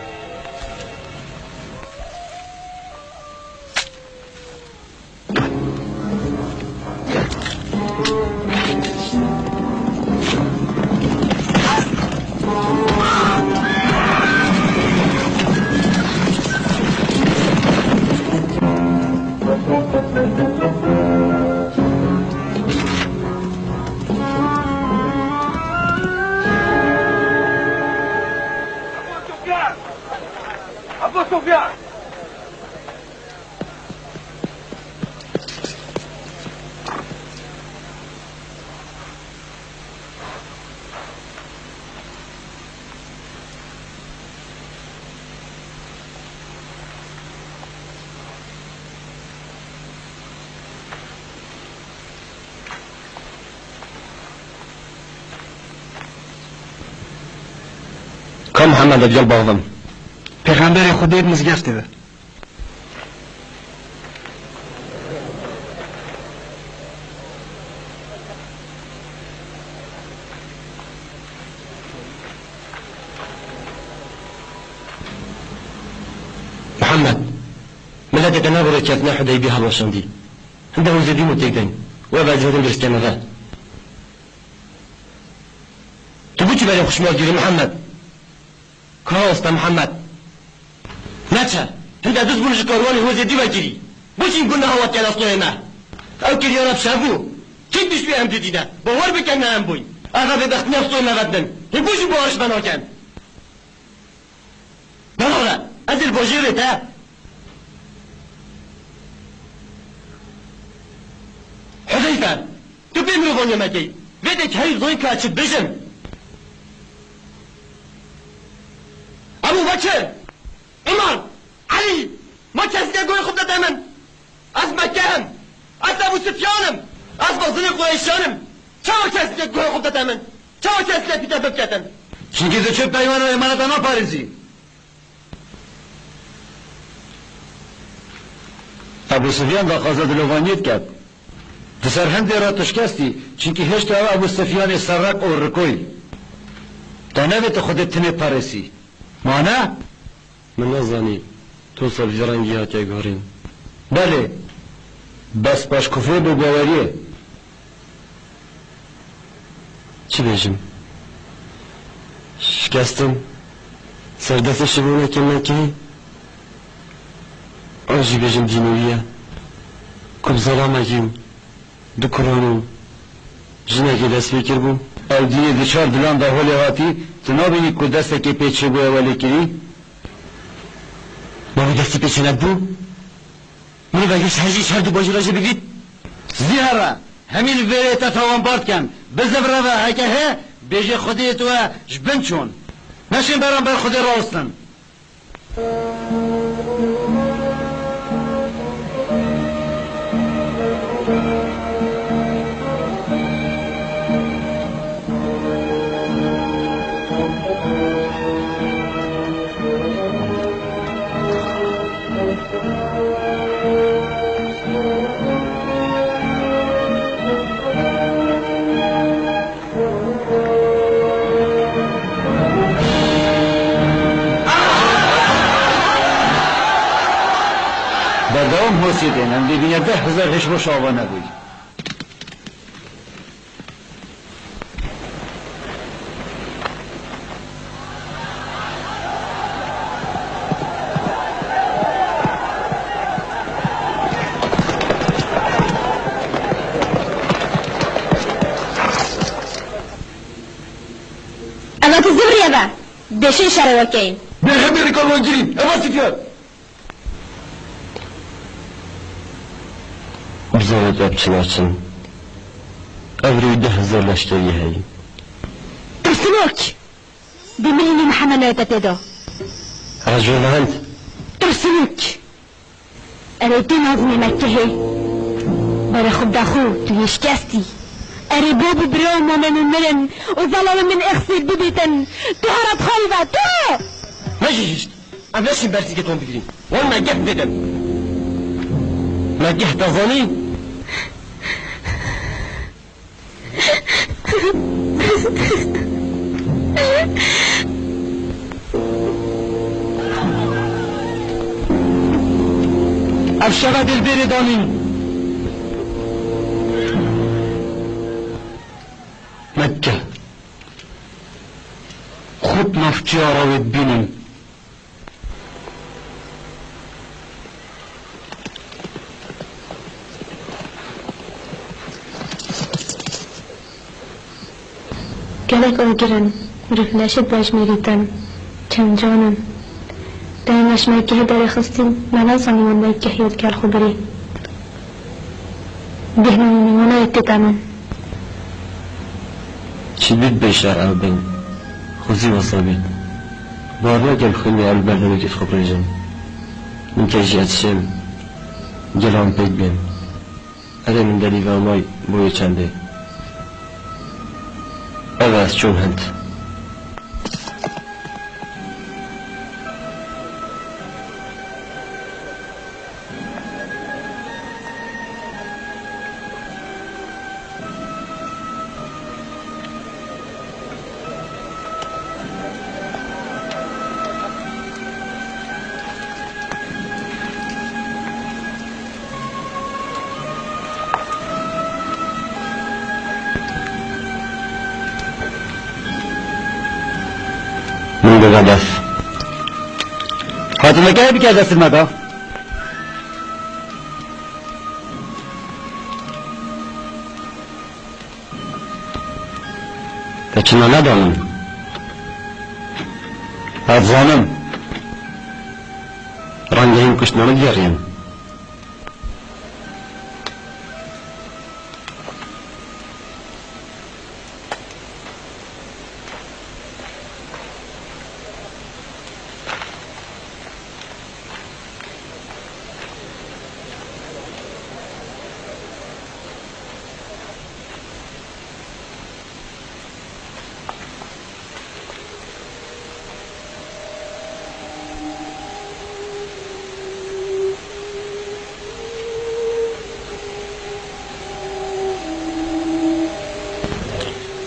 كم محمد أجل بعضم پیغمبر خودت مزگفته ده محمد ملاتي تناغر كاتنا حديبي هالوشندي عنده وزدين وتيتين وابا جهدين برسكنا ذا تبوتي بالي خشمال جيري محمد كاستا محمد ناتشا انت دوز بولش كارواني هو زدي باجري بوشين قلنا هو كان اصله ما او كريانا بشافو كيف بيش بيهم جديدة بوار بكنا هم بوي اغا بدخني اصله ما بدن يبوشي بوارش بنا كان بلا ازل بوجيري تا حذيفة تبي مروفون يمكي بدك هاي زوين كاتش بجن ابو بكر عمر علي ما كسي اقول خبطة دائما از مكهم از ابو سفيانم از بازن قريشانم چاو كسي اقول خبطة دائما چاو كسي پیتا ببکتن چونکه دو چه پیمان و امانت انا پارزی ابو سفیان دا خوازه دلوانیت کرد دسر هنده را تشکستی چونکه هشت او ابو سفیان سرق و رکوی تا نویت خودت تنه پارسی مانا؟ من نزاني توصل جرانجي هاتي قهرين بله بس باش کفر بو باوریه چی بجم شکستم سردست شبونه که من که آجی بجم دینویه کم ظلام اگیم دو کرانو جنگی دست بکر بوم او دینی دچار دلان دا هولی هاتی تو نابینی که دسته که پیچه بو اولی کری ما دستی پیچه نبو منو بگیش هرجیش هر دو باجی راجه بگید زیاره همین ویره تا تاوان بارد کن بزبره و هکه ها بیجه خودی تو جبن چون نشین برام بر خودی راستن بردوام حسیدین هم ببینه 10,000 هش روش آوا نبود اما تزبرية با دشين شارع وكين بهم يركض وانجرين اما سفيان بزرد ابچناچن افري 10,000 لشتري هاي ترسموك بميني محمد نويتا تدو رجل انت ترسموك اريدين عظمي مكهي برا خب داخو تو يشكستي اري بوبي بروم ومن المرن وظلم من اخسي ببيتن تهرب خلبة تو ماشي ام ليش برتي كتون بقرين وانا جه بدم ما جه تظني افشغد البرداني مكة خطنا في جارة وبينن گلک آگرن رفلشت باش میریتن چند جانم دایمش مکه داره خستیم نلازم من مکه یاد کل خبری دهنونی وانا اتتامن چی بید بشار او بین خوزی وصابید بارنا گل خونی علی برنامه که خبری جم من که جیاد شم گلام پید بین اره من دلی و امای بوی چنده او از چون هند من بغدف خاتمه که بکرد دست المدا تچنا ندانم افغانم رنگ این کشنامه دیاریم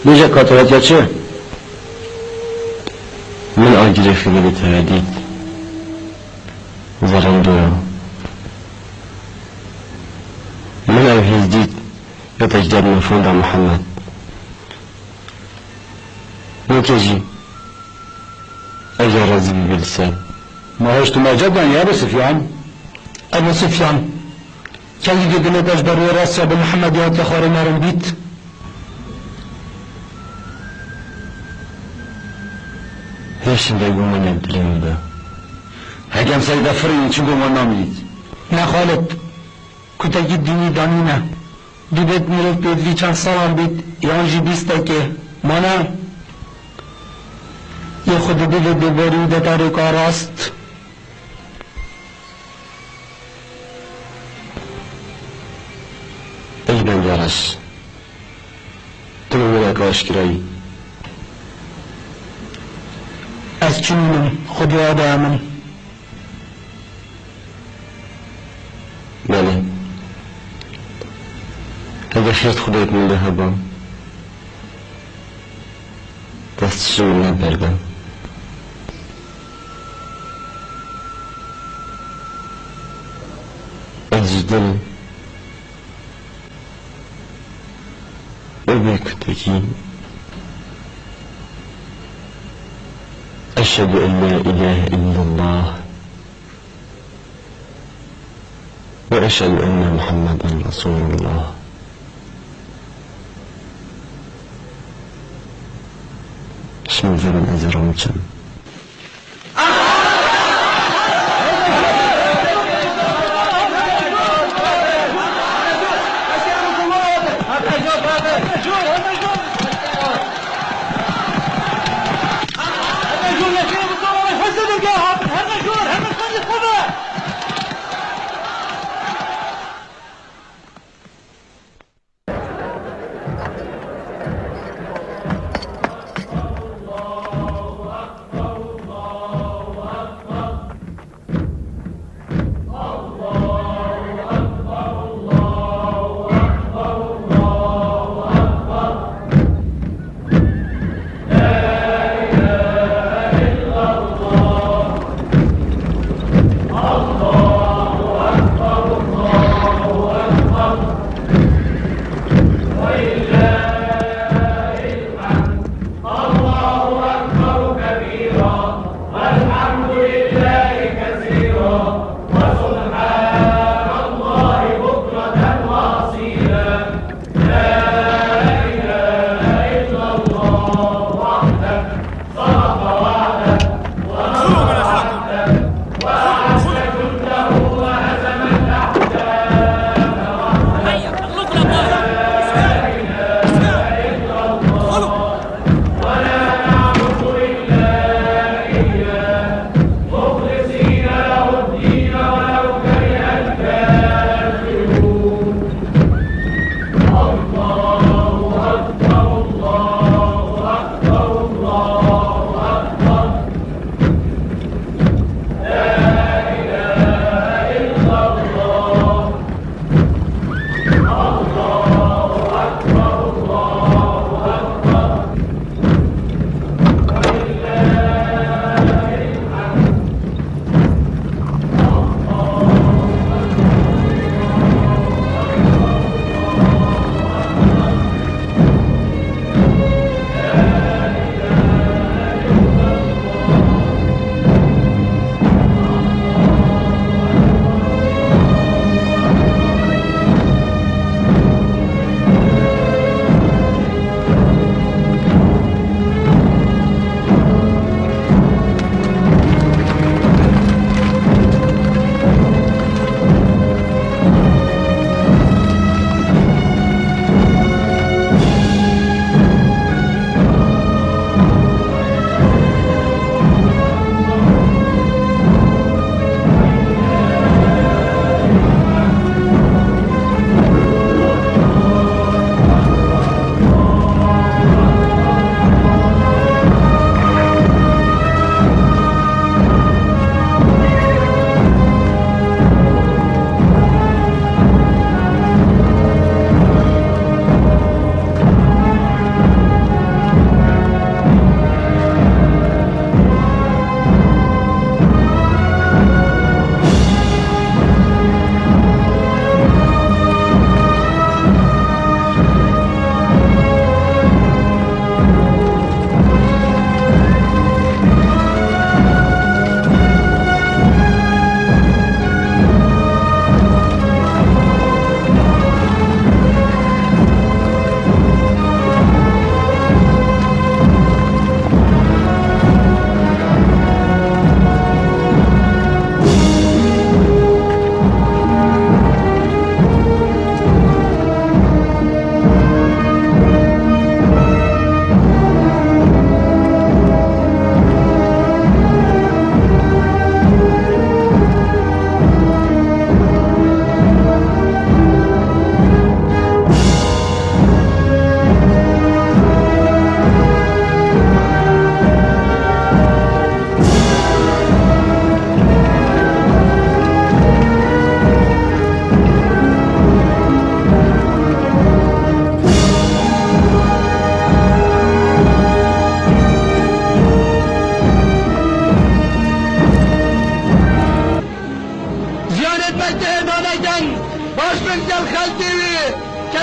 بیجا کاتورت یا چه؟ من آگیره خیلی تردید زرم دورم يتجدد مفروض محمد نوكيجي أجر رزي باللسان ما هوش تماجد يا أبو سفيان أبو سفيان كي يجدنا تجبر وراسي أبو محمد يا تخار نارن بيت هيش ندقو من يبدلين به هكام سيدة فرين شنقو من ناميد نا خالد كنت جدني دانينا دو بيت ملك بيدري چند سالان بيت يانجي بيستكي مانا يا خود دل دوباري ده تاريك راست اجبن جرش تنو لك اشكري از چنونم خود یاده من بله هذا شرط خدایت من ذهبا دست شغل نبردم از دل وبكتكي أشهد أن لا إله إلا الله وأشهد أن محمدا رسول الله اسم الزمن أزر ومتشم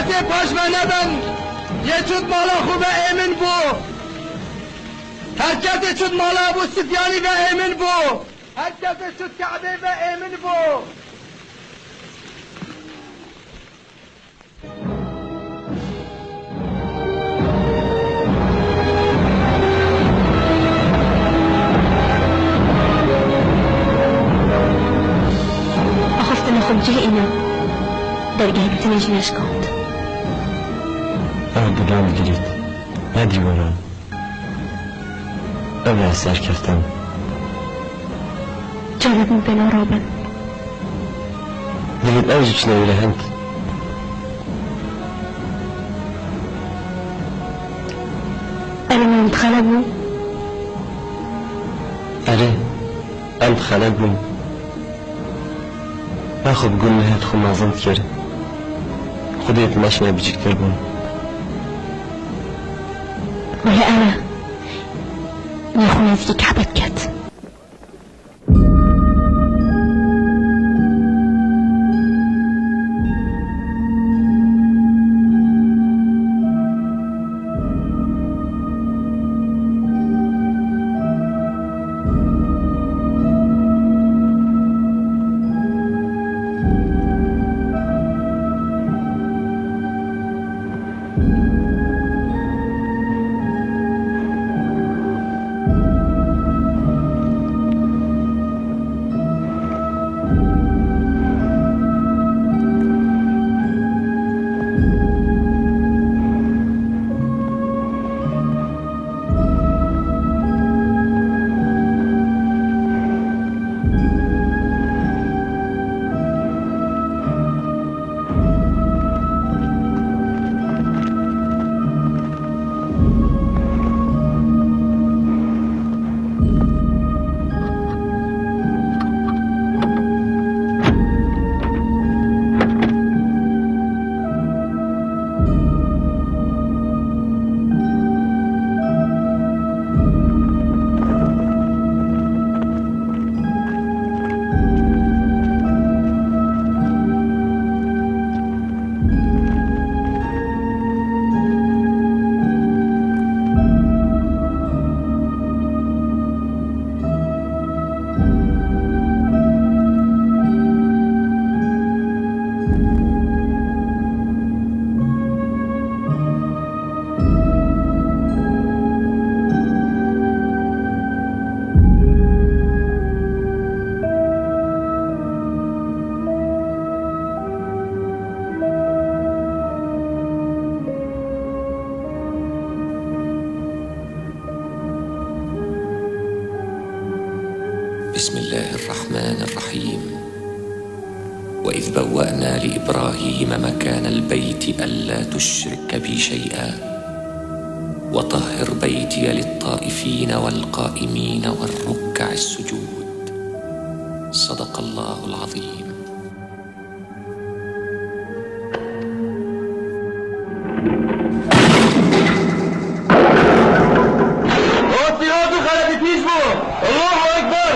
کسی پاش و ندن یه چود مالا خوب ایمن بو هر کسی چود مالا ابو سفیانی و ایمن بو هر کسی چود کعبه و ایمن بو أخفت ناخد جائنا درجة بتنجي نشكوت أنا برنامج جديد نادي ورا أبغى أسأل كفتم جرب من بين رابن دلت أوجب شنو إلى هنت أنا ما متخلقوا أري أنت خلقهم أخذ قلنا هيدخل نظمت كده خديت ماشنا بيجيك تربون ولا أنا يا أخويا زيك حبكت بسم الله الرحمن الرحيم وإذ بوأنا لإبراهيم مكان البيت ألا تشرك بي شيئا وطهر بيتي للطائفين والقائمين والركع السجود صدق الله العظيم. الله أكبر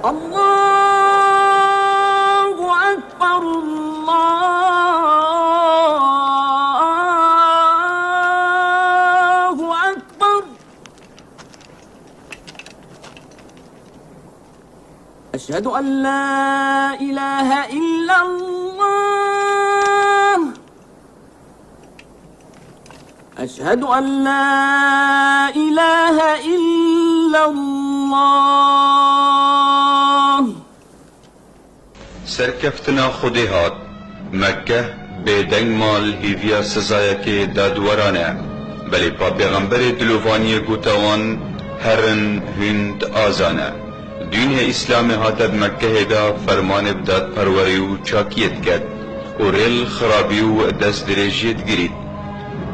الله أكبر الله أكبر. أشهد أن لا إله إلا الله. أشهد أن لا إله إلا الله. سرکفتنا خودی هات مکه به دنگ مال هیویا سزایه که دادورانه بلی پا پیغمبر دلوفانی گوتوان هرن هند آزانه دین اسلام هاتد مکه دا فرمان بداد پروری و چاکیت کرد و ریل خرابی و دست درجیت گرید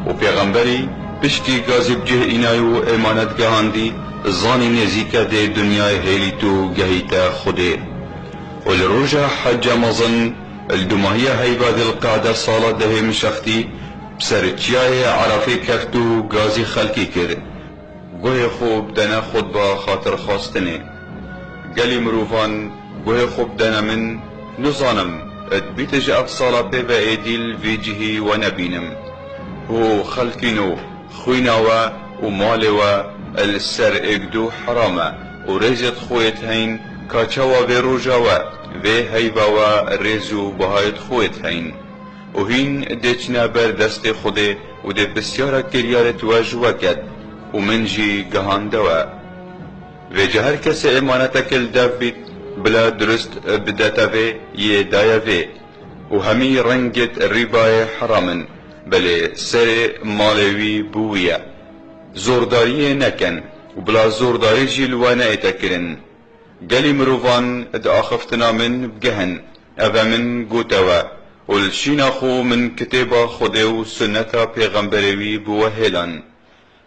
و پیغمبری پشتی گازی بجه اینایو امانت گهاندی زانی نزیکه ده دنیای هیلی تو گهیتا خوده والرجع حج مظن الدمهية هيبة ذي القعدة صالة ده مشختي بسرتشياي عرفي كفتو غازي خلقي كر گوه خوب دنا خطبة خاطر خواستنه قالي مروفان گوه خوب دنا من نظانم ادبيتج افصالة بيبا ايديل فيجهي ونبينم هو خلقينو خويناوا ومالوا السر اقدو حرامة ورزت خويت هين کاچاوا و روژاوا و هیباوا ریزو بهایت خویت هین و هین دچنا بر دست خوده و ده بسیارا کریارت واجوا کد و منجی گهاندوا و جهر کس امانتا کل دف بید بلا درست بداتا و یه دایا و همی رنگت ریبای حرامن بله سر مالوی بویا زورداری نکن و بلا زورداری جلوانه ایتا قالي مروفان ادعاخفتنا من بجهن أبا من قوتوا والشين أخو من كتابة خديو سنة پیغمبروي بوهلان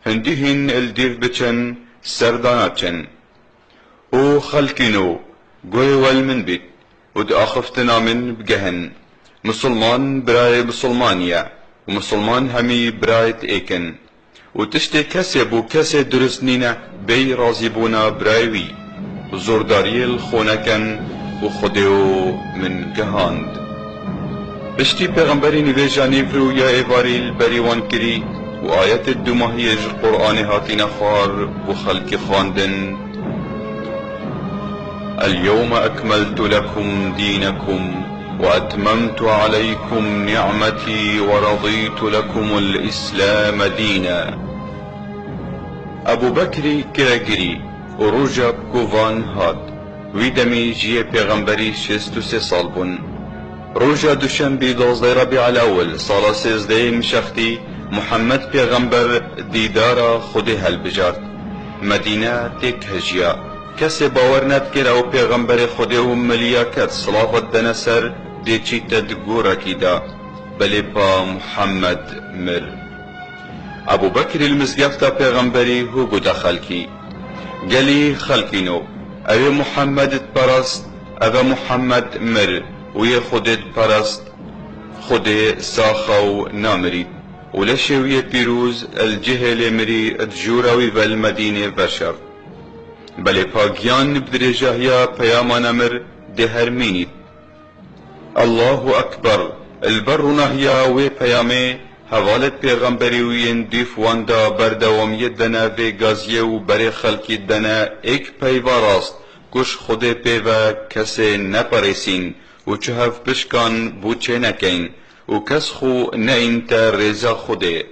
هندهن الديف بچن سرداناتشن او خلقينو قوي والمن بيت ودعاخفتنا من بجهن مسلمان براي مسلمانيا ومسلمان همي برايت ايكن وتشتي كسب وكسي درسنينا بي رازيبونا برايوي زورداری الخونکن و خودیو من گهاند بشتی پیغمبری نویجانی فرو یا ایواری البریوان کری و آیت دوماهی قرآن هاتین خوار و خلق خواندن اليوم أكملت لكم دينكم وأتممت عليكم نعمتي ورضيت لكم الإسلام دينا أبو بكر كراجري و روژا کووان هات وی دمی جیه پیغمبری 63 سال بون روژا دوشنبی 12 ربیع الاول سال 13 مشختی محمد پیغمبر دیدارا خودی هل بجارد مدینه تک هجیا کسی باور ند کرد او پیغمبر خودی و ملیا کد صلافت دنسر دی چی تدگورا کی دا بلی با محمد مر ابو بکر المزگفتا پیغمبری هو گو دخل کی قالي خلقينو أبي محمد برست أبا محمد مر ويا خدت برست خدي ساخو نامري ولشوية بيروز الجهل مري الجوراوي بالمدينة بشر بل باقيان بدرجاهيا بيامان امر دهر مينيت الله أكبر البر نهيا وي بيامي حوالت پیغمبری و این دیف واندا بردوامیت دنا و گازیه و بری خلکی دنا ایک پیوا راست کش خود پیوا کسی نپریسین و چه هف بشکان بوچه نکین و کس خو نین تا رزا خوده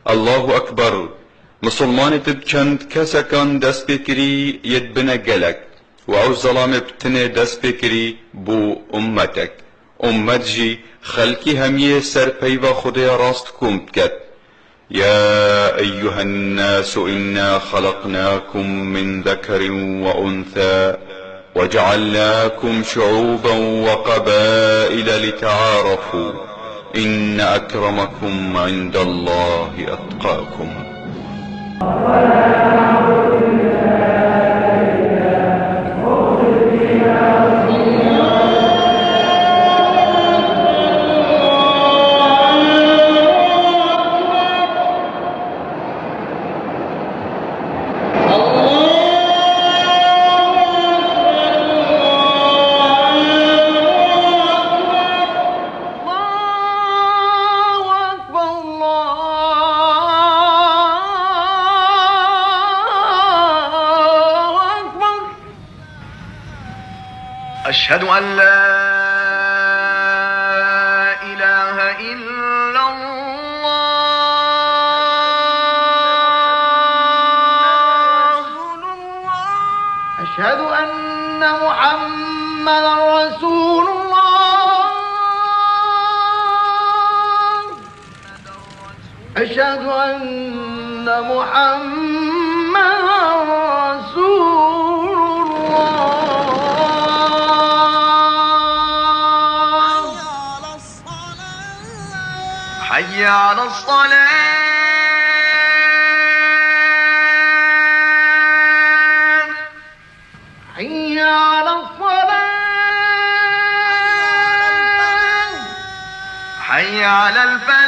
الله اکبر مسلمان تبچند کسا کان دست بکری ید بنا گلک و او ظلام بتنه دست بکری بو امتک امت جي خلقي هميه سر پيوا خديا راست كومت كت يا أيها الناس إنا خلقناكم من ذكر وأنثى وجعلناكم شعوبا وقبائل لتعارفوا إن أكرمكم عند الله أتقاكم أشهد أن لا إله إلا الله. أشهد أن محمدا رسول الله. أشهد أن محمدا رسول الله. حي على الصلاة. حي على الصلاة. حي على الفلاح.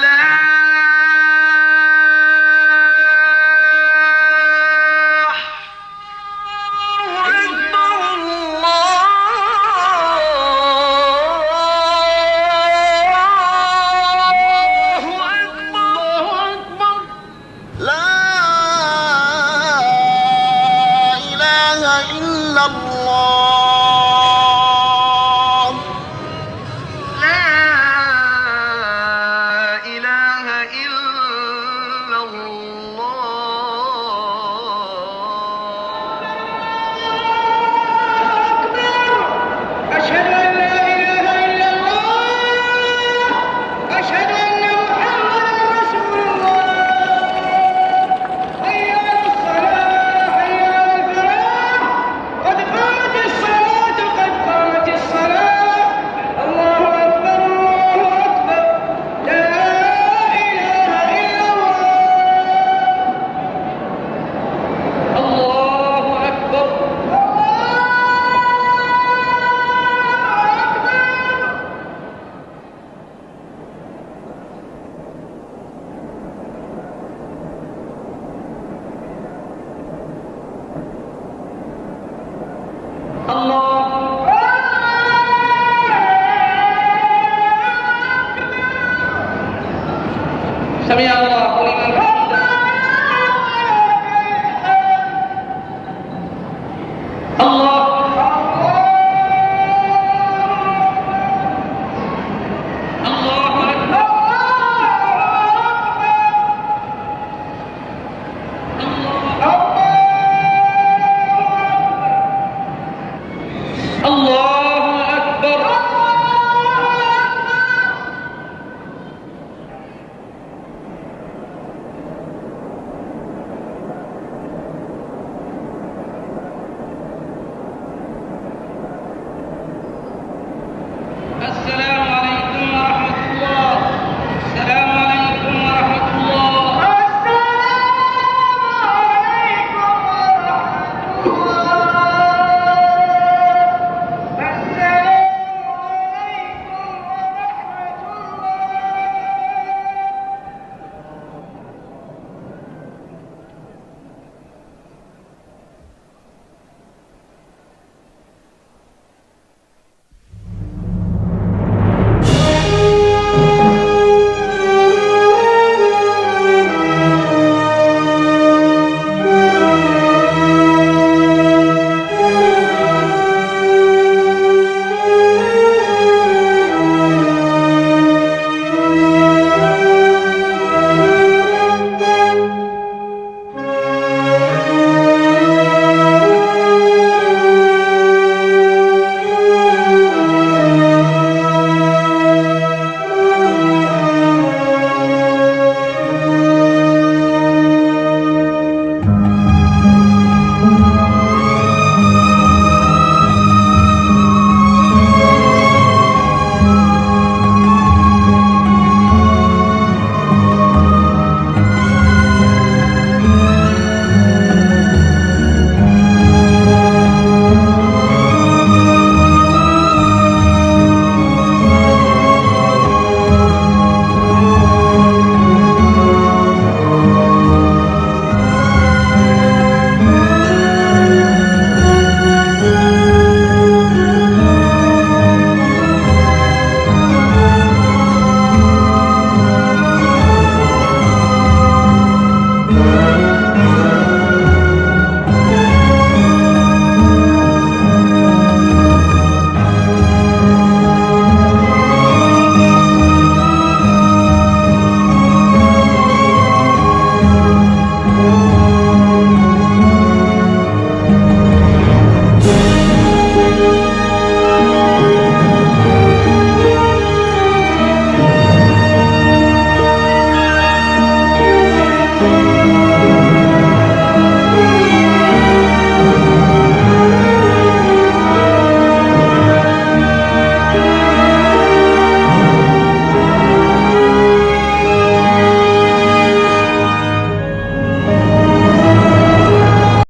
سمع الله لمن حمده. الله الله